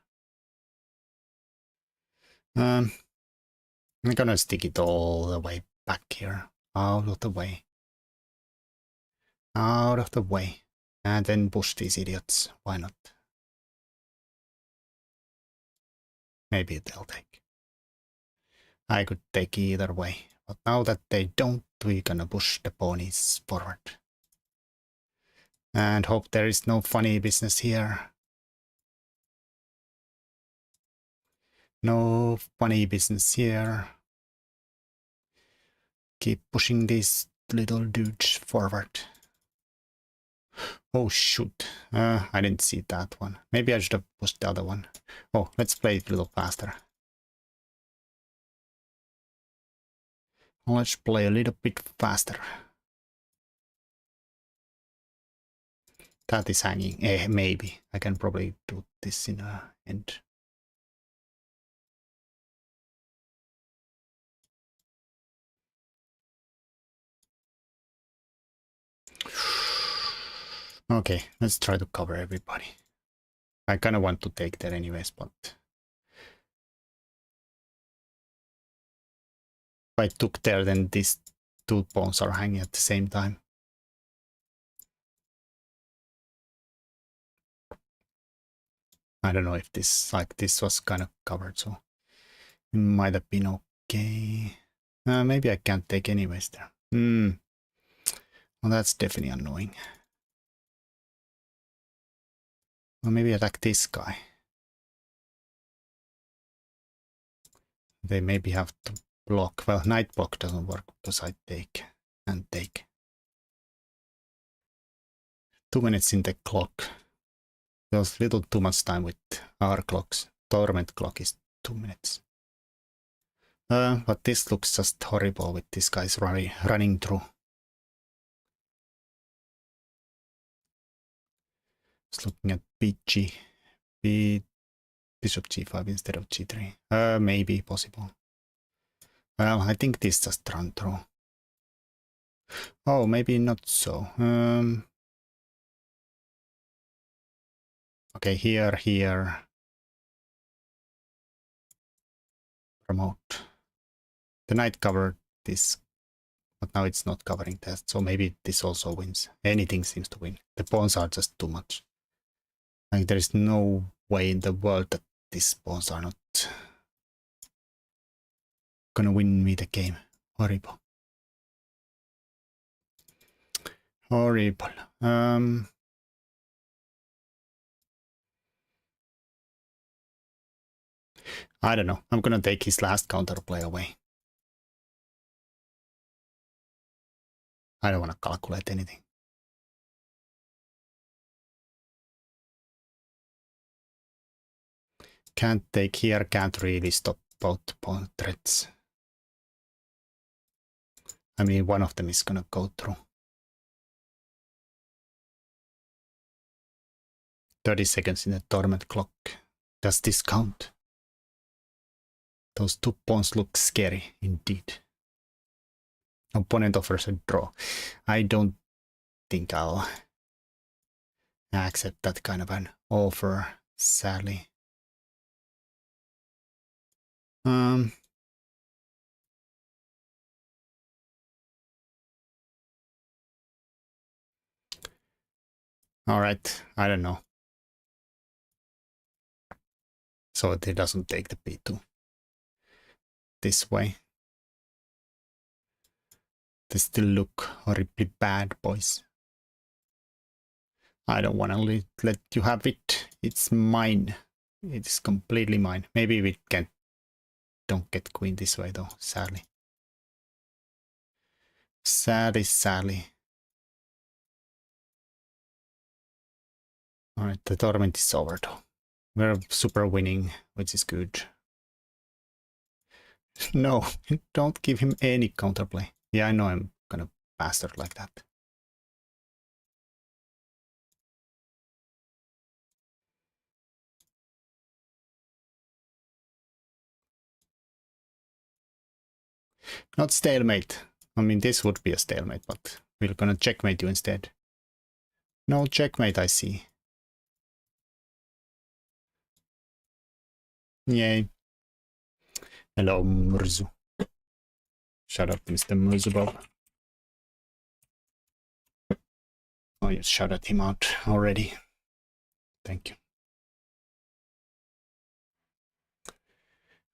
I'm gonna stick it all the way back here, out of the way. Out of the way. And then push these idiots. Why not? Maybe they'll take. I could take either way. But now that they don't, we're gonna push the ponies forward. And hope there is no funny business here. No funny business here. Keep pushing these little dudes forward. Oh shoot, I didn't see that one. Maybe I should have pushed the other one. Oh, let's play it a little faster. Let's play a little bit faster. That is hanging. Maybe. I can probably do this in a end. Okay, let's try to cover everybody. I kind of want to take that anyways, but if I took there, then these 2 pawns are hanging at the same time. I don't know if this was kind of covered, so it might have been okay. Maybe I can't take anyways there. Well, that's definitely annoying. Well, maybe attack this guy. They maybe have to block. Well, night block doesn't work because I take and take. 2 minutes in the clock. There's little too much time with our clocks. Torment clock is 2 minutes. But this looks just horrible with these guys running through. Just looking at bishop g5 instead of g3. Maybe possible. Well, I think this just run through. Oh, maybe not so. Okay, here. Promote. The knight covered this but now it's not covering that, so maybe this also wins. Anything seems to win. The pawns are just too much. Like, there is no way in the world that these pawns are not gonna win me the game. Horrible. Horrible. I don't know. I'm gonna take his last counterplay away. I don't want to calculate anything. Can't take here, can't really stop both pawn threats. I mean, one of them is gonna go through. 30 seconds in the tournament clock. Does this count? Those two pawns look scary indeed. Opponent offers a draw. I don't think I'll accept that kind of an offer, sadly. All right, I don't know. So it doesn't take the b2 this way. They still look horribly bad, boys. I don't want to let you have it. It's mine. It is completely mine. Maybe we don't get queen this way though, sadly. Sadly. Alright, the tournament is over though. We're super winning, which is good. No, don't give him any counterplay. Yeah, I know I'm gonna bastard like that. Not stalemate. I mean, this would be a stalemate, but we're gonna checkmate you instead. No checkmate, I see. Yay. Hello, Murzu. Shut up, Mr. Murzubov. Oh, you shouted him out already. Thank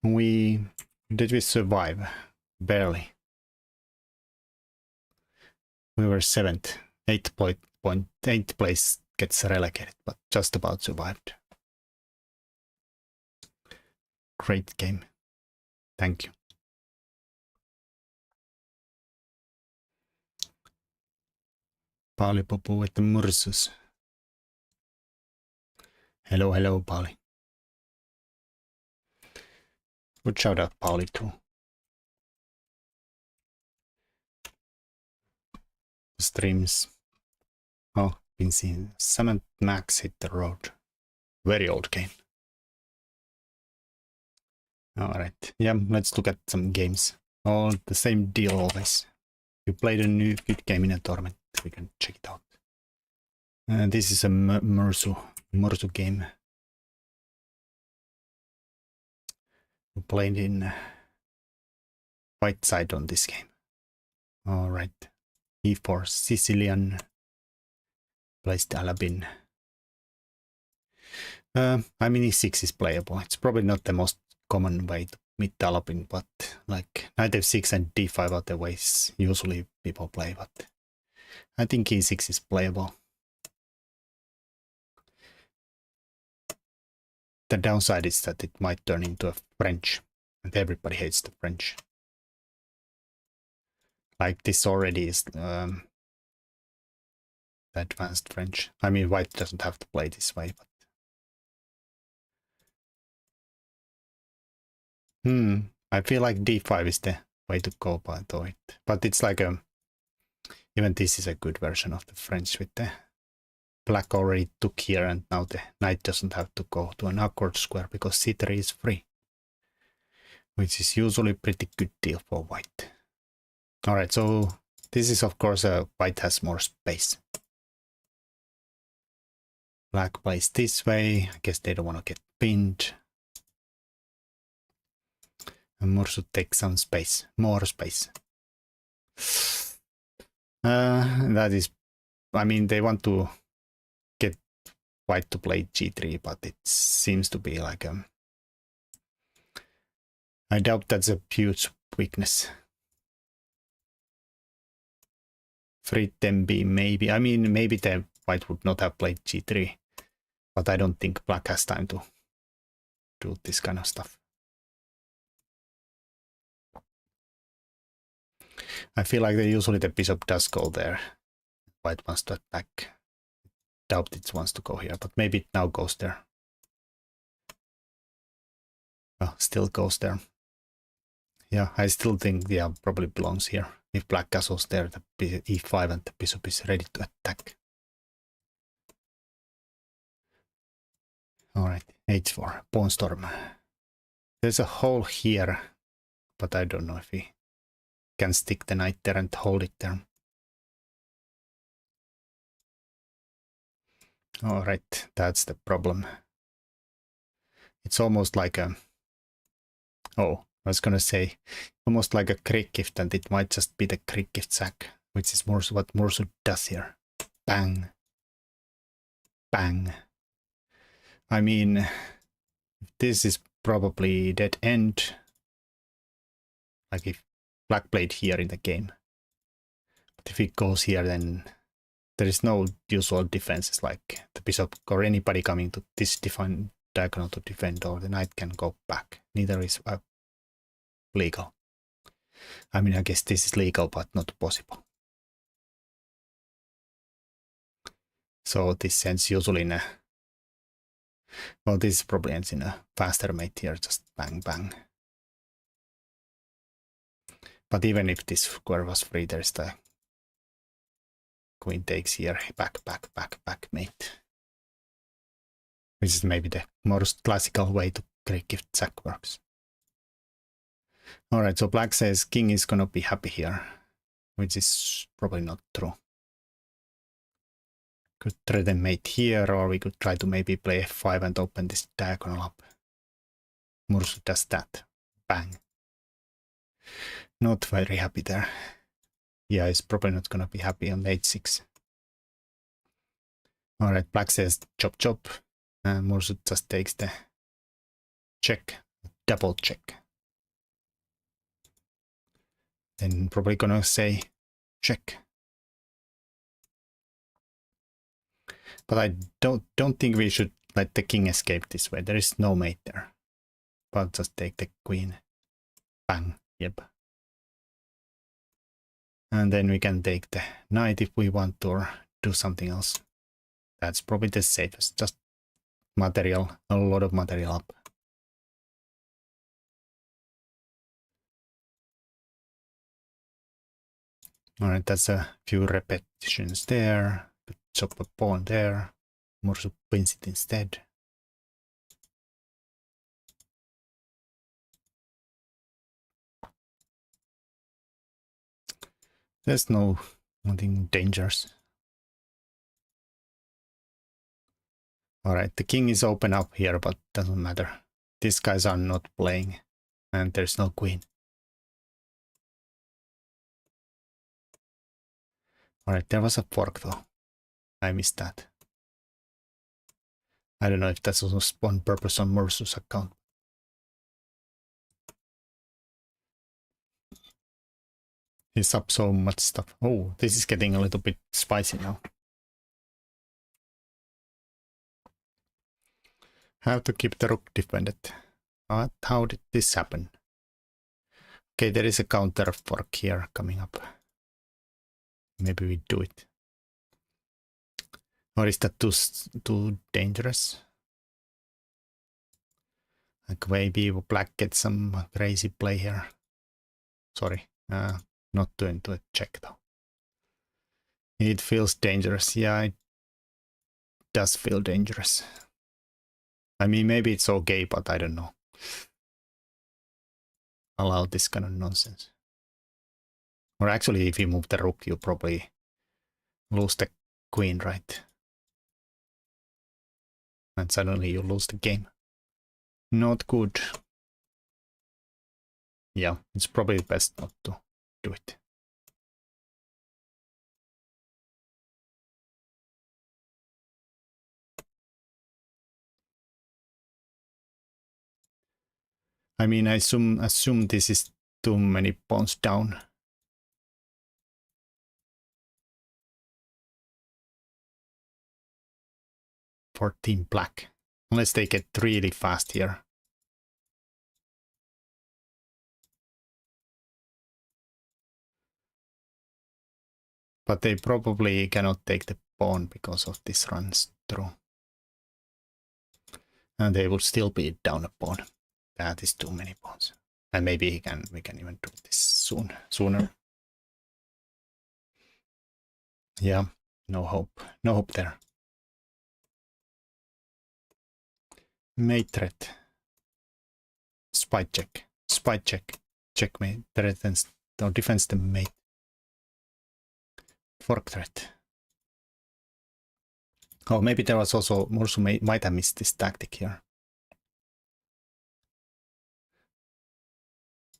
you. Did we survive? Barely. We were 7th. 8th place gets relegated, but just about survived. Great game. Thank you. Pauli Popu with the Mursus. Hello, Pauli. Good shout out, Pauli, too. Streams. Oh, been seeing 7th Max hit the road. Very old game. Alright, yeah, let's look at some games. All the same deal always. You played a new good game in a tournament, we can check it out. This is a Mursu game. We played in white side on this game. Alright. E4 Sicilian placed Alabin. I mean, E6 is playable. It's probably not the most common way to meet Alabin, but like knight f6 and d5 are the ways usually people play, but I think E6 is playable. The downside is that it might turn into a French, and everybody hates the French. Like this already is advanced French. I mean, white doesn't have to play this way, but I feel like d5 is the way to go by it. But it's like even this is a good version of the French with the black already took here, and now the knight doesn't have to go to an awkward square because c3 is free, which is usually a pretty good deal for white. Alright, so this is of course white has more space. Black plays this way. I guess they don't want to get pinned. And Mursu takes some space, more space. That is, I mean, they want to get white to play g3, but it seems to be like I doubt that's a huge weakness. Free tembi, maybe. I mean, maybe the white would not have played g3, but I don't think black has time to do this kind of stuff. I feel like usually the bishop does go there. White wants to attack. Doubt it wants to go here, but maybe it now goes there. Oh, still goes there. Yeah, I still think, yeah, probably belongs here. If black castles there, the e5 and the bishop is ready to attack. Alright, h4, pawn storm. There's a hole here, but I don't know if he can stick the knight there and hold it there. Alright, that's the problem. It's almost like a... Oh, I was gonna say, almost like a crick gift, and it might just be the crick gift sack, which is more what Morsud does here. Bang. Bang. I mean, this is probably dead end. Like if black played here in the game. But if it goes here, then there is no usual defenses like the bishop or anybody coming to this defined diagonal to defend, or the knight can go back. Neither is legal. I mean, I guess this is legal, but not possible. So this ends usually in a... Well, this probably ends in a faster mate here, just bang, bang. But even if this square was free, there's the queen takes here, back, back, back, back, mate. Which is maybe the most classical way to crick if sack works. Alright, so black says king is gonna be happy here, which is probably not true. Could threaten mate here, or we could try to maybe play f5 and open this diagonal up. Mursu does that. Bang. Not very happy there. Yeah, he's probably not gonna be happy on h6. Alright, black says chop chop, and Mursu just takes the check, double check. Then probably gonna say check. But I don't think we should let the king escape this way. There is no mate there. But just take the queen. Bang. Yep. And then we can take the knight if we want to, or do something else. That's probably the safest. Just material, a lot of material up. Alright, that's a few repetitions there. Chop a pawn there. Mursu wins it instead. There's nothing dangerous. Alright, the king is open up here, but doesn't matter. These guys are not playing, and there's no queen. Alright, there was a fork though. I missed that. I don't know if that's also on purpose on Mursu's account. He's up so much stuff. Oh, this is getting a little bit spicy now. Have to keep the rook defended. But how did this happen? Okay, there is a counter fork here coming up. Maybe we do it. Or is that too dangerous? Like maybe black gets some crazy play here. Sorry, not doing to a check though. It feels dangerous. Yeah, it does feel dangerous. I mean, maybe it's okay, but I don't know. Allow this kind of nonsense. Or actually, if you move the rook, you probably lose the queen, right? And suddenly you lose the game. Not good. Yeah, it's probably best not to do it. I mean, I assume this is too many pawns down. For Team Black. Unless they get really fast here. But they probably cannot take the pawn because of this runs through. And they will still be down a pawn. That is too many pawns. And maybe we can even do this sooner. Yeah, no hope. No hope there. Mate threat. Spy check. Spy check. Checkmate. Threatens or defends the mate. Fork threat. Oh, maybe there was also Mursu might have missed this tactic here.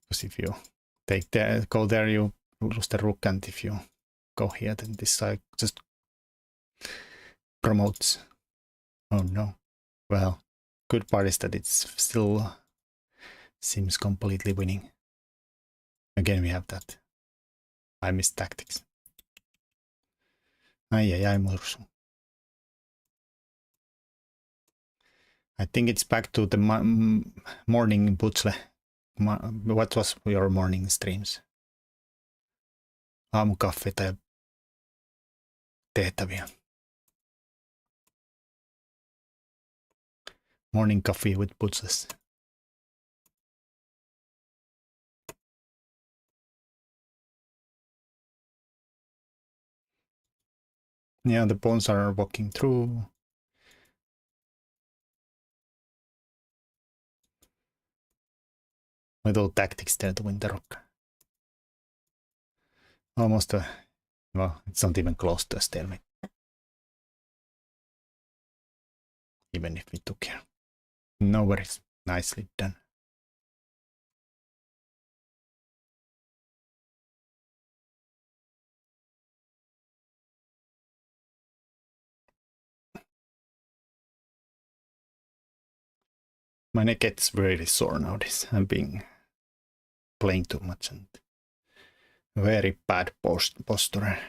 Because if you go there, you lose the rook, and if you go here, then this side just promotes. Oh no. Well, good part is that it's still seems completely winning. Again, we have that. I missed tactics. Ai, Mursu. I think it's back to the morning Butsle. What was your morning streams? Aamukaffeita ja tehtäviä. Morning coffee with Butsles. Yeah, the pawns are walking through. Little tactics there to win the rook. Almost well, it's not even close to a stalemate. Even if we took here. No worries. Nicely done. My neck gets really sore nowadays. I'm playing too much and very bad posture.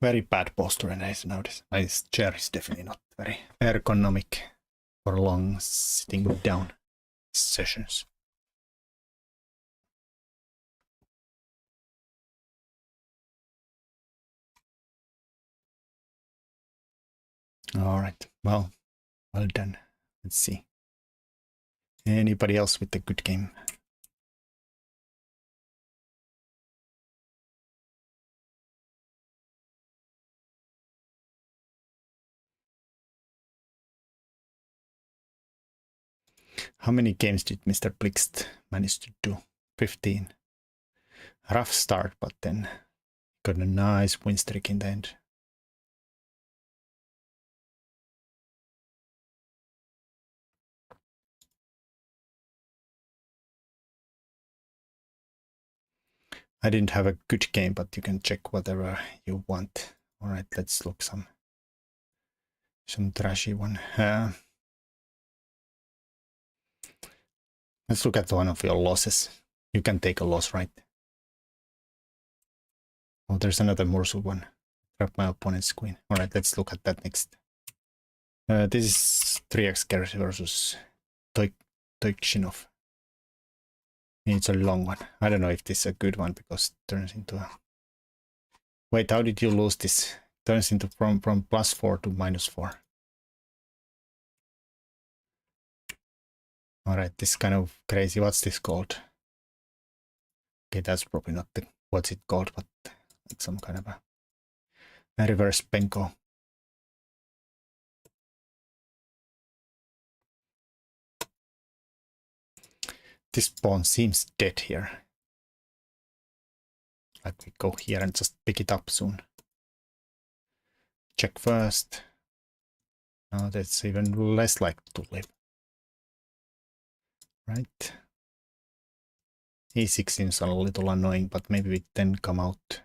Very bad posture nowadays. My chair is definitely not very ergonomic for long sitting down sessions. All right. Well done. Let's see. Anybody else with a good game? How many games did Mr. Blixt manage to do? 15. Rough start, but then got a nice win streak in the end. I didn't have a good game, but you can check whatever you want. All right, let's look some trashy one. Let's look at one of your losses. You can take a loss, right? Oh, there's another Mursu one. Grab my opponent's queen. All right, let's look at that next. This is 3x Garrett versus Toikshinov. It's a long one. I don't know if this is a good one because it turns into a... Wait, how did you lose this? Turns into from +4 to -4. All right, this is kind of crazy. What's this called? Okay, that's probably not what's it called, but it's some kind of a reverse penko. This pawn seems dead here. Like we go here and just pick it up soon. Check first. Now that's even less likely to live. Right. E6 seems a little annoying, but maybe we then come out.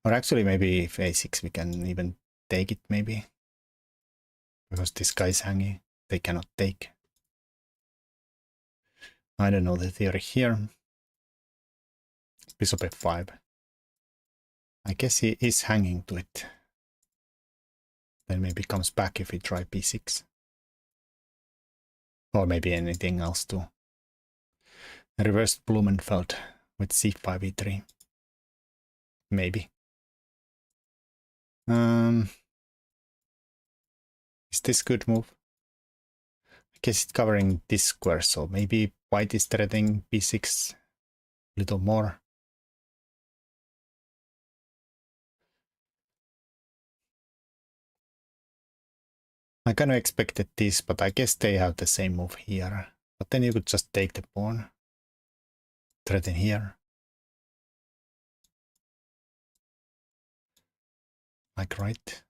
Or actually, maybe if a6, we can even take it, maybe. Because this guy's hanging. They cannot take. I don't know the theory here. Bishop f5. I guess he is hanging to it. Then maybe comes back if we try b6. Or maybe anything else too. Reversed Blumenfeld with c5, e3. Maybe. Is this good move? I guess it's covering this square, so maybe white is threatening b6 a little more. I kind of expected this, but I guess they have the same move here. But then you could just take the pawn. Threaten here. Like right.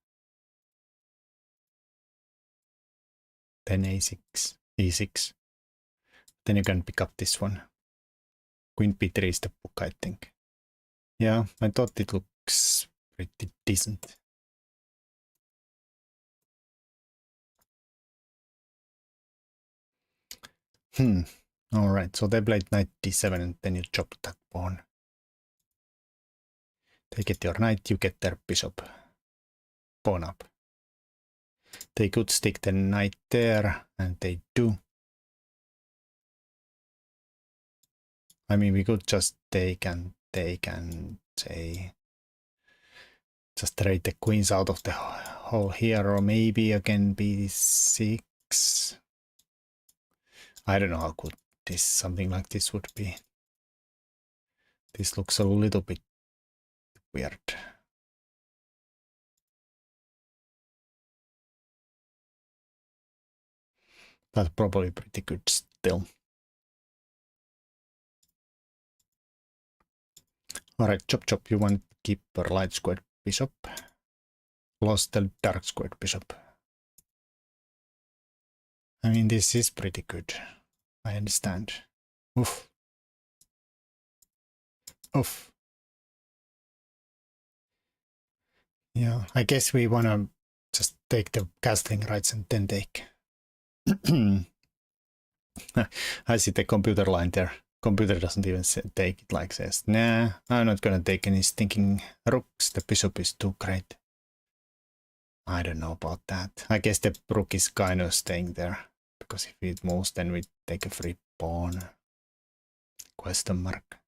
Then a6, e6. Then you can pick up this one. Queen b3 is the book, I think. Yeah, I thought it looks pretty decent. Alright, so they played knight d7 and then you chop that pawn. They get your knight, you get their bishop. Pawn up. They could stick the knight there, and they do. I mean, we could just take and say, just trade the queens out of the hole here, or maybe again b6. I don't know how good this, something like this would be. This looks a little bit weird. But probably pretty good still. Alright, chop chop, you want to keep a light squared bishop. Lost the dark squared bishop. I mean, this is pretty good. I understand. Oof. Oof. Yeah, I guess we want to just take the castling rights and then take. I see the computer line there. Computer doesn't even take it, like says, nah, I'm not gonna take any stinking rooks. The bishop is too great. I don't know about that. I guess the rook is kind of staying there. Because if it moves, then we take a free pawn. Question mark.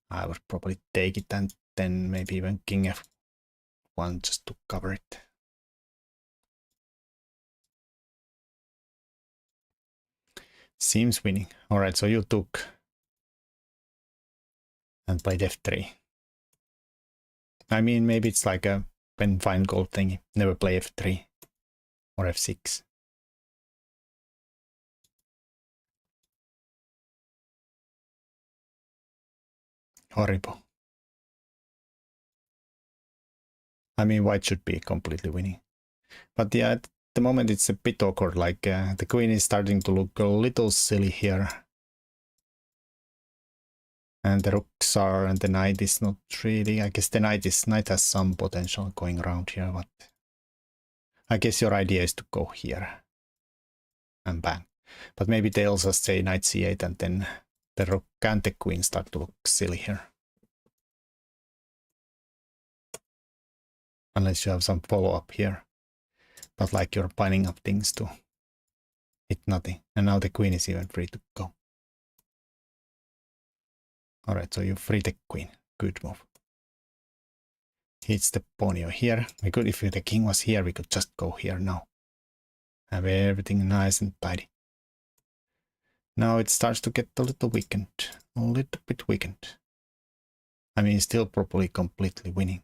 I would probably take it and then maybe even king f1 just to cover it. Seems winning. Alright, so you took and played f3. I mean, maybe it's like a pen fine gold thingy. Never play f3 or f6. Horrible. I mean, white should be completely winning. But yeah, at the moment it's a bit awkward. Like the queen is starting to look a little silly here. And the rooks are, and the knight is not really. I guess the knight has some potential going around here, but I guess your idea is to go here and bang. But maybe they also say knight c8 and then the rook and the queen start to look silly here. Unless you have some follow-up here. But like you're piling up things to hit nothing. And now the queen is even free to go. Alright, so you free the queen. Good move. Hits the pawn here. We could, if the king was here, we could just go here now. Have everything nice and tidy. Now it starts to get a little weakened. A little bit weakened. I mean, still probably completely winning.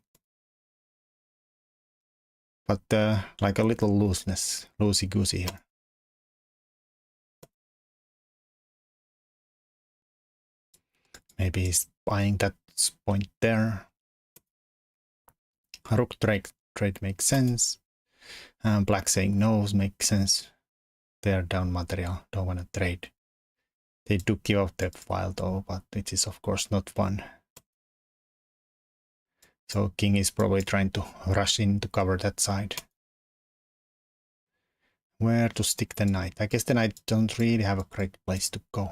But like a little looseness, loosey-goosey here. Maybe he's buying that point there. Rook trade makes sense. Black saying no makes sense. They're down material, don't want to trade. They do give up the file though, but it is of course not fun. So king is probably trying to rush in to cover that side. Where to stick the knight? I guess the knight don't really have a great place to go.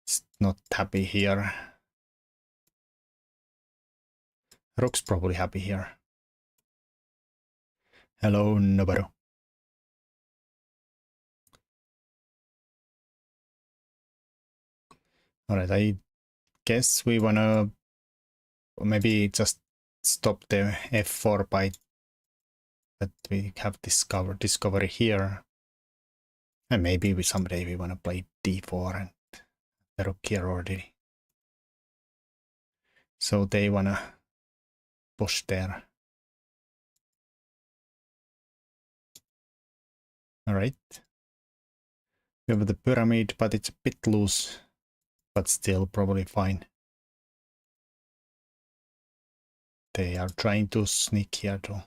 It's not happy here. Rook's probably happy here. Hello, noblerone. Alright, I guess we wanna maybe just stop the f4 by that we have discovery here. And maybe someday we wanna play d4 and the rook here already. So they wanna push there. Alright. We have the pyramid, but it's a bit loose, but still probably fine. They are trying to sneak here too.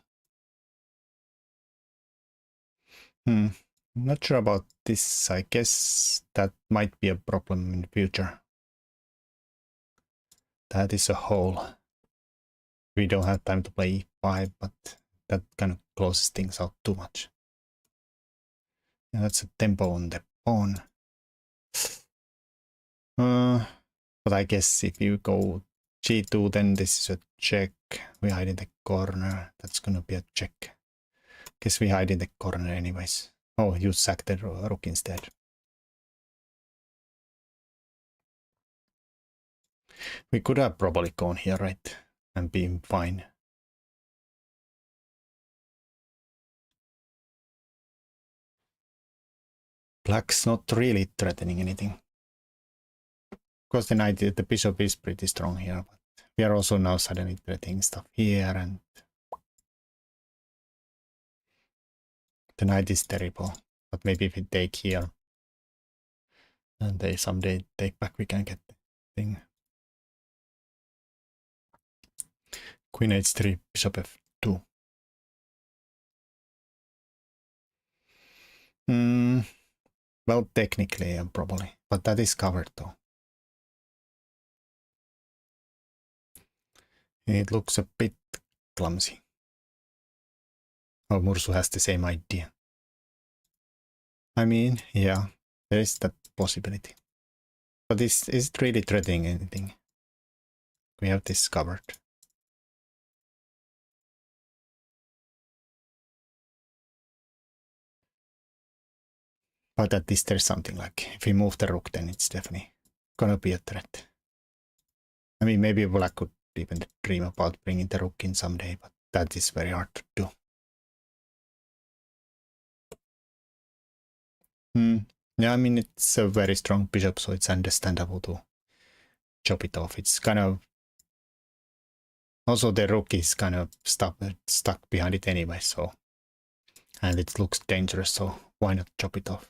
Not sure about this. I guess that might be a problem in the future. That is a hole. We don't have time to play e5, but that kind of closes things out too much. And that's a tempo on the pawn. But I guess if you go g2, then this is a check. We hide in the corner. That's gonna be a check. Guess we hide in the corner anyways. Oh, you sack the rook instead. We could have probably gone here, right? And been fine. Black's not really threatening anything. Of course, the bishop is pretty strong here, but we are also now suddenly threatening stuff here, and the knight is terrible. But maybe if we take here, and they someday take back, we can get the thing. Queen h3, bishop f2. Well, technically, probably, but that is covered though. It looks a bit clumsy. Oh, Mursu has the same idea. I mean, yeah, there is that possibility. But is it really threatening anything? We have this covered. But at least there's something like, if we move the rook, then it's definitely gonna be a threat. I mean, maybe Black could even dream about bringing the rook in someday, but that is very hard to do. Yeah, I mean, it's a very strong bishop, so it's understandable to chop it off. It's kind of... Also, the rook is kind of stuck behind it anyway, so... And it looks dangerous, so why not chop it off?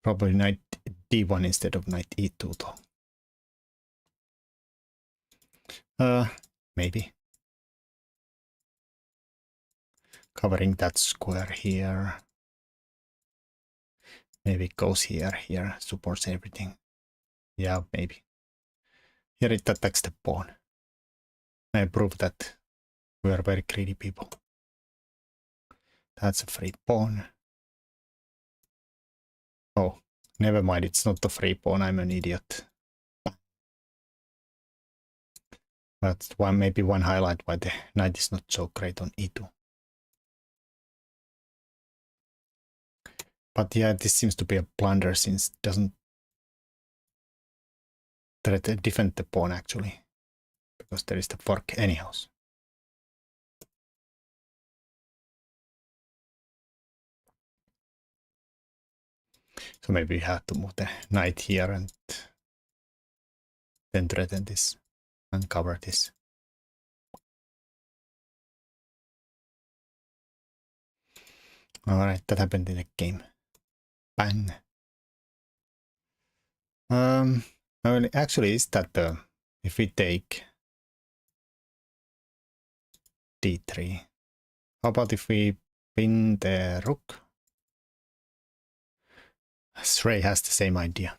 Probably knight d1 instead of knight e2 though. Maybe. Covering that square here. Maybe it goes here, supports everything. Yeah, maybe. Here it attacks the pawn. I prove that we are very greedy people. That's a free pawn. Oh, never mind, it's not a free pawn, I'm an idiot. But maybe one highlight why the knight is not so great on e2. But yeah, this seems to be a blunder since it doesn't defend the pawn actually. Because there is the fork anyhow. So maybe we have to move the knight here and then threaten this and cover this. Alright, that happened in a game. Bang. Well, actually, is that if we take d3, how about if we pin the rook Stray has the same idea.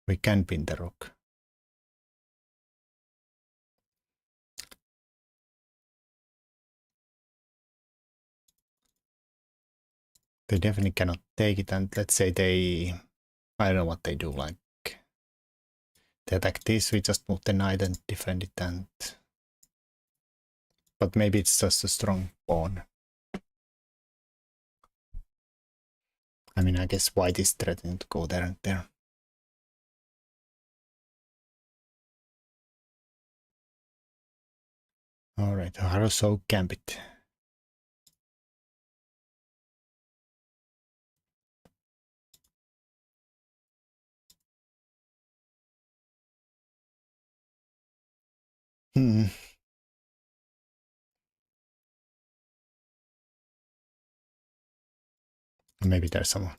We can pin the rook. They definitely cannot take it, and let's say they... I don't know what they do, like... They attack this, we just move the knight and defend it, and... But maybe it's just a strong pawn. I mean, I guess white is threatening to go there and there. Alright, Haruso Gambit. Maybe there's some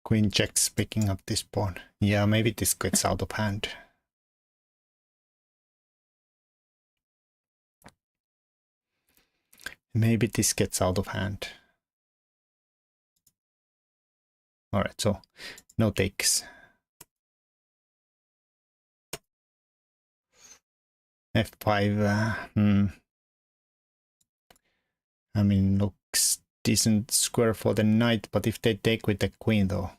queen checks picking up this pawn. Yeah, maybe this gets out of hand. Maybe this gets out of hand. Alright, so no takes. F5. I mean, looks decent square for the knight, but if they take with the queen though,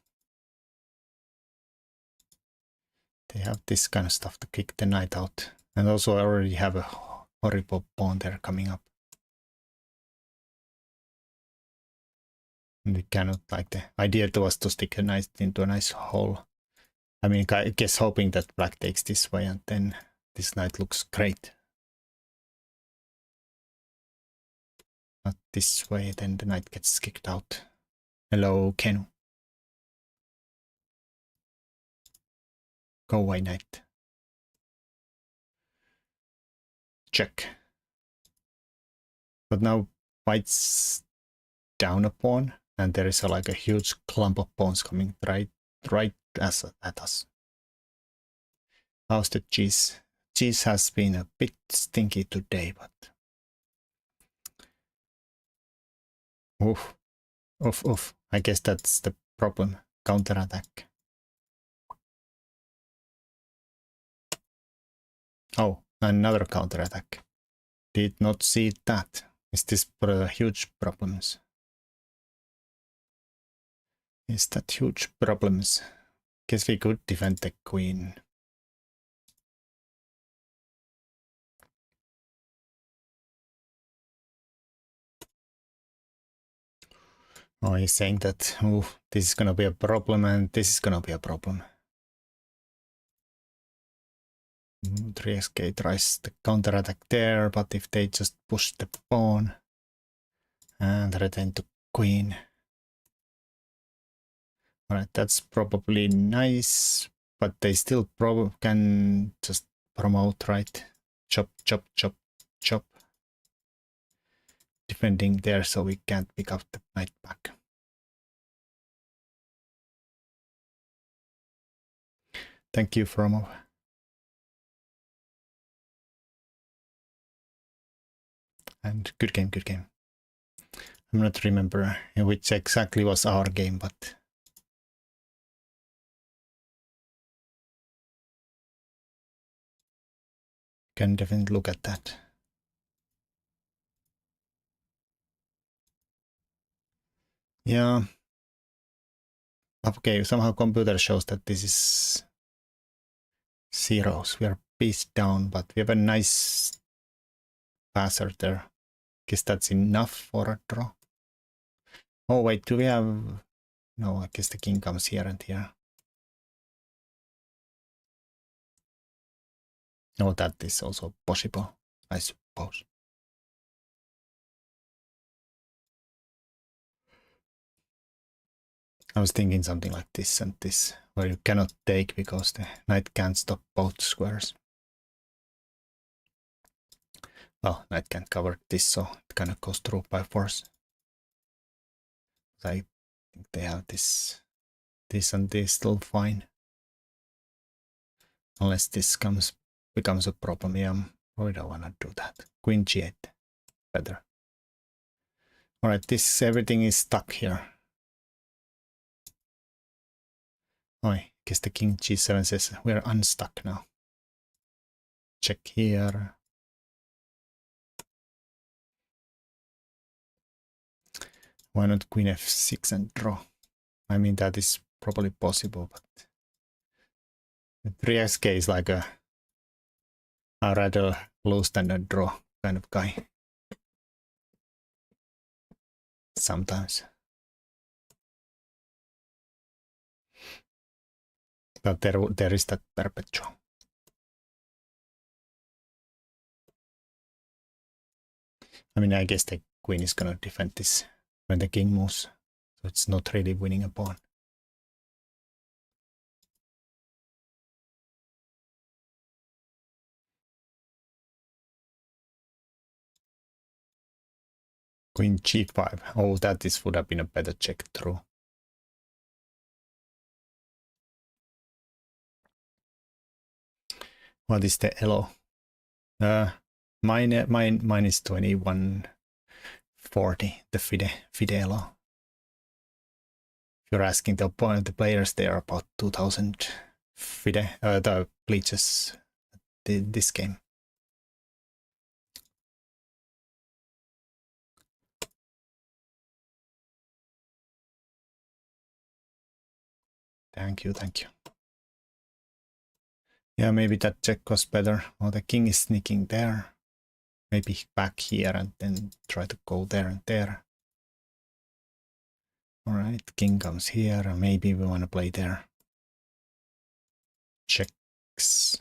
they have this kind of stuff to kick the knight out. And also I already have a horrible pawn there coming up. And we cannot, like, the idea was to stick a knight into a nice hole. I mean, I guess hoping that black takes this way and then this knight looks great. Not this way, then the knight gets kicked out. Hello, Kenu. Go away, knight. Check. But now white's down a pawn, and there is like a huge clump of pawns coming right at us. How's the cheese? Cheese has been a bit stinky today, but... Oof. I guess that's the problem. Counterattack. Oh, another counterattack. Did not see that. Is this huge problems? Is that huge problems? Guess we could defend the queen. Oh, he's saying that, oh, this is gonna be a problem and this is gonna be a problem. 3xk tries the counterattack there, but if they just push the pawn and return to queen. Alright, that's probably nice, but they still probably can just promote, right? Chop. Defending there, so we can't pick up the knight back. Thank you, Fromo. And good game. I'm not remember which exactly was our game, but can definitely look at that. Yeah. Okay, somehow computer shows that this is zeros. We are piece down, but we have a nice passer there. Guess that's enough for a draw. Oh wait, do we have... No, I guess the king comes here and here. No, that is also possible, I suppose. I was thinking something like this and this, where you cannot take because the knight can't stop both squares. Well, knight can't cover this, so it kind of goes through by force. I think they have this and this still fine. Unless this becomes a problem. Yeah, we don't want to do that. Queen g8, better. All right, everything is stuck here. Oh, I guess the king g7 says we're unstuck now. Check here. Why not queen f6 and draw? I mean, that is probably possible, but the 3xk is like a rather low standard draw kind of guy. Sometimes. But there is that perpetual. I mean, I guess the queen is gonna defend this when the king moves, so it's not really winning a pawn. Queen g5. Oh, would have been a better check through. What is the elo? Mine is 2140. The FIDE elo. If you're asking the players, they are about 2000 FIDE. The bleachers. This game. Thank you. Yeah, maybe that check was better. Oh, the king is sneaking there. Maybe back here and then try to go there and there. All right, king comes here. Maybe we want to play there. Checks.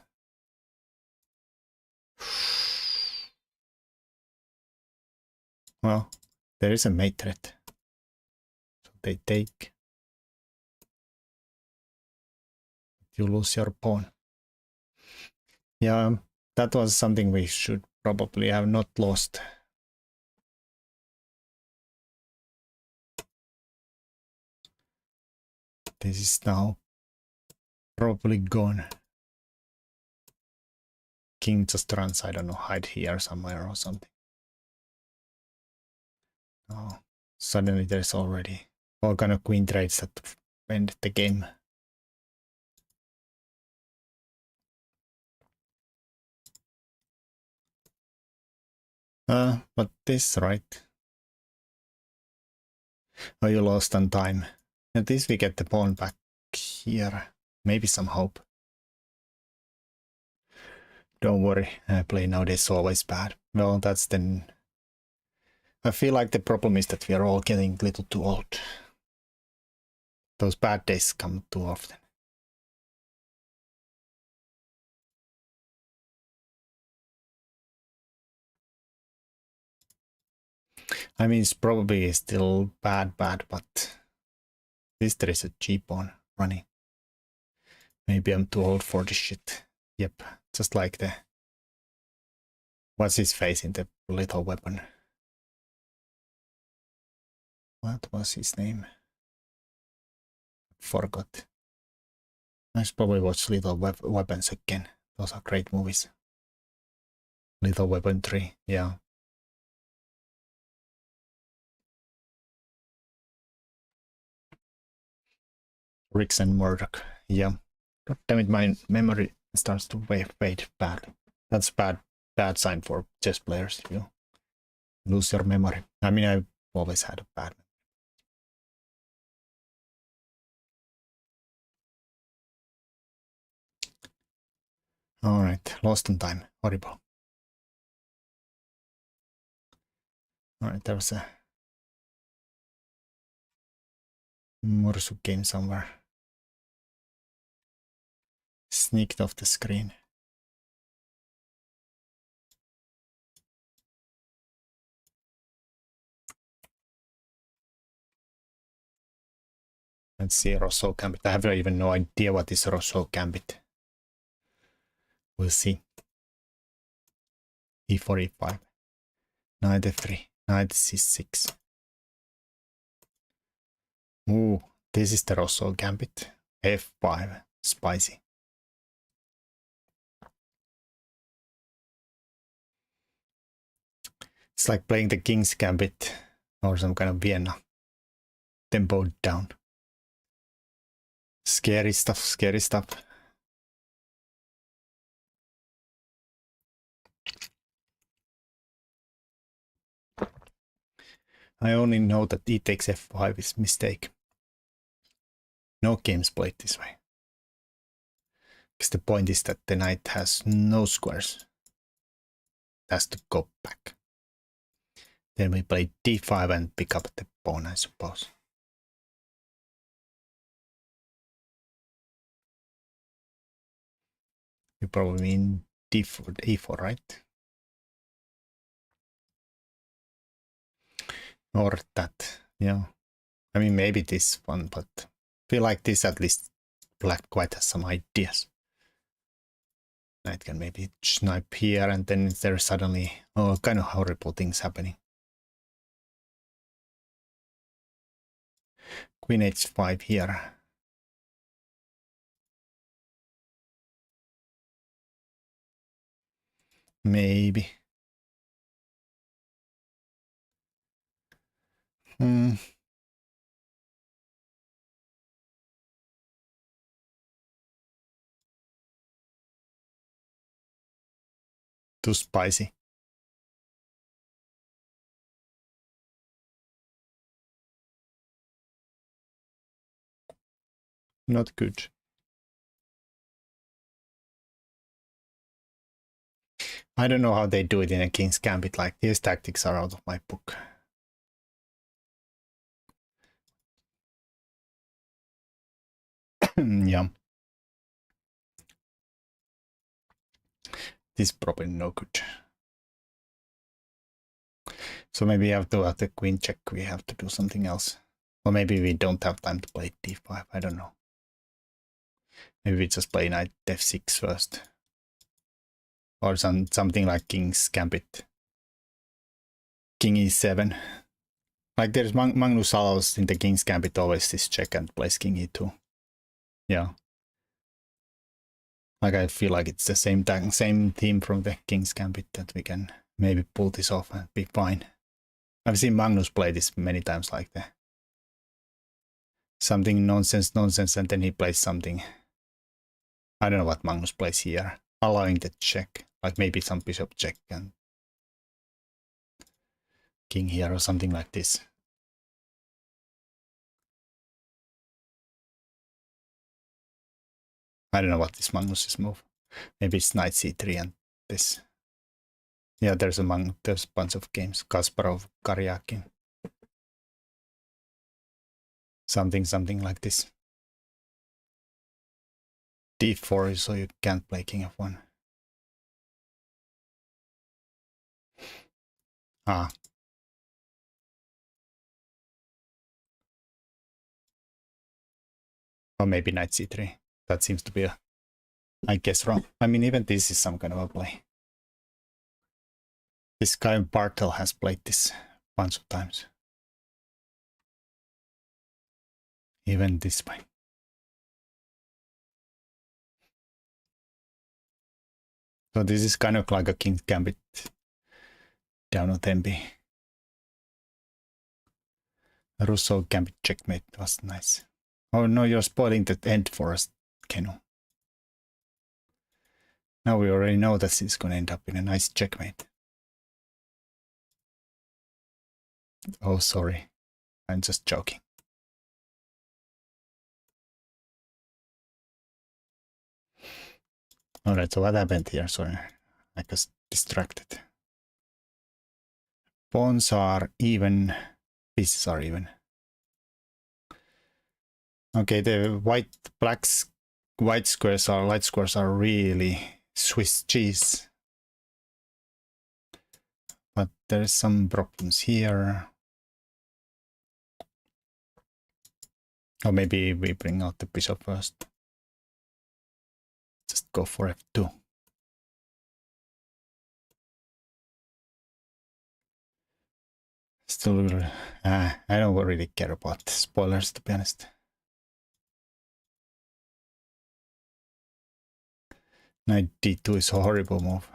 Well, there is a mate threat. So they take. You lose your pawn. Yeah, that was something we should probably have not lost. This is now probably gone. King just runs, I don't know, hide here somewhere or something. Oh, suddenly there's already all kind of queen trades that end the game. But this, right? Oh, you lost on time. At least we get the pawn back here. Maybe some hope. Don't worry, play nowadays is always bad. Well, that's then... I feel like the problem is that we are all getting a little too old. Those bad days come too often. I mean, it's probably still bad, but at least there is a cheap pawn running. Maybe I'm too old for this shit. Yep, just like the... What's his face in the Little Weapon? What was his name? Forgot. I should probably watch Little Weapons again. Those are great movies. Little Weapon 3, yeah. Riggs and Murdoch, yeah. God damn it, my memory starts to fade bad. That's bad sign for chess players. You lose your memory. I mean, I've always had a bad memory. All right, lost on time. Horrible. All right, there was a Mursu game somewhere. Sneaked off the screen. Let's see Rousseau Gambit. I have even no idea what is Rousseau Gambit. We'll see. E4, E5. Knight F3. Knight C6. Ooh, this is the Rousseau Gambit. F5. Spicy. It's like playing the King's Gambit Or some kind of Vienna. Tempo down. Scary stuff, scary stuff. I only know that e takes f5 is mistake. No games played this way. Because the point is that the knight has no squares. It has to go back. Then we play d5 and pick up the pawn, I suppose. You probably mean d4, e4, right? Or that, yeah. I mean, maybe this one, but I feel like this at least black white has some ideas. Knight can maybe snipe here, and then there's suddenly all kind of horrible things happening. Queen h5 here. Maybe. Too spicy. Not good. I don't know how they do it in a King's Gambit. Like, these tactics are out of my book. Yeah. This is probably no good. So maybe after the queen check, we have to do something else. Or maybe we don't have time to play d5. I don't know. Maybe we just play knight f6 first. Or something like King's Gambit. King e7. Like there's Magnus allows in the King's Gambit always this check and plays King e2. Yeah. Like I feel like it's the same theme from the King's Gambit that we can maybe pull this off and be fine. I've seen Magnus play this many times, like the something nonsense, and then he plays something. I don't know what Magnus plays here, allowing the check, like maybe some bishop check and king here or something like this. I don't know what this Magnus's move. Maybe it's knight c3 and this. Yeah, there's a bunch of games. Kasparov, Karyakin. Something like this. d4, so you can't play king f1. Ah. Or maybe knight c3. That seems to be I guess wrong. I mean, even this is some kind of a play. This guy Bartel has played this a bunch of times. Even this way. So this is kind of like a King's Gambit down on Tempe. Russo Gambit checkmate was nice. Oh no, you're spoiling the end for us, Kenu. Now we already know that it's going to end up in a nice checkmate. Oh, sorry. I'm just joking. Alright, so what happened here? Sorry, I got distracted. Pawns are even, pieces are even. Okay, the light squares are really Swiss cheese. But there's some problems here. Or maybe we bring out the bishop first. Just go for f2. Still, I don't really care about spoilers, to be honest. Knight d2 is a horrible move.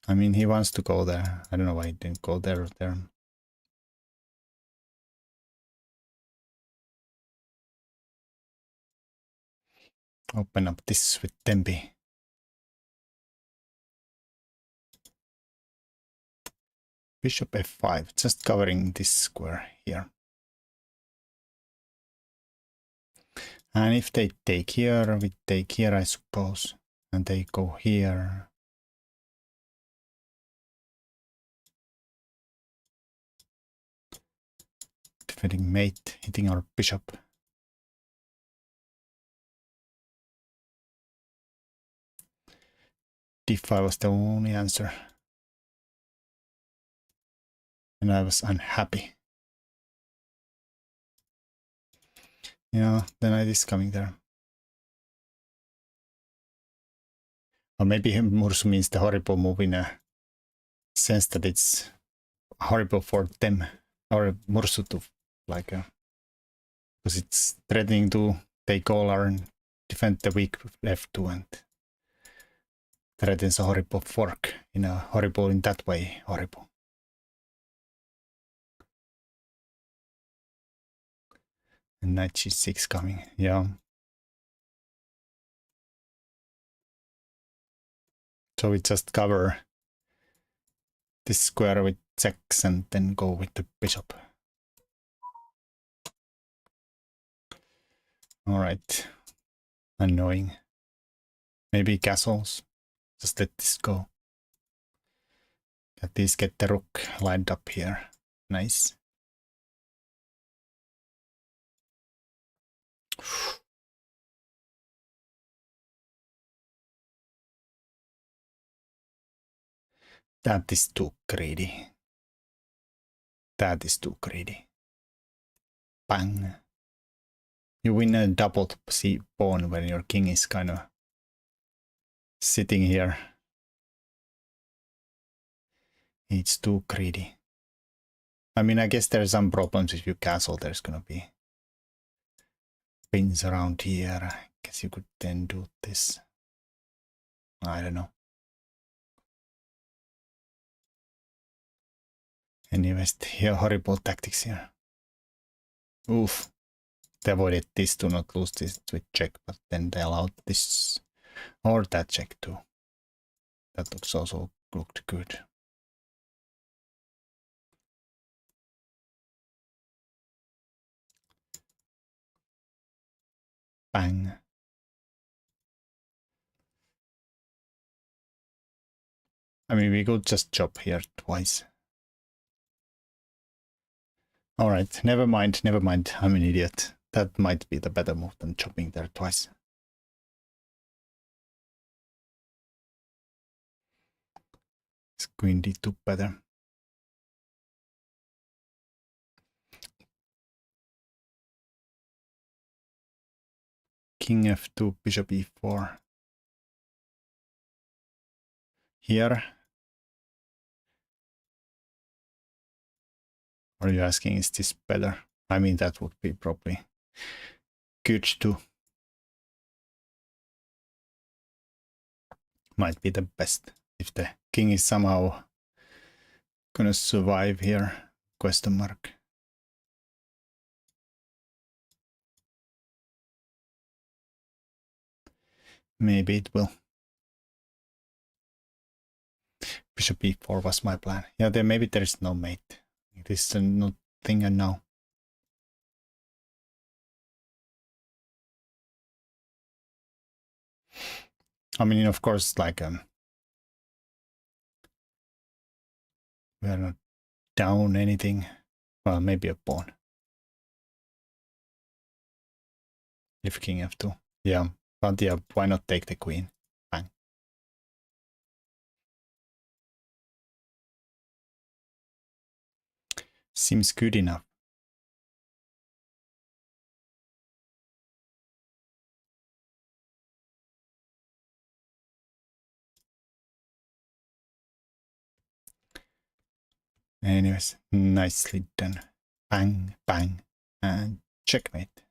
I mean, he wants to go there. I don't know why he didn't go there. Open up this with Tempe. Bishop f5, just covering this square here. And if they take here, we take here, I suppose. And they go here. Defending mate, hitting our bishop. d5 was the only answer. And I was unhappy. Yeah, the knight is coming there. Or maybe Mursu means the horrible move in a sense that it's horrible for them. Or Mursu to, like, because it's threatening to take all our and defend the weak f2 and threatens a horrible fork. In a horrible, in that way, horrible. And knight g6 coming, yeah. So we just cover this square with checks and then go with the bishop. All right, annoying. Maybe castles. Just let this go. At least get the rook lined up here. Nice. That is too greedy. That is too greedy. Bang. You win a double pawn when your king is kind of sitting here. It's too greedy. I mean, I guess there's some problems if you castle. There's gonna be pins around here. I guess you could then do this. I don't know. Anyways, here horrible tactics here. Oof. They avoided this to not lose this with check, but then they allowed this or that check too. That looks also looked good. Bang. I mean, we could just chop here twice. Alright, never mind, I'm an idiot. That might be the better move than chopping there twice. Is queen d2 better? King f2, bishop e4. Here. Or are you asking, is this better? I mean, that would be probably good too. Might be the best if the king is somehow gonna survive here. Question mark. Maybe it will. Bishop e4 was my plan. Yeah, there maybe there is no mate. It is a no thing I know. I mean, of course, like we are not down anything. Well, maybe a pawn. If king f2. Yeah, but yeah, why not take the queen? Bang. Seems good enough. Anyways, nicely done. Bang, bang, and checkmate.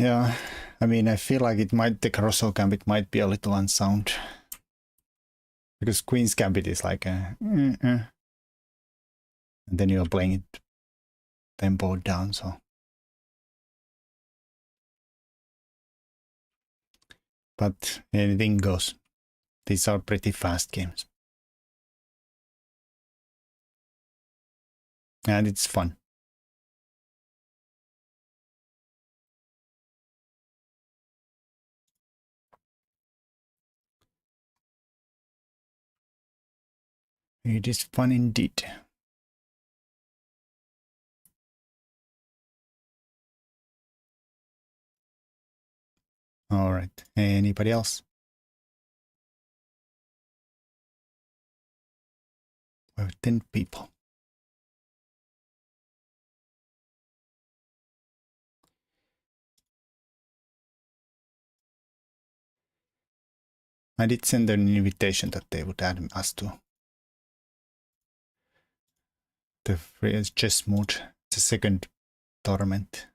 Yeah, I mean, I feel like the Carousel Gambit might be a little unsound. Because Queen's Gambit is like a... and then you're playing it tempo down, so... But anything goes. These are pretty fast games. And it's fun. It is fun indeed. All right. Anybody else? We have 10 people. I did send an invitation that they would add us to the free chess mood. It's a second tournament.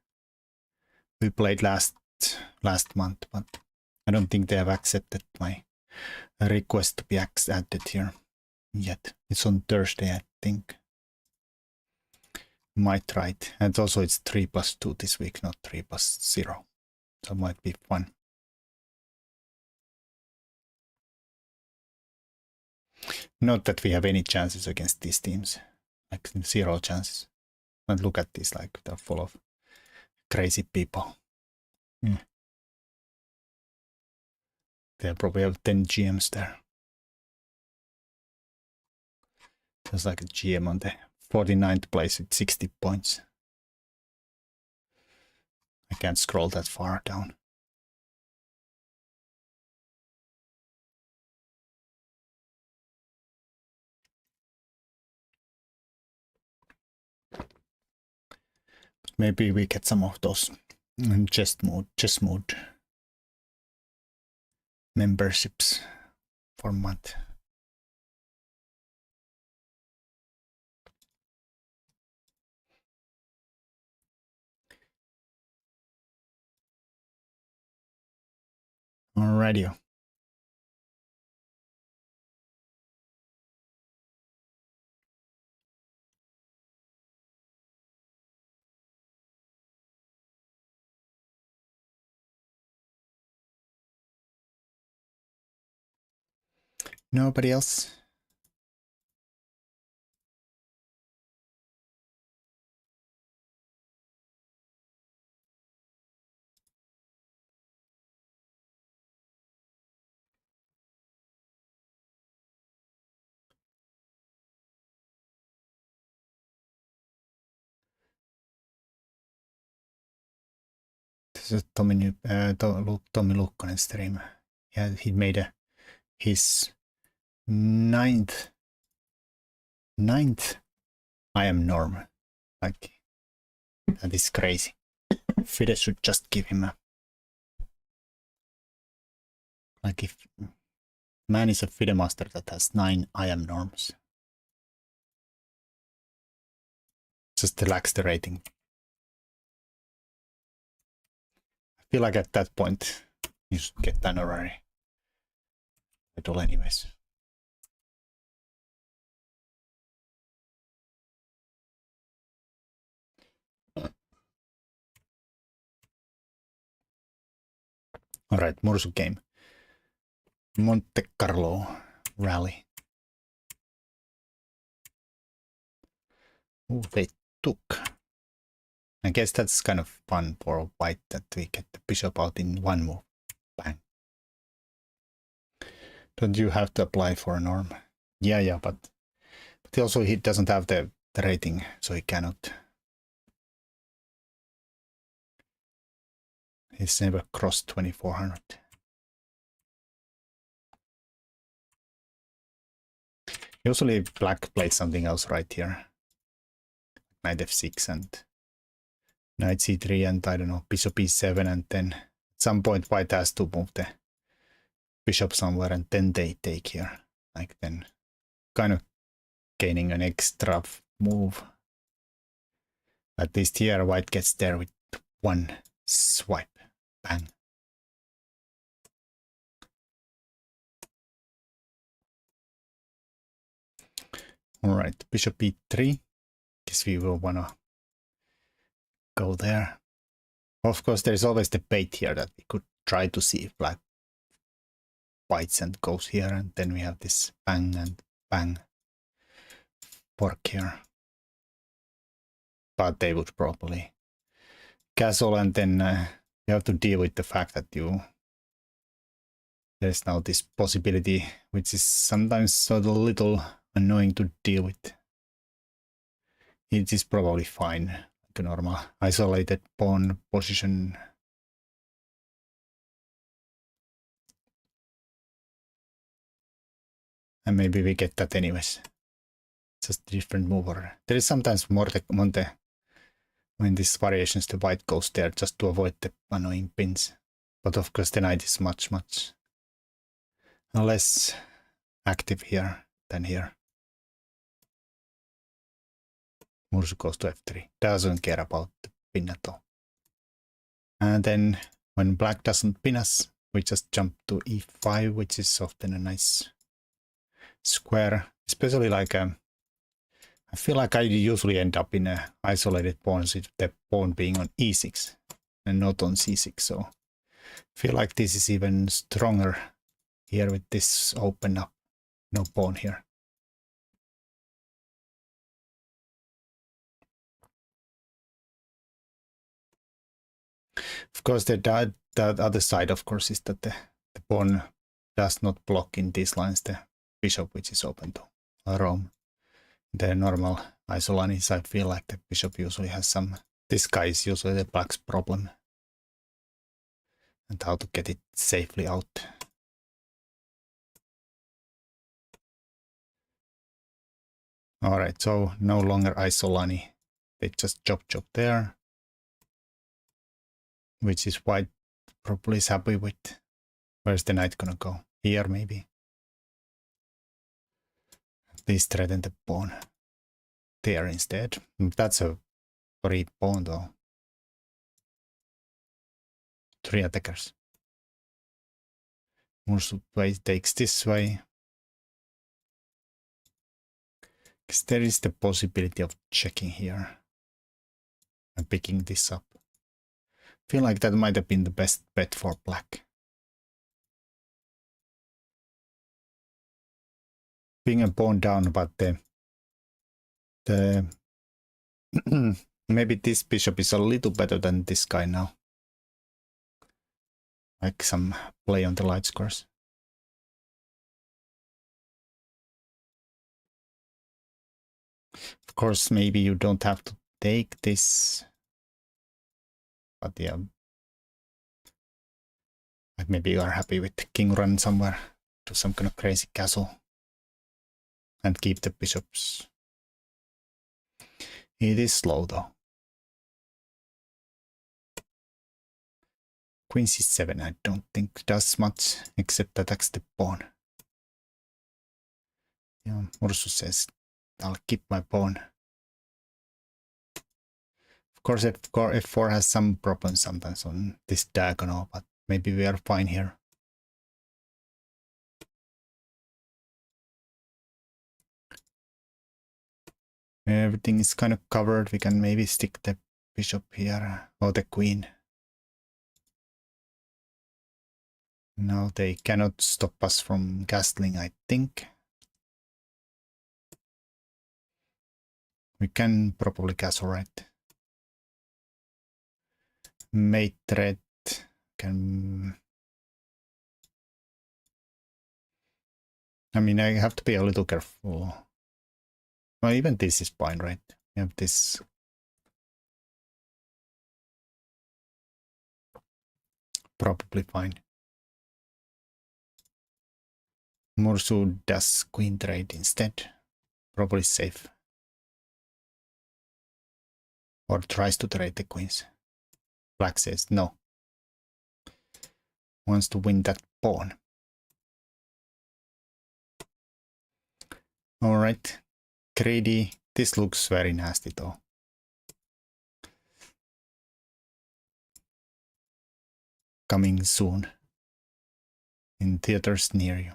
We played last month, but I don't think they have accepted my request to be added here yet. It's on Thursday, I think. Might try it. And also it's 3+2 this week, not 3+0. So it might be fun. Not that we have any chances against these teams. Like 0 chances. And look at this, like they're full of crazy people. Yeah. They probably have 10 GMs there. There's like a GM on the 49th place with 60 points. I can't scroll that far down. Maybe we get some of those chess mode memberships for a month. On radio. Nobody else? This is Tommy Lukkonen stream. Yeah, he made his ninth I am Norm. Like, that is crazy. FIDE should just give him a... Like, if man is a FIDE master that has 9 I am norms. Just relax the rating. I feel like at that point, you should get an honorary title anyways. Alright, Mursu game. Monte Carlo rally. Oh, they took. I guess that's kind of fun for white that we get the bishop out in one move. Bang. Don't you have to apply for a norm? Yeah, but also he doesn't have the rating, so he cannot. He's never crossed 2400. Usually black plays something else right here. Knight f6 and knight c3 and I don't know, bishop e7, and then at some point white has to move the bishop somewhere and then they take here. Like then kind of gaining an extra move. At least here white gets there with one swipe. Alright, bishop e3. Guess we will wanna go there. Of course, there's always the bait here that we could try to see if black bites and goes here, and then we have this bang and bang fork here. But they would probably castle, and then you have to deal with the fact that there's now this possibility, which is sometimes a little annoying to deal with. It is probably fine, like a normal isolated pawn position. And maybe we get that anyways. Just a different mover. There is sometimes Monte when these variations the white goes there just to avoid the annoying pins. But of course the knight is much less active here than here. Mursu goes to f3. Doesn't care about the pin at all. And then when black doesn't pin us, we just jump to e5, which is often a nice square. Especially like I feel like I usually end up in a isolated pawns with the pawn being on e6 and not on c6. So I feel like this is even stronger here with this open up. No pawn here. Of course, the other side, of course, is that the pawn does not block in these lines the bishop, which is open to roam. The normal isolanis, I feel like the bishop usually has some. This guy is usually the black's problem, and how to get it safely out. All right, so no longer isolani. They just chop there, which is white probably is happy with. Where's the knight gonna go? Here maybe. Please threaten the pawn there instead. That's a free pawn though. 3 attackers. Mursu takes this way. Because there is the possibility of checking here and picking this up. I feel like that might have been the best bet for black. Being a pawn down, but the maybe this bishop is a little better than this guy now. Like some play on the light squares. Of course, maybe you don't have to take this. But yeah. Like maybe you are happy with the king run somewhere to some kind of crazy castle. And keep the bishops. It is slow though. Queen c7 I don't think does much except attacks the pawn. Yeah, Mursu says I'll keep my pawn. Of course f4 has some problems sometimes on this diagonal, but maybe we are fine here. Everything is kind of covered. We can maybe stick the bishop here or the queen. Now they cannot stop us from castling, I think. We can probably castle, right? Mate threat can... I mean, I have to be a little careful. Well, even this is fine, right? We have this. Probably fine. Mursu does queen trade instead. Probably safe. Or tries to trade the queens. Black says no. Wants to win that pawn. Alright. Greedy. This looks very nasty though. Coming soon. In theaters near you.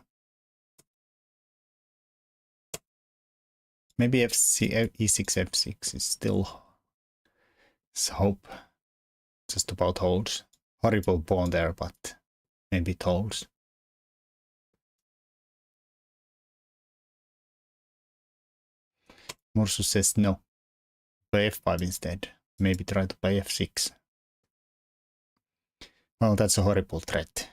Maybe e6, f6 is still hope. Just about holds. Horrible pawn there, but maybe it holds. Mursu says no. Play f5 instead. Maybe try to play f6. Well, that's a horrible threat.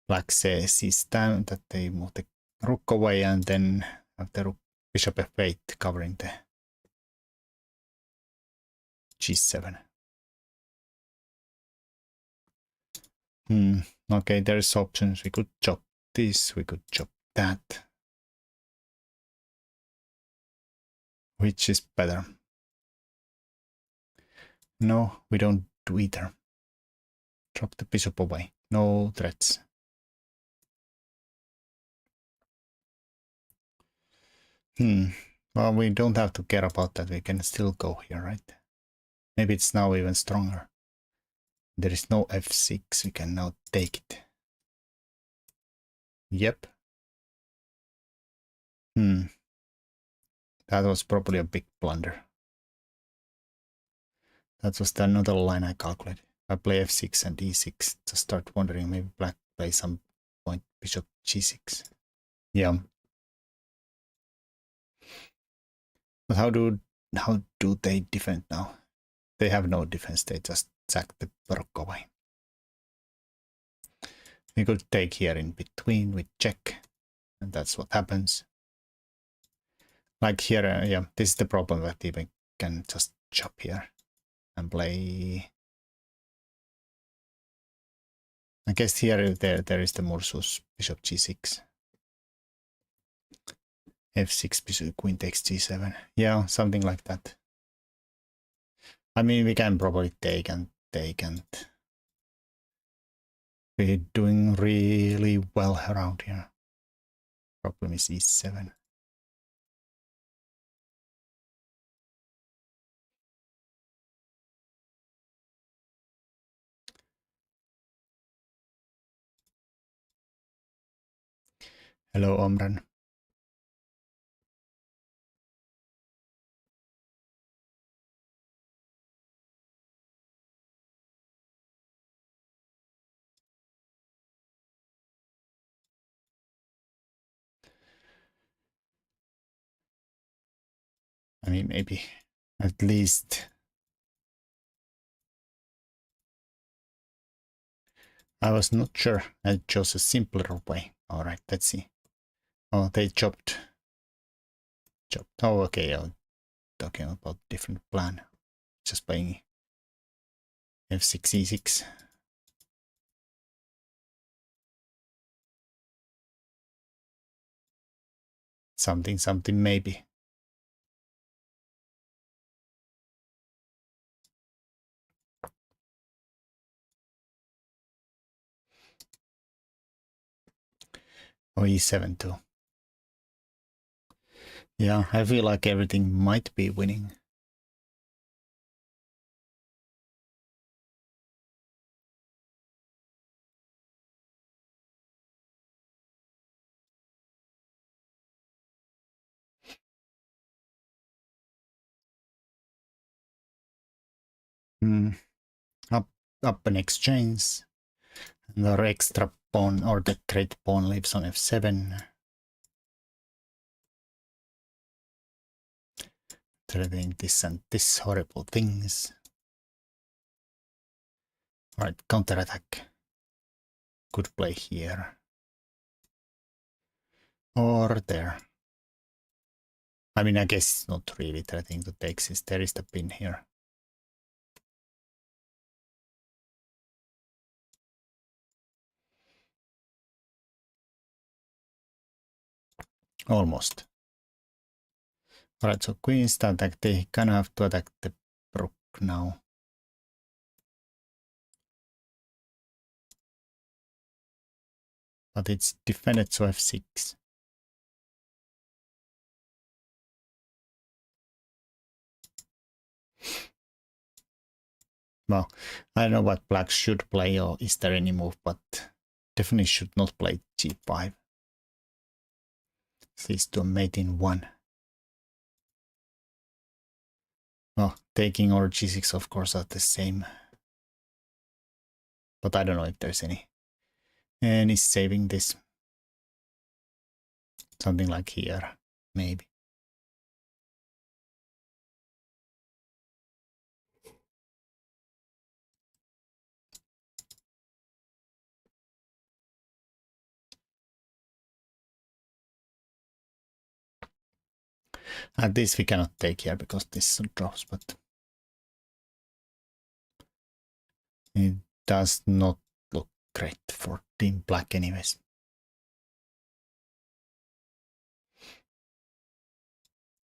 Black says he's down, that they move the rook away and then have the rook bishop f8 covering the g7. Okay, there's options. We could chop this, we could chop that. Which is better? No, we don't do either. Drop the bishop away. No threats. Well, we don't have to care about that. We can still go here, right? Maybe it's now even stronger. There is no f6. We can now take it. Yep. That was probably a big blunder. That was another line I calculated. I play f6 and e6. Just start wondering, maybe black plays some point bishop g6. Yeah. But how do they defend now? They have no defense. They just sack the rook away. We could take here in between with check, and that's what happens. Like here, yeah, this is the problem that we can just chop here and play. I guess here there is the Mursu's bishop g6. f6 bishop queen takes g7. Yeah, something like that. I mean, we can probably take and we're doing really well around here. Problem is e7. Hello, Omran. I mean, maybe at least I was not sure. I chose a simpler way. All right, let's see. Oh, they chopped. Oh, okay. I'm talking about different plan. Just playing f6, e6. Something maybe. Or e7 too. Yeah, I feel like everything might be winning. Up an exchange. And our extra pawn or the great pawn lives on f7. Threatening this and this horrible things. Alright, counterattack. Could play here. Or there. I mean, I guess it's not really threatening to take since there is the pin here. Almost. Alright, so queens to attack. They kind of have to attack the rook now. But it's defended, so f6. Well, I don't know what black should play or is there any move, but definitely should not play g5. These two mate in one. Oh, taking or g6 of course are the same. But I don't know if there's any saving this. Something like here, maybe. At least we cannot take here because this drops, but it does not look great for Team Black anyways.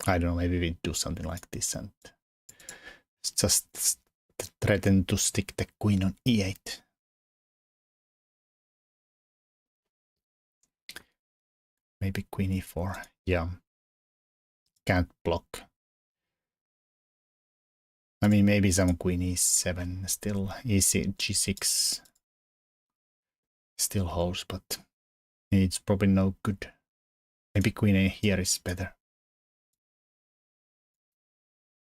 I don't know, maybe we do something like this and just threaten to stick the queen on e8. Maybe queen e4, yeah. Can't block. I mean, maybe some queen e7 still, g6 still holds, but it's probably no good. Maybe queen a here is better.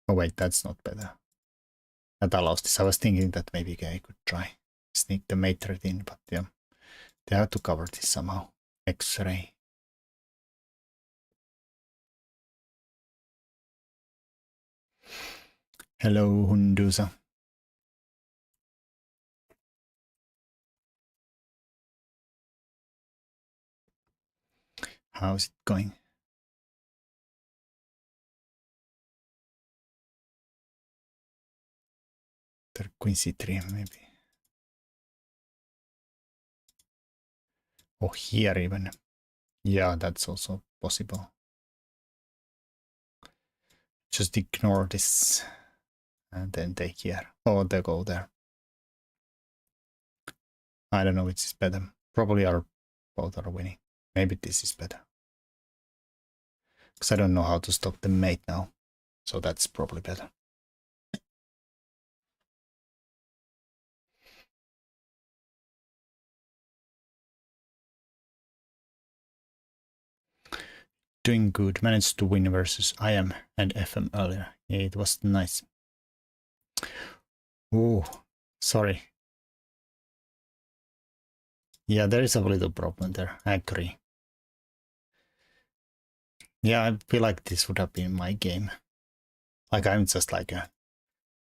Oh wait, that's not better. That allows this. I was thinking that maybe I could try sneak the mate threat in, but yeah, they have to cover this somehow. X-ray. Hello, Hundusa. How's it going? Queen c3 maybe. Oh, here even. Yeah, that's also possible. Just ignore this and then take here. Oh, they go there. I don't know which is better. Probably both are winning. Maybe this is better. Because I don't know how to stop the mate now. So that's probably better. Doing good. Managed to win versus IM and FM earlier. Yeah, it was nice. Oh, sorry. Yeah, there is a little problem there. I agree. Yeah, I feel like this would have been my game. Like I'm just like a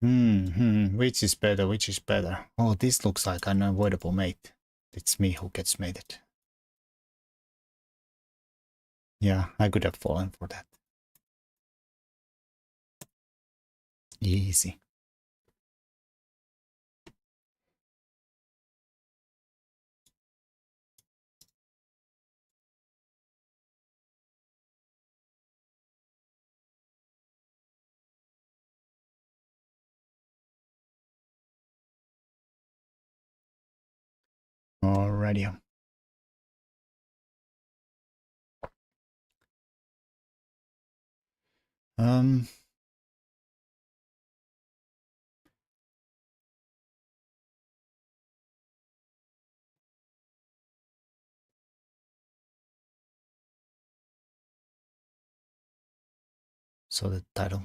which is better, which is better. Oh, this looks like an unavoidable mate. It's me who gets mated. Yeah, I could have fallen for that. Easy. Alrighty. So the title.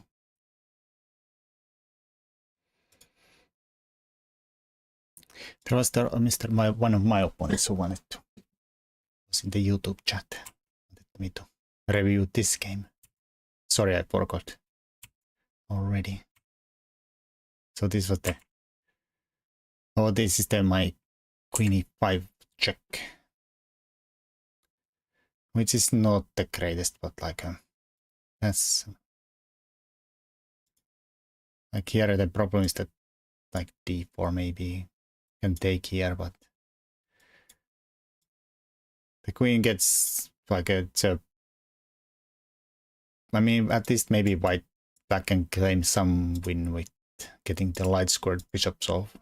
There was one of my opponents who wanted to. Was in the YouTube chat. Wanted me to review this game. Sorry, I forgot already. So this was the. Oh, this is my queen e5 check, which is not the greatest, but like that's like here the problem is that like d4 maybe can take here, but the queen gets like I mean, at least maybe white back can claim some win with getting the light squared bishops off.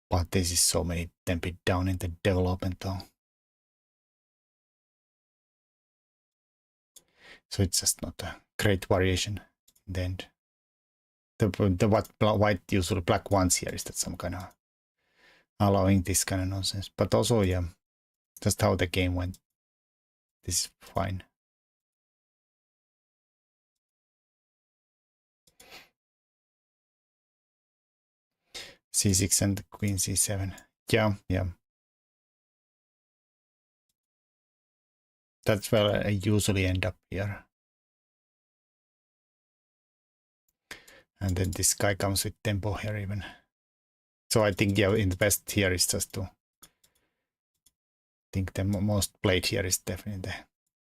But this is so many tempered down in the development though. So it's just not a great variation in the end. What white usually black wants here is that some kind of allowing this kind of nonsense. But also, yeah, just how the game went. This is fine. C6 and queen c7. Yeah, yeah. That's where I usually end up here. And then this guy comes with tempo here even. So I think, yeah, in the best here is just to... I think the most played here is definitely the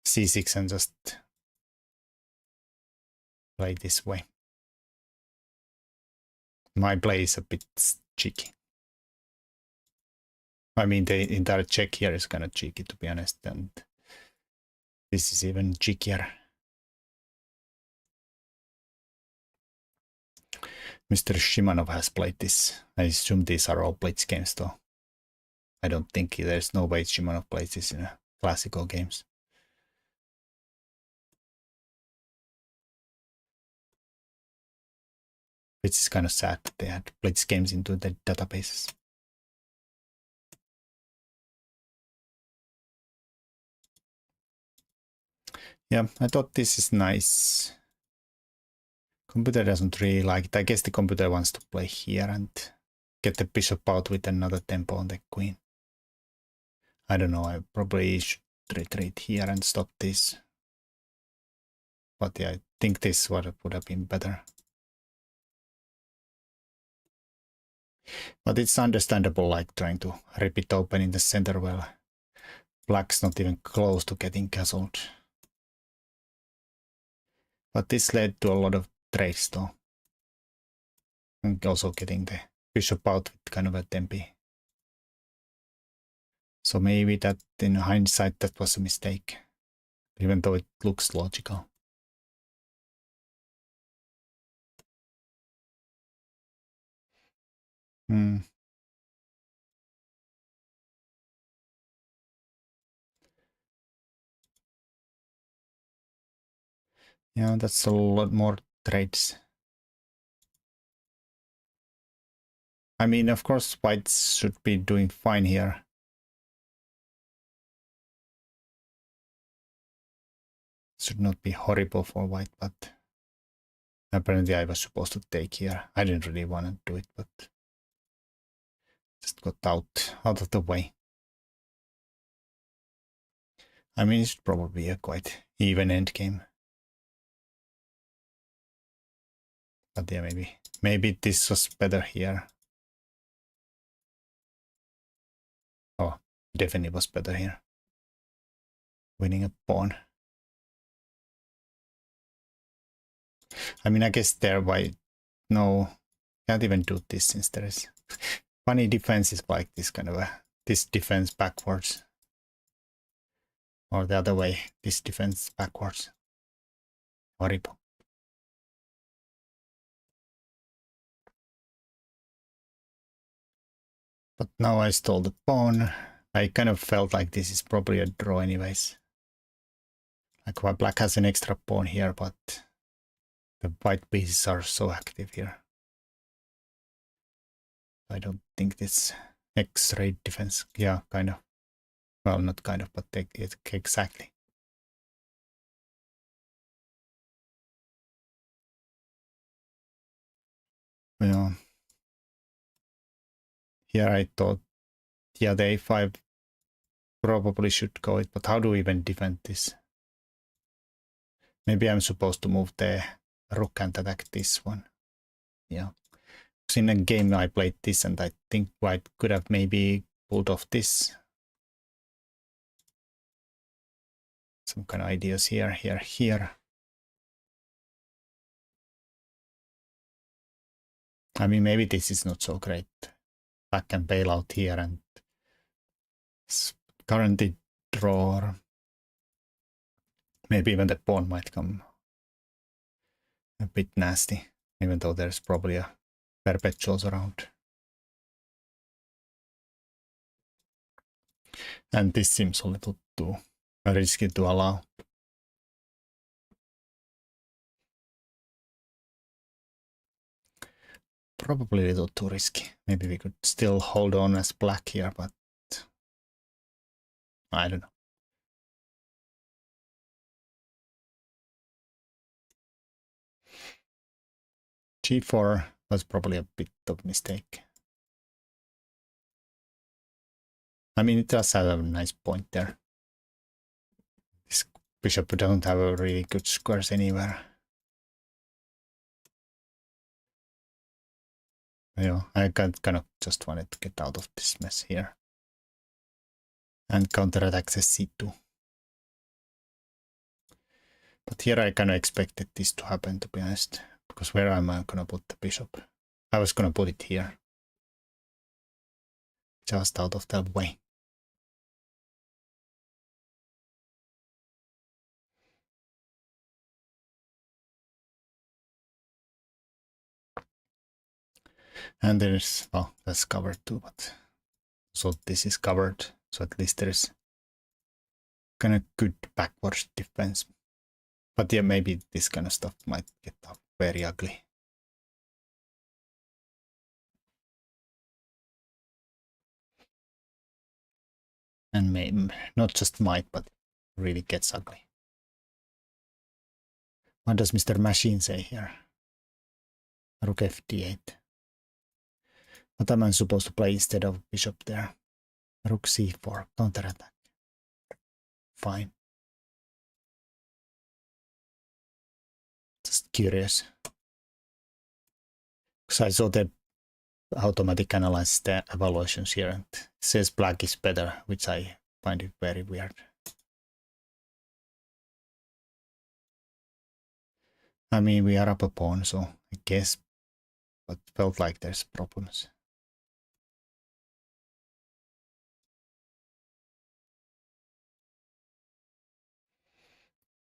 c6 and just play this way. My play is a bit cheeky. I mean, the entire check here is kind of cheeky, to be honest, and this is even cheekier. Mr. Shimanov has played this. I assume these are all blitz games, though. I don't think there's no way Shimanov plays this in classical games. Which is kind of sad that they had blitz games into the databases. Yeah, I thought this is nice. Computer doesn't really like it. I guess the computer wants to play here and get the bishop out with another tempo on the queen. I don't know, I probably should retreat here and stop this. But yeah, I think this would have been better. But it's understandable, like trying to rip it open in the center while black's not even close to getting castled. But this led to a lot of trades though. And also getting the bishop out with kind of a tempi. So maybe that in hindsight that was a mistake. Even though it looks logical. Yeah, that's a lot more trades. I mean, of course, whites should be doing fine here. Should not be horrible for white, but apparently I was supposed to take here. I didn't really want to do it, but just got out of the way. I mean, it should probably be a quite even end game. But yeah, maybe this was better here. Oh, definitely was better here. Winning a pawn. I mean, I guess there why no, can't even do this since there is funny defenses like this kind of this defense backwards. Or the other way, this defense backwards. Horrible. But now I stole the pawn. I kind of felt like this is probably a draw anyways. Like while black has an extra pawn here, but the white pieces are so active here. I don't think this X-ray defense, yeah, kind of. Well, not kind of, but exactly. Yeah. Here I thought, yeah, the a5 probably should go it, but how do we even defend this? Maybe I'm supposed to move the rook and attack this one. Yeah. Because in a game I played this and I think white could have maybe pulled off this. Some kind of ideas here, here, here. I mean, maybe this is not so great. Back and bail out here and currently draw. Maybe even the pawn might come a bit nasty, even though there's probably a perpetuals around. And this seems a little too risky to allow. probably a little too risky. Maybe we could still hold on as black here, but I don't know. G4 was probably a bit of mistake. I mean, it does have a nice point there. This bishop doesn't have a really good squares anywhere. You know, I kind of just wanted to get out of this mess here. And counterattack the c2. But here I kind of expected this to happen, to be honest. Because where am I going to put the bishop? I was going to put it here. Just out of the way. And there's, well, that's covered too, but so this is covered. So at least there's kind of good backwards defense. But yeah, maybe this kind of stuff might get up very ugly. And maybe not just might, but really gets ugly. What does Mr. Machine say here? Rook fd8. What am I supposed to play instead of bishop there? Rook c4, counterattack. Fine. Just curious. Because I saw the automatic analyze the evaluations here and it says black is better, which I find it very weird. I mean, we are up a pawn, so I guess, but felt like there's problems.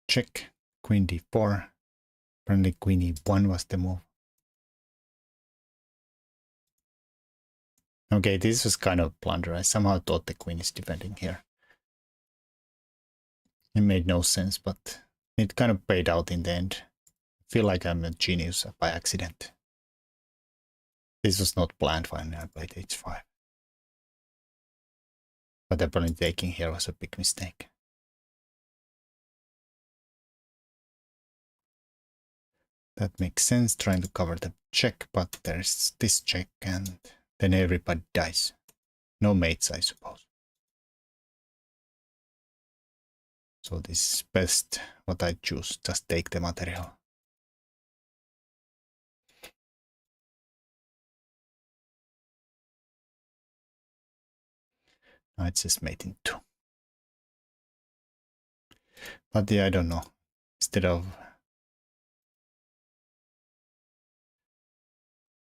Check, queen d4. Apparently queen e1 was the move. Okay, this was kind of a blunder. I somehow thought the queen is defending here. It made no sense, but it kind of paid out in the end. I feel like I'm a genius by accident. This was not planned when I played h5. But apparently taking here was a big mistake. That makes sense, trying to cover the check, but there's this check and then everybody dies. No mates, I suppose. So this is best what I choose, just take the material. Now it's just mate in 2. But yeah, I don't know. Instead of...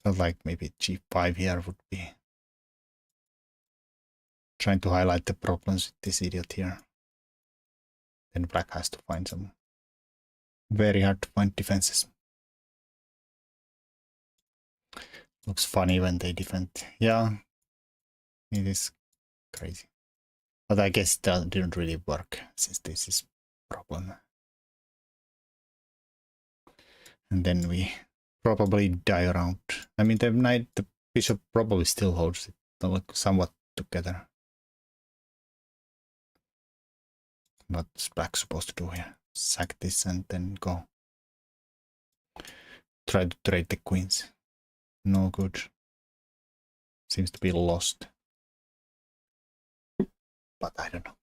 felt like maybe g5 here would be... trying to highlight the problems with this idiot here. Then black has to find some very hard to find defenses. Looks funny when they defend. Yeah, it is crazy. But I guess that didn't really work since this is a problem. And then we probably die around. I mean, the knight, the bishop probably still holds it somewhat together. What's black supposed to do here? Sack this and then go. Try to trade the queens. No good. Seems to be lost. But I don't know.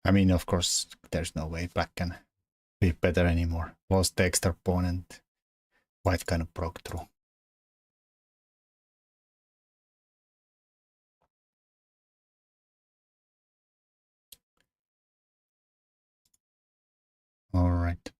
I mean, of course, there's no way black can be better anymore. Lost the extra pawn and white kind of broke through. All right.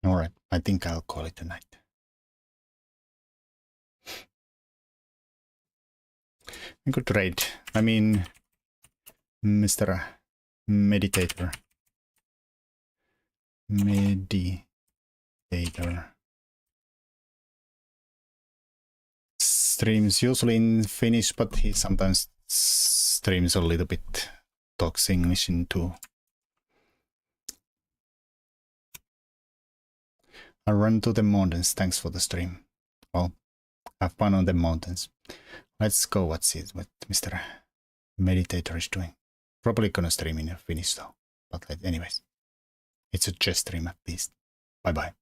All right, I think I'll call it a night. Good trade. I mean, Mr. Meditator. Streams usually in Finnish, but he sometimes streams a little bit, talks English into. I run to the mountains. Thanks for the stream. Well, have fun on the mountains. Let's go. What's it? What Mr. Meditator is doing? Probably gonna stream in Finnish though. But anyways, it's a chess stream at least. Bye bye.